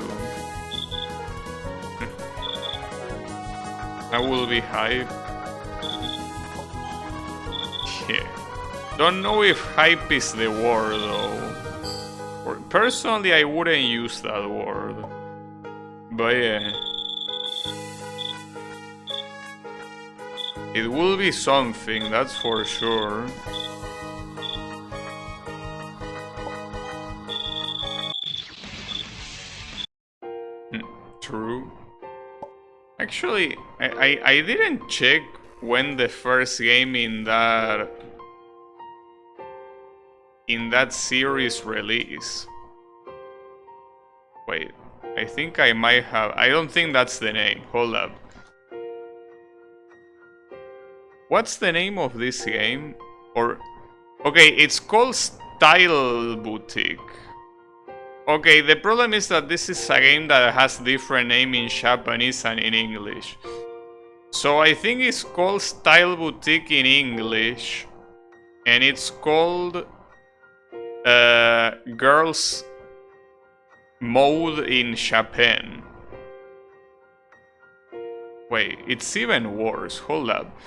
I will be hype. Yeah. Don't know if hype is the word though. Personally, I wouldn't use that word. But yeah. It will be something, that's for sure. True. Actually, I didn't check when the first game in that series released. Wait, I think I might have... I don't think that's the name. Hold up. What's the name of this game? Or... Okay, it's called Style Boutique. Okay, the problem is that this is a game that has different name in Japanese and in English. So I think it's called Style Boutique in English. And it's called... Girls Mode in Japan. Wait, it's even worse. Hold up.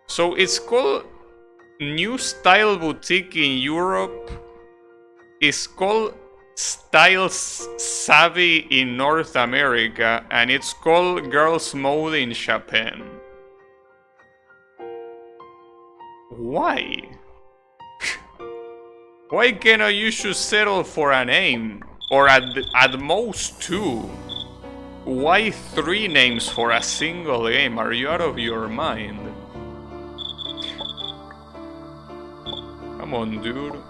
So it's called New Style Boutique in Europe. It's called Style Savvy in North America. And it's called Girls Mode in Japan. Why? Why cannot you just settle for a name? Or at most 2? Why 3 names for a single game? Are you out of your mind? Come on, dude.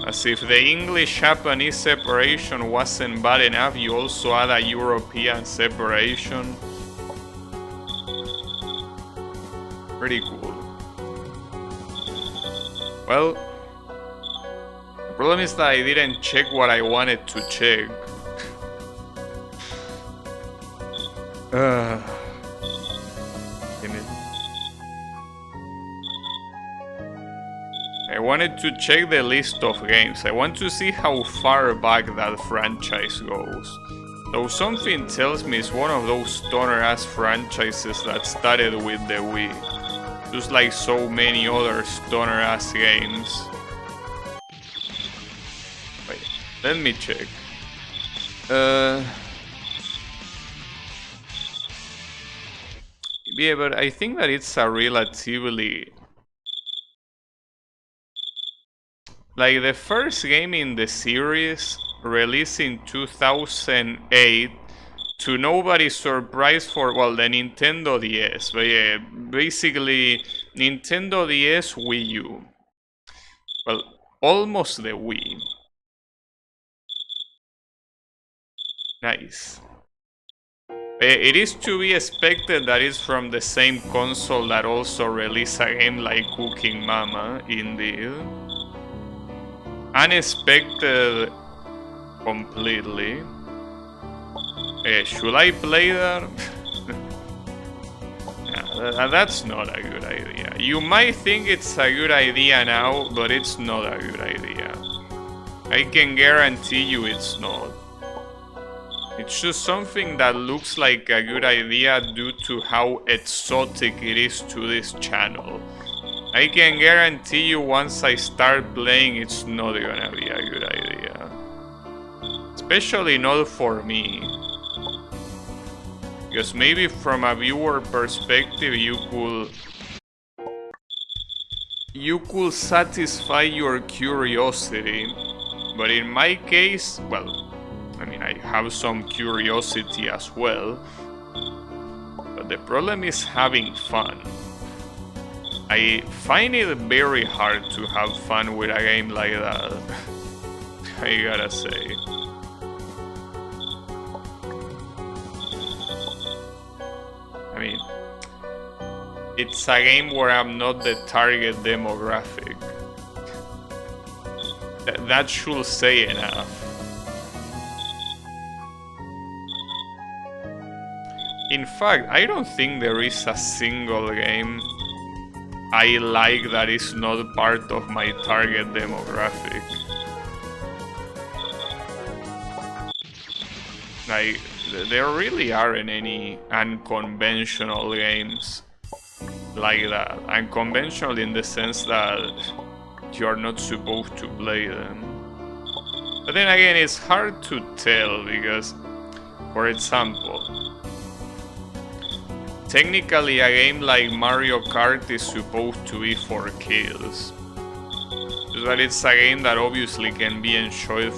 As if the English-Japanese separation wasn't bad enough, you also add a European separation. Pretty cool. Well, the problem is that I didn't check what I wanted to check. I wanted to check the list of games. I want to see how far back that franchise goes. Though something tells me it's one of those stoner-ass franchises that started with the Wii. Just like so many other stoner-ass games. Wait, let me check. Yeah, but I think that it's a relatively... Like, the first game in the series, released in 2008, to nobody's surprise for, well, the Nintendo DS. But yeah, basically, Nintendo DS, Wii U. Well, almost the Wii. Nice. It is to be expected that it's from the same console that also released a game like Cooking Mama, indeed. Unexpected completely. Should I play that? Yeah, that's not a good idea. You might think it's a good idea now, but it's not a good idea. I can guarantee you it's not. It's just something that looks like a good idea due to how exotic it is to this channel. I can guarantee you once I start playing it's not gonna be a good idea. Especially not for me. Because maybe from a viewer perspective you could satisfy your curiosity. But in my case, well, I mean, I have some curiosity as well, but the problem is having fun. I find it very hard to have fun with a game like that, I gotta say. I mean, it's a game where I'm not the target demographic. That should say enough. In fact, I don't think there is a single game I like that is not part of my target demographic. Like, there really aren't any unconventional games like that. Unconventional in the sense that you're not supposed to play them. But then again, it's hard to tell because, for example, technically, a game like Mario Kart is supposed to be for kids. But it's a game that obviously can be enjoyed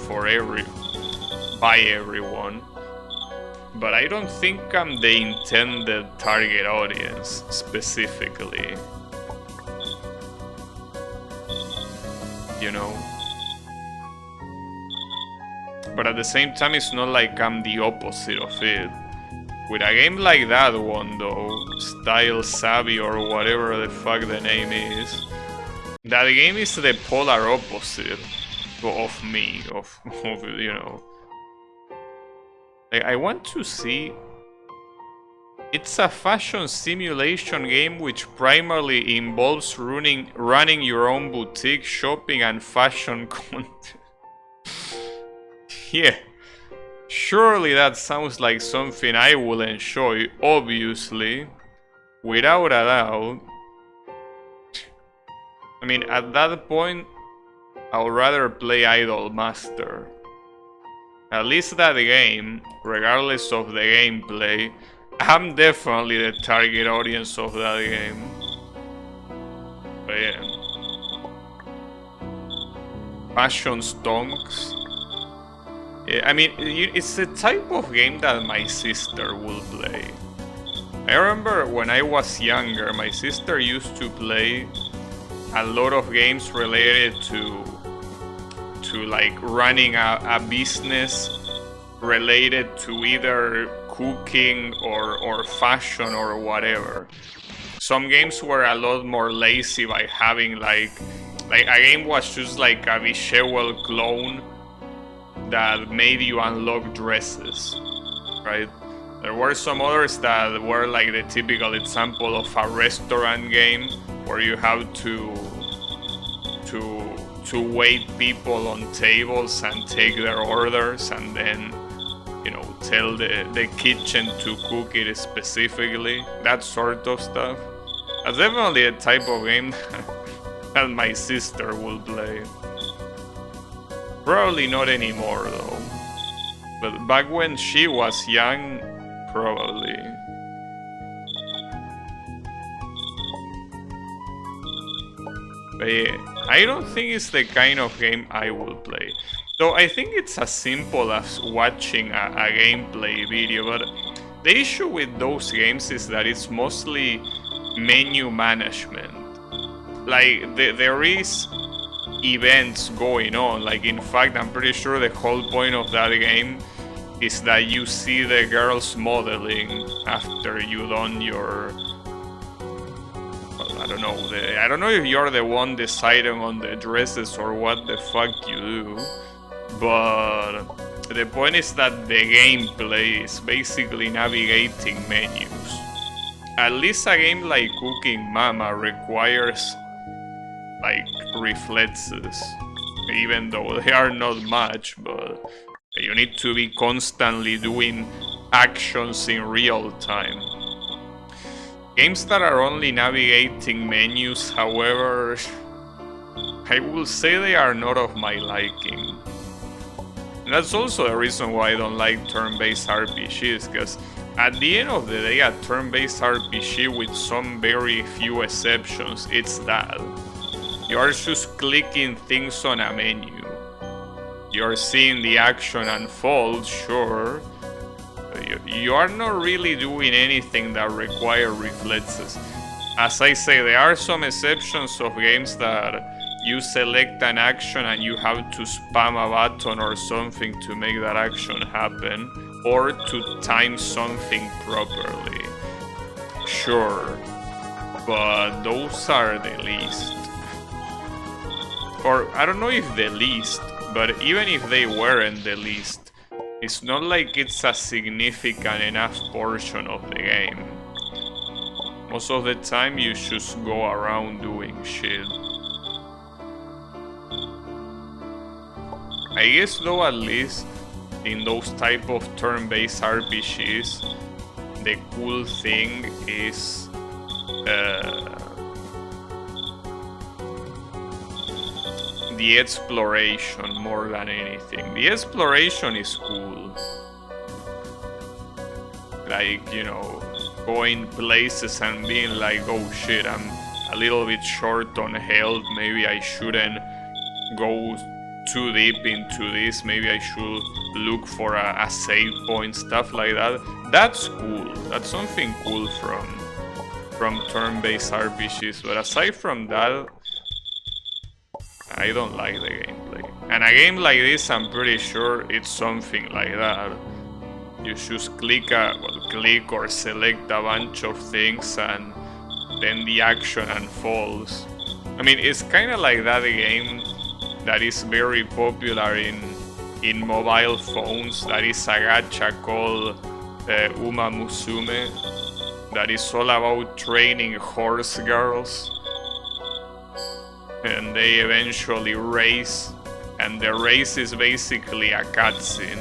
by everyone. But I don't think I'm the intended target audience, specifically. You know? but at the same time it's not like I'm the opposite of it. With a game like that one though, Style Savvy or whatever the fuck the name is, that game is the polar opposite of me, of you know. Like, I want to see... It's a fashion simulation game which primarily involves running your own boutique, shopping and fashion content. Yeah. Surely that sounds like something I will enjoy, obviously. Without a doubt. I mean, at that point, I would rather play Idol Master. At least that game, regardless of the gameplay, I'm definitely the target audience of that game. But yeah. Fashion stonks. Yeah, I mean, it's the type of game that my sister will play. I remember when I was younger, my sister used to play a lot of games related to like running a business related to either cooking or fashion or whatever. Some games were a lot more lazy by having like a game was just like a visual clone that made you unlock dresses, right? There were some others that were like the typical example of a restaurant game where you have to wait people on tables and take their orders and then, you know, tell the kitchen to cook it specifically, that sort of stuff. That's definitely a type of game that my sister will play. Probably not anymore though, but back when she was young, probably. But yeah, I don't think it's the kind of game I will play. Though I think it's as simple as watching a gameplay video, but the issue with those games is that it's mostly menu management. Like, there is events going on. Like, in fact, I'm pretty sure the whole point of that game is that you see the girls modeling after you done your... I don't know if you're the one deciding on the dresses or what the fuck you do, but the point is that the gameplay is basically navigating menus. At least a game like Cooking Mama requires like reflexes, even though they are not much, but you need to be constantly doing actions in real time. Games that are only navigating menus, however, I will say they are not of my liking. And that's also the reason why I don't like turn-based RPGs, because at the end of the day, a turn-based RPG with some very few exceptions, it's that. You are just clicking things on a menu. You're seeing the action unfold, sure. You are not really doing anything that require reflexes. As I say, there are some exceptions of games that you select an action and you have to spam a button or something to make that action happen, or to time something properly. Sure, but those are the least. Or I don't know if the least, but even if they weren't the least, it's not like it's a significant enough portion of the game. Most of the time you just go around doing shit. I guess though, at least in those type of turn-based RPGs, the cool thing is the exploration more than anything. The exploration is cool. Like, you know, going places and being like, oh shit, I'm a little bit short on health, maybe I shouldn't go too deep into this, maybe I should look for a save point, stuff like that. That's cool. That's something cool from turn-based RPGs, but aside from that, I don't like the gameplay. And a game like this, I'm pretty sure it's something like that. You just click or select a bunch of things and then the action unfolds. I mean, it's kind of like that game that is very popular in mobile phones. That is a gacha called Uma Musume. That is all about training horse girls. And they eventually race. And the race is basically a cutscene.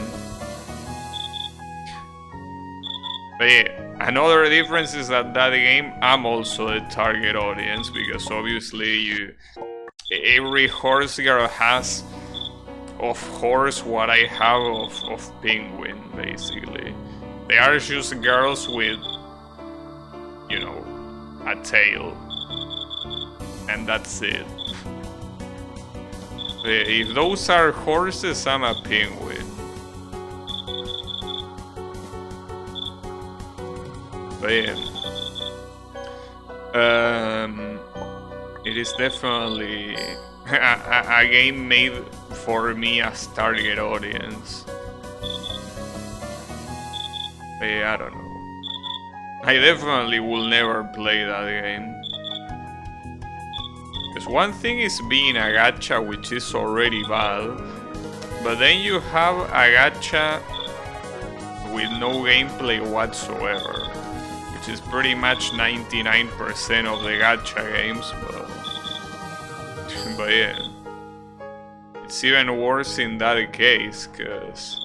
But yeah, another difference is that game, I'm also the target audience, because obviously every horse girl has of horse what I have of penguin, basically. They are just girls with, you know, a tail. And that's it. If those are horses, I'm a penguin. But yeah. It is definitely a game made for me as target audience. But yeah, I don't know. I definitely will never play that game. Because one thing is being a gacha, which is already bad, but then you have a gacha with no gameplay whatsoever, which is pretty much 99% of the gacha games, but yeah. It's even worse in that case, because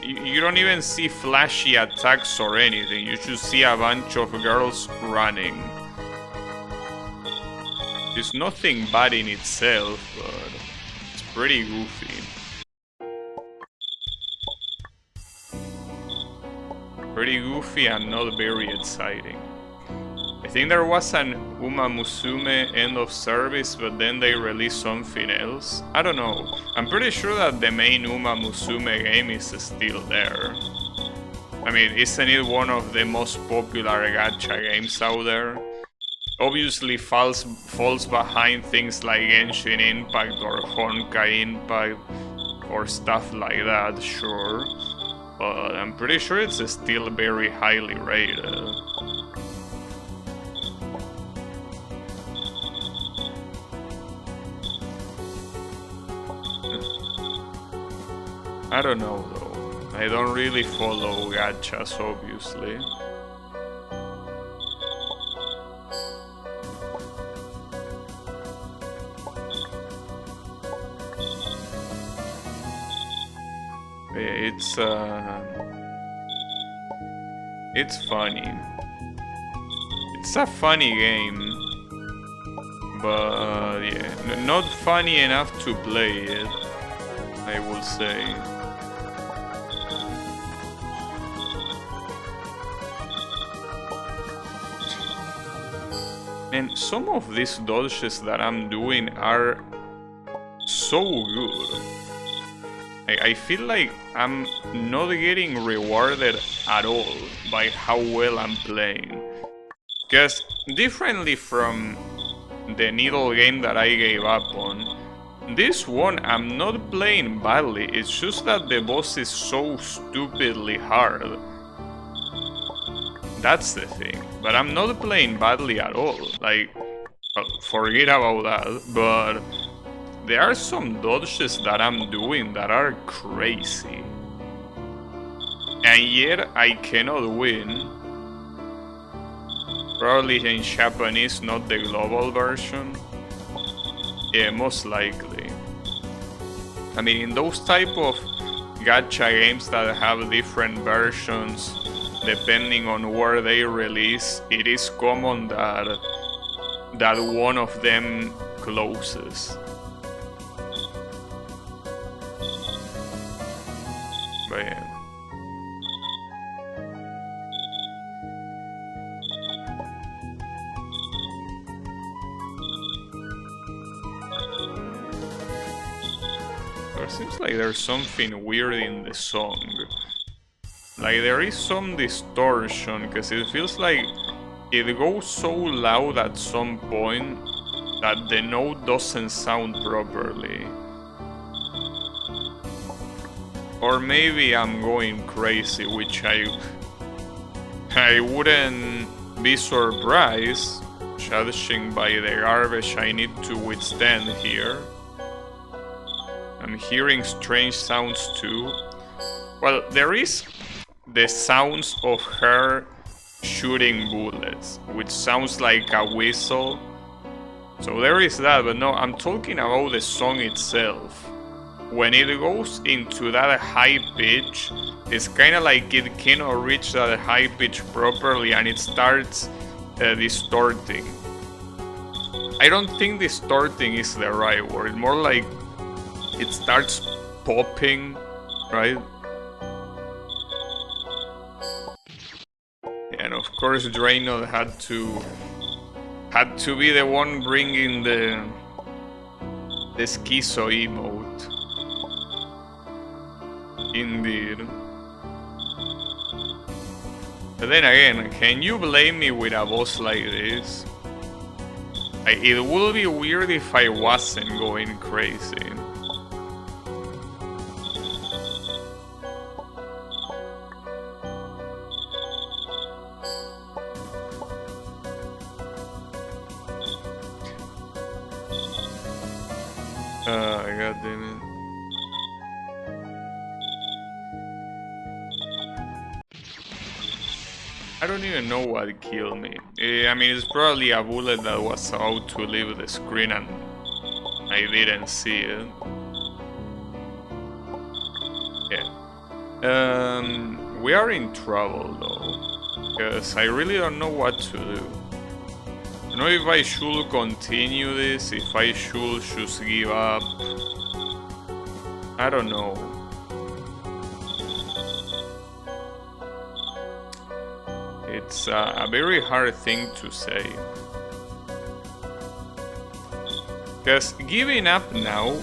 you don't even see flashy attacks or anything, you just see a bunch of girls running. It's nothing bad in itself, but it's pretty goofy. Pretty goofy and not very exciting. I think there was an Uma Musume end of service, but then they released something else. I don't know. I'm pretty sure that the main Uma Musume game is still there. I mean, isn't it one of the most popular gacha games out there? Obviously falls behind things like Genshin Impact or Honkai Impact or stuff like that, sure. But I'm pretty sure it's still very highly rated. I don't know though. I don't really follow gachas, obviously. It's funny. It's a funny game, but yeah, not funny enough to play it, I will say. And some of these dodges that I'm doing are so good. I feel like I'm not getting rewarded at all by how well I'm playing. Because differently from the needle game that I gave up on, this one I'm not playing badly, it's just that the boss is so stupidly hard. That's the thing, but I'm not playing badly at all, like, well, forget about that, but there are some dodges that I'm doing that are crazy. And yet I cannot win. Probably in Japanese, not the global version. Yeah, most likely. I mean, in those type of gacha games that have different versions depending on where they release, it is common that one of them closes. But yeah. There seems like there's something weird in the song. Like there is some distortion, because it feels like it goes so loud at some point that the note doesn't sound properly. Or maybe I'm going crazy, which I wouldn't be surprised, judging by the garbage I need to withstand here. I'm hearing strange sounds too. Well, there is the sounds of her shooting bullets, which sounds like a whistle. So there is that, but no, I'm talking about the song itself. When it goes into that high pitch, it's kind of like it cannot reach that high pitch properly and it starts distorting. I don't think distorting is the right word, more like it starts popping, right? And of course Draenor had to be the one bringing the schizo emote. Indeed. But then again, can you blame me with a boss like this? It would be weird if I wasn't going crazy. God damn it. I don't even know what killed me. I mean, it's probably a bullet that was about to leave the screen and I didn't see it. Yeah. We are in trouble though, because I really don't know what to do. I don't know if I should continue this, if I should just give up. I don't know. It's a very hard thing to say. Because giving up now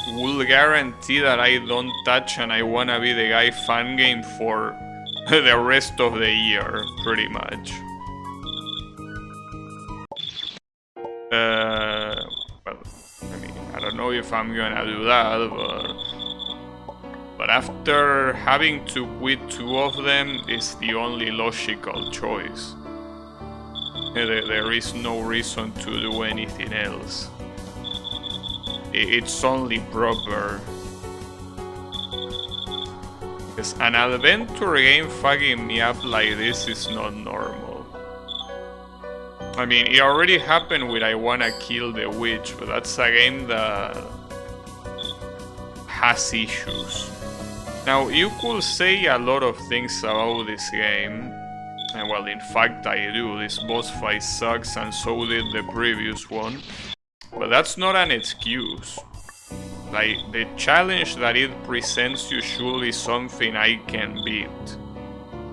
will guarantee that I don't touch and I wanna be the guy fan game for the rest of the year, pretty much. Well, I mean, I don't know if I'm gonna do that, but after having to quit 2 of them is the only logical choice. There is no reason to do anything else. It's only proper. Because an adventure game fucking me up like this is not normal. I mean, it already happened with I Wanna Kill the Witch, but that's a game that has issues. Now, you could say a lot of things about this game, and well, in fact I do. This boss fight sucks and so did the previous one, but that's not an excuse. Like, the challenge that it presents you should be something I can beat,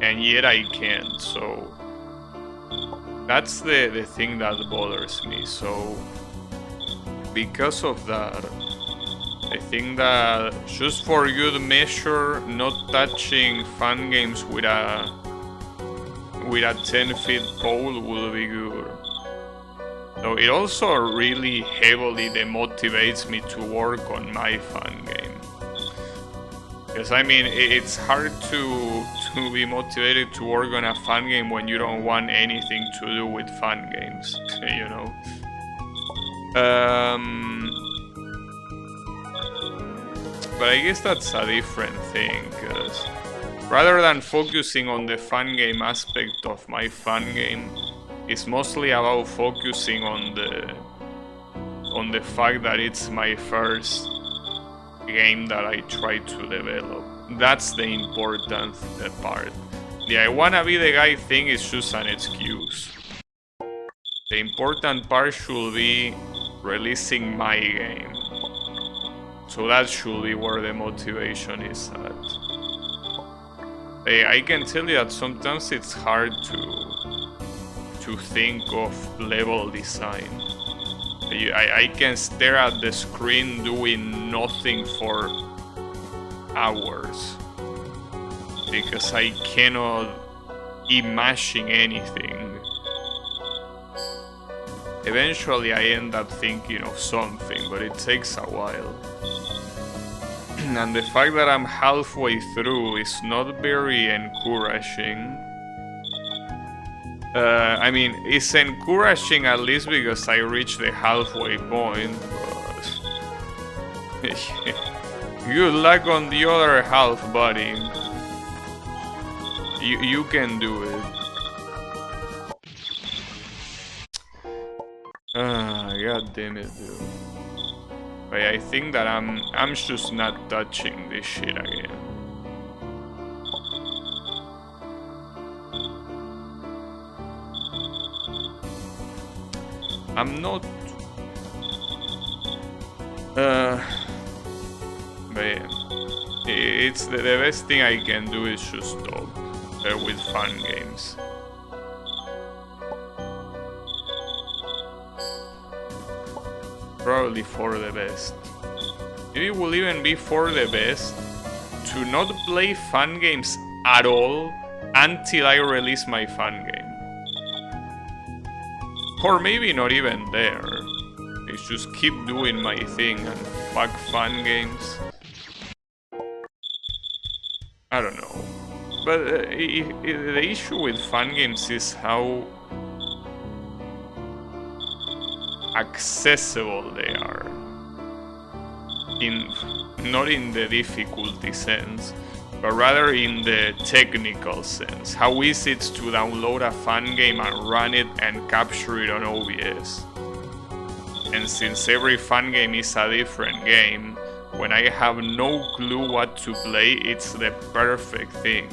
and yet I can't, so that's the thing that bothers me. So because of that, I think that just for good measure, not touching fan games with a 10-feet pole would be good. So it also really heavily demotivates me to work on my fan game. Because I mean, it's hard to be motivated to work on a fan game when you don't want anything to do with fan games, you know? But I guess that's a different thing, because rather than focusing on the fan game aspect of my fan game, it's mostly about focusing on the fact that it's my first game that I try to develop. That's the important part. The I wanna be the guy thing is just an excuse. The important part should be releasing my game. So that should be where the motivation is at. I can tell you that sometimes it's hard to think of level design. I can stare at the screen doing nothing for hours because I cannot imagine anything. eventually I end up thinking of something, but it takes a while. And the fact that I'm halfway through is not very encouraging. I mean, it's encouraging at least because I reached the halfway point, but good luck on the other half, buddy. You can do it. God damn it, dude. But I think that I'm just not touching this shit again. I'm not. But yeah, it's the best thing I can do is just stop with fun games. Probably for the best. Maybe it will even be for the best to not play fun games at all until I release my fun game. Or maybe not even there. It's just keep doing my thing and fuck fun games. I don't know. But the issue with fun games is how accessible they are. Not in the difficulty sense, but rather in the technical sense. How easy it's to download a fun game and run it and capture it on OBS. And since every fun game is a different game, when I have no clue what to play, it's the perfect thing.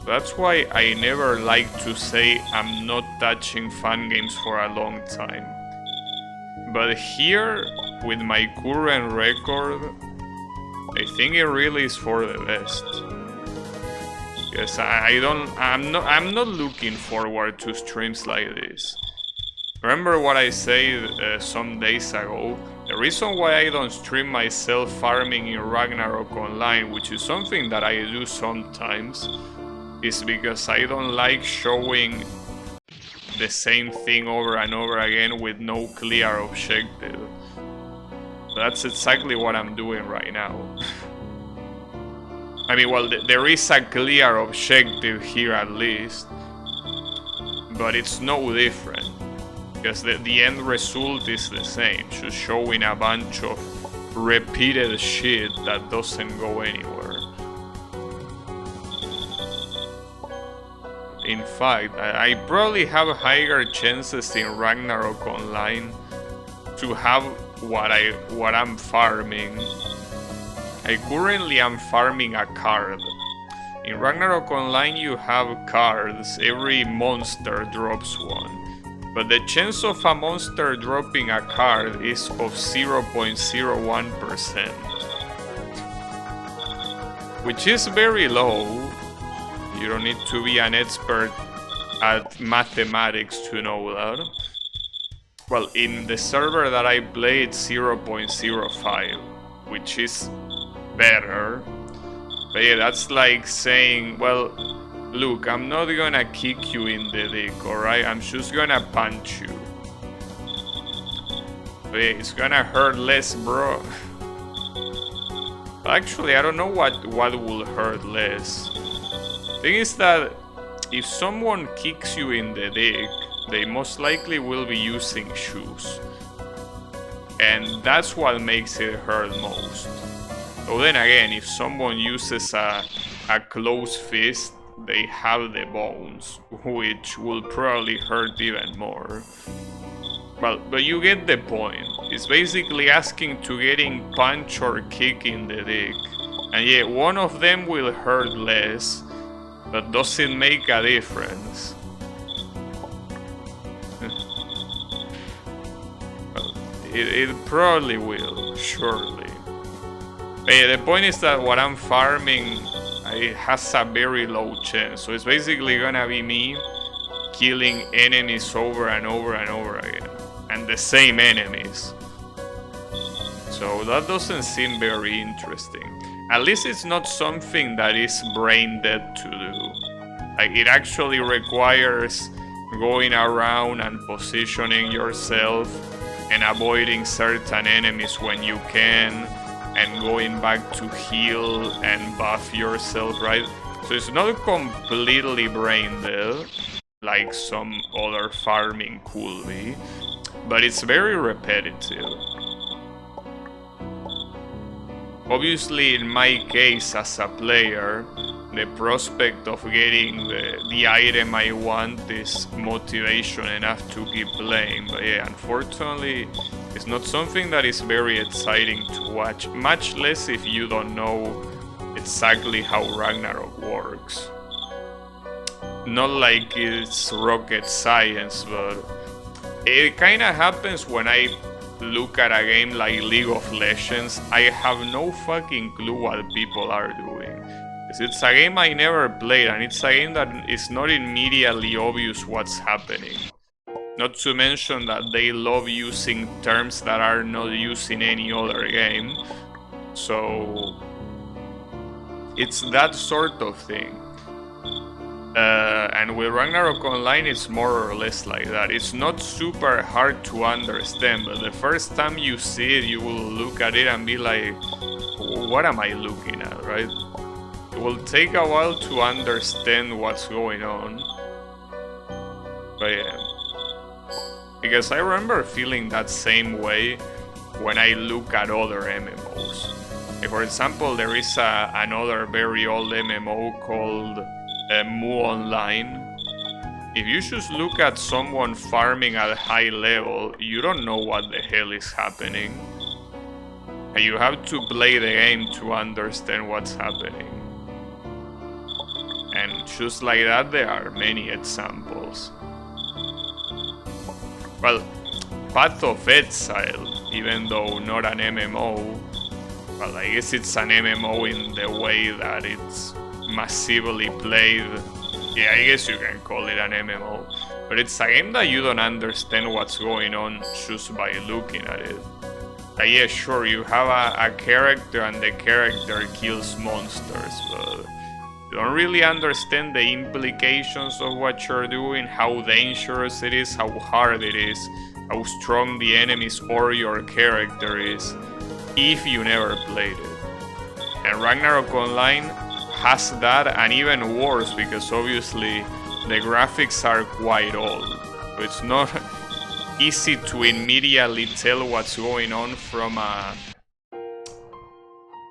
That's why I never like to say I'm not touching fun games for a long time. But here, with my current record, I think it really is for the best. Yes, I'm not looking forward to streams like this. Remember what I said some days ago? The reason why I don't stream myself farming in Ragnarok Online, which is something that I do sometimes, is because I don't like showing the same thing over and over again with no clear objective. That's exactly what I'm doing right now. I mean, well, there is a clear objective here at least, but it's no different, because the end result is the same, just showing a bunch of repeated shit that doesn't go anywhere. In fact, I probably have higher chances in Ragnarok Online to have what I'm farming. I currently am farming a card. In Ragnarok Online you have cards, every monster drops one. But the chance of a monster dropping a card is of 0.01%. Which is very low. You don't need to be an expert at mathematics to know that. Well, in the server that I play, it's 0.05, which is better. But yeah, that's like saying, well, look, I'm not gonna kick you in the dick, alright? I'm just gonna punch you. But yeah, it's gonna hurt less, bro. Actually, I don't know what will hurt less. Thing is that if someone kicks you in the dick, they most likely will be using shoes. And that's what makes it hurt most. So then again, if someone uses a closed fist, they have the bones, which will probably hurt even more. But you get the point. It's basically asking to getting punch or kick in the dick. And yeah, one of them will hurt less, but doesn't make a difference. Well, it probably will, surely. But yeah, the point is that what I'm farming, it has a very low chance. So it's basically gonna be me killing enemies over and over and over again. And the same enemies. So that doesn't seem very interesting. At least it's not something that is brain dead to do. Like, it actually requires going around and positioning yourself and avoiding certain enemies when you can, and going back to heal and buff yourself, right? So it's not completely brain dead like some other farming could be, but it's very repetitive. Obviously, in my case as a player, the prospect of getting the item I want is motivation enough to keep playing. But yeah, unfortunately, it's not something that is very exciting to watch, much less if you don't know exactly how Ragnarok works. Not like it's rocket science, but it kinda happens when I look at a game like League of Legends. I have no fucking clue what people are doing. It's a game I never played, and it's a game that is not immediately obvious what's happening. Not to mention that they love using terms that are not used in any other game. So it's that sort of thing. And with Ragnarok Online, it's more or less like that. It's not super hard to understand, but the first time you see it, you will look at it and be like, what am I looking at, right? It will take a while to understand what's going on. But yeah. Because I remember feeling that same way when I look at other MMOs. Like for example, there is another very old MMO called Mu Online. If you just look at someone farming at a high level, you don't know what the hell is happening. And you have to play the game to understand what's happening. And just like that, there are many examples. Well, Path of Exile, even though not an MMO, well, I guess it's an MMO in the way that it's massively played. Yeah, I guess you can call it an MMO. But it's a game that you don't understand what's going on just by looking at it. Like, yeah, sure, you have a character and the character kills monsters, but you don't really understand the implications of what you're doing, how dangerous it is, how hard it is, how strong the enemies or your character is, if you never played it. And Ragnarok Online has that, and even worse, because obviously the graphics are quite old. So it's not easy to immediately tell what's going on from a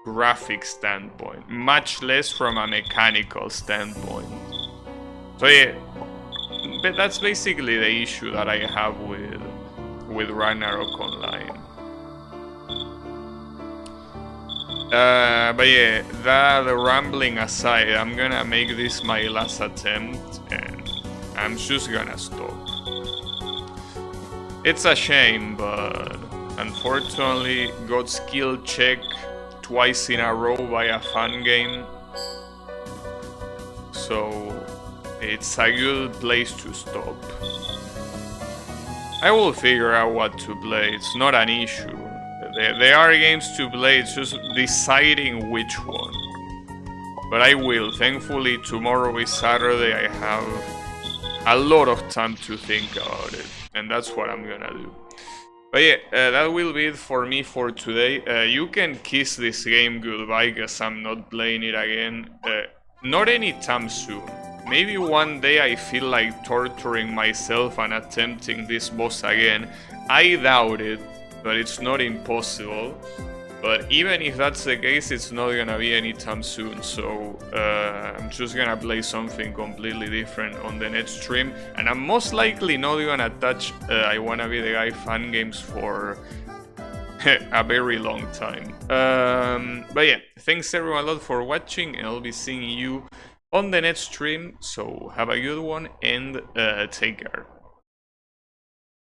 graphic standpoint, much less from a mechanical standpoint. So yeah, but that's basically the issue that I have with Ragnarok Online. But yeah, the rambling aside, I'm gonna make this my last attempt and I'm just gonna stop. It's a shame, but unfortunately got skill check twice in a row by a fan game. So it's a good place to stop. I will figure out what to play, it's not an issue. There are games to play, it's just deciding which one. But I will. Thankfully, tomorrow is Saturday, I have a lot of time to think about it. And that's what I'm gonna do. But yeah, that will be it for me for today. You can kiss this game goodbye, because I'm not playing it again. Not anytime soon. Maybe one day I feel like torturing myself and attempting this boss again. I doubt it. But it's not impossible. But even if that's the case, it's not gonna be anytime soon. So I'm just gonna play something completely different on the next stream. And I'm most likely not gonna touch I Wanna Be The Guy fan games for a very long time. But yeah, thanks everyone a lot for watching, and I'll be seeing you on the next stream. So have a good one and take care.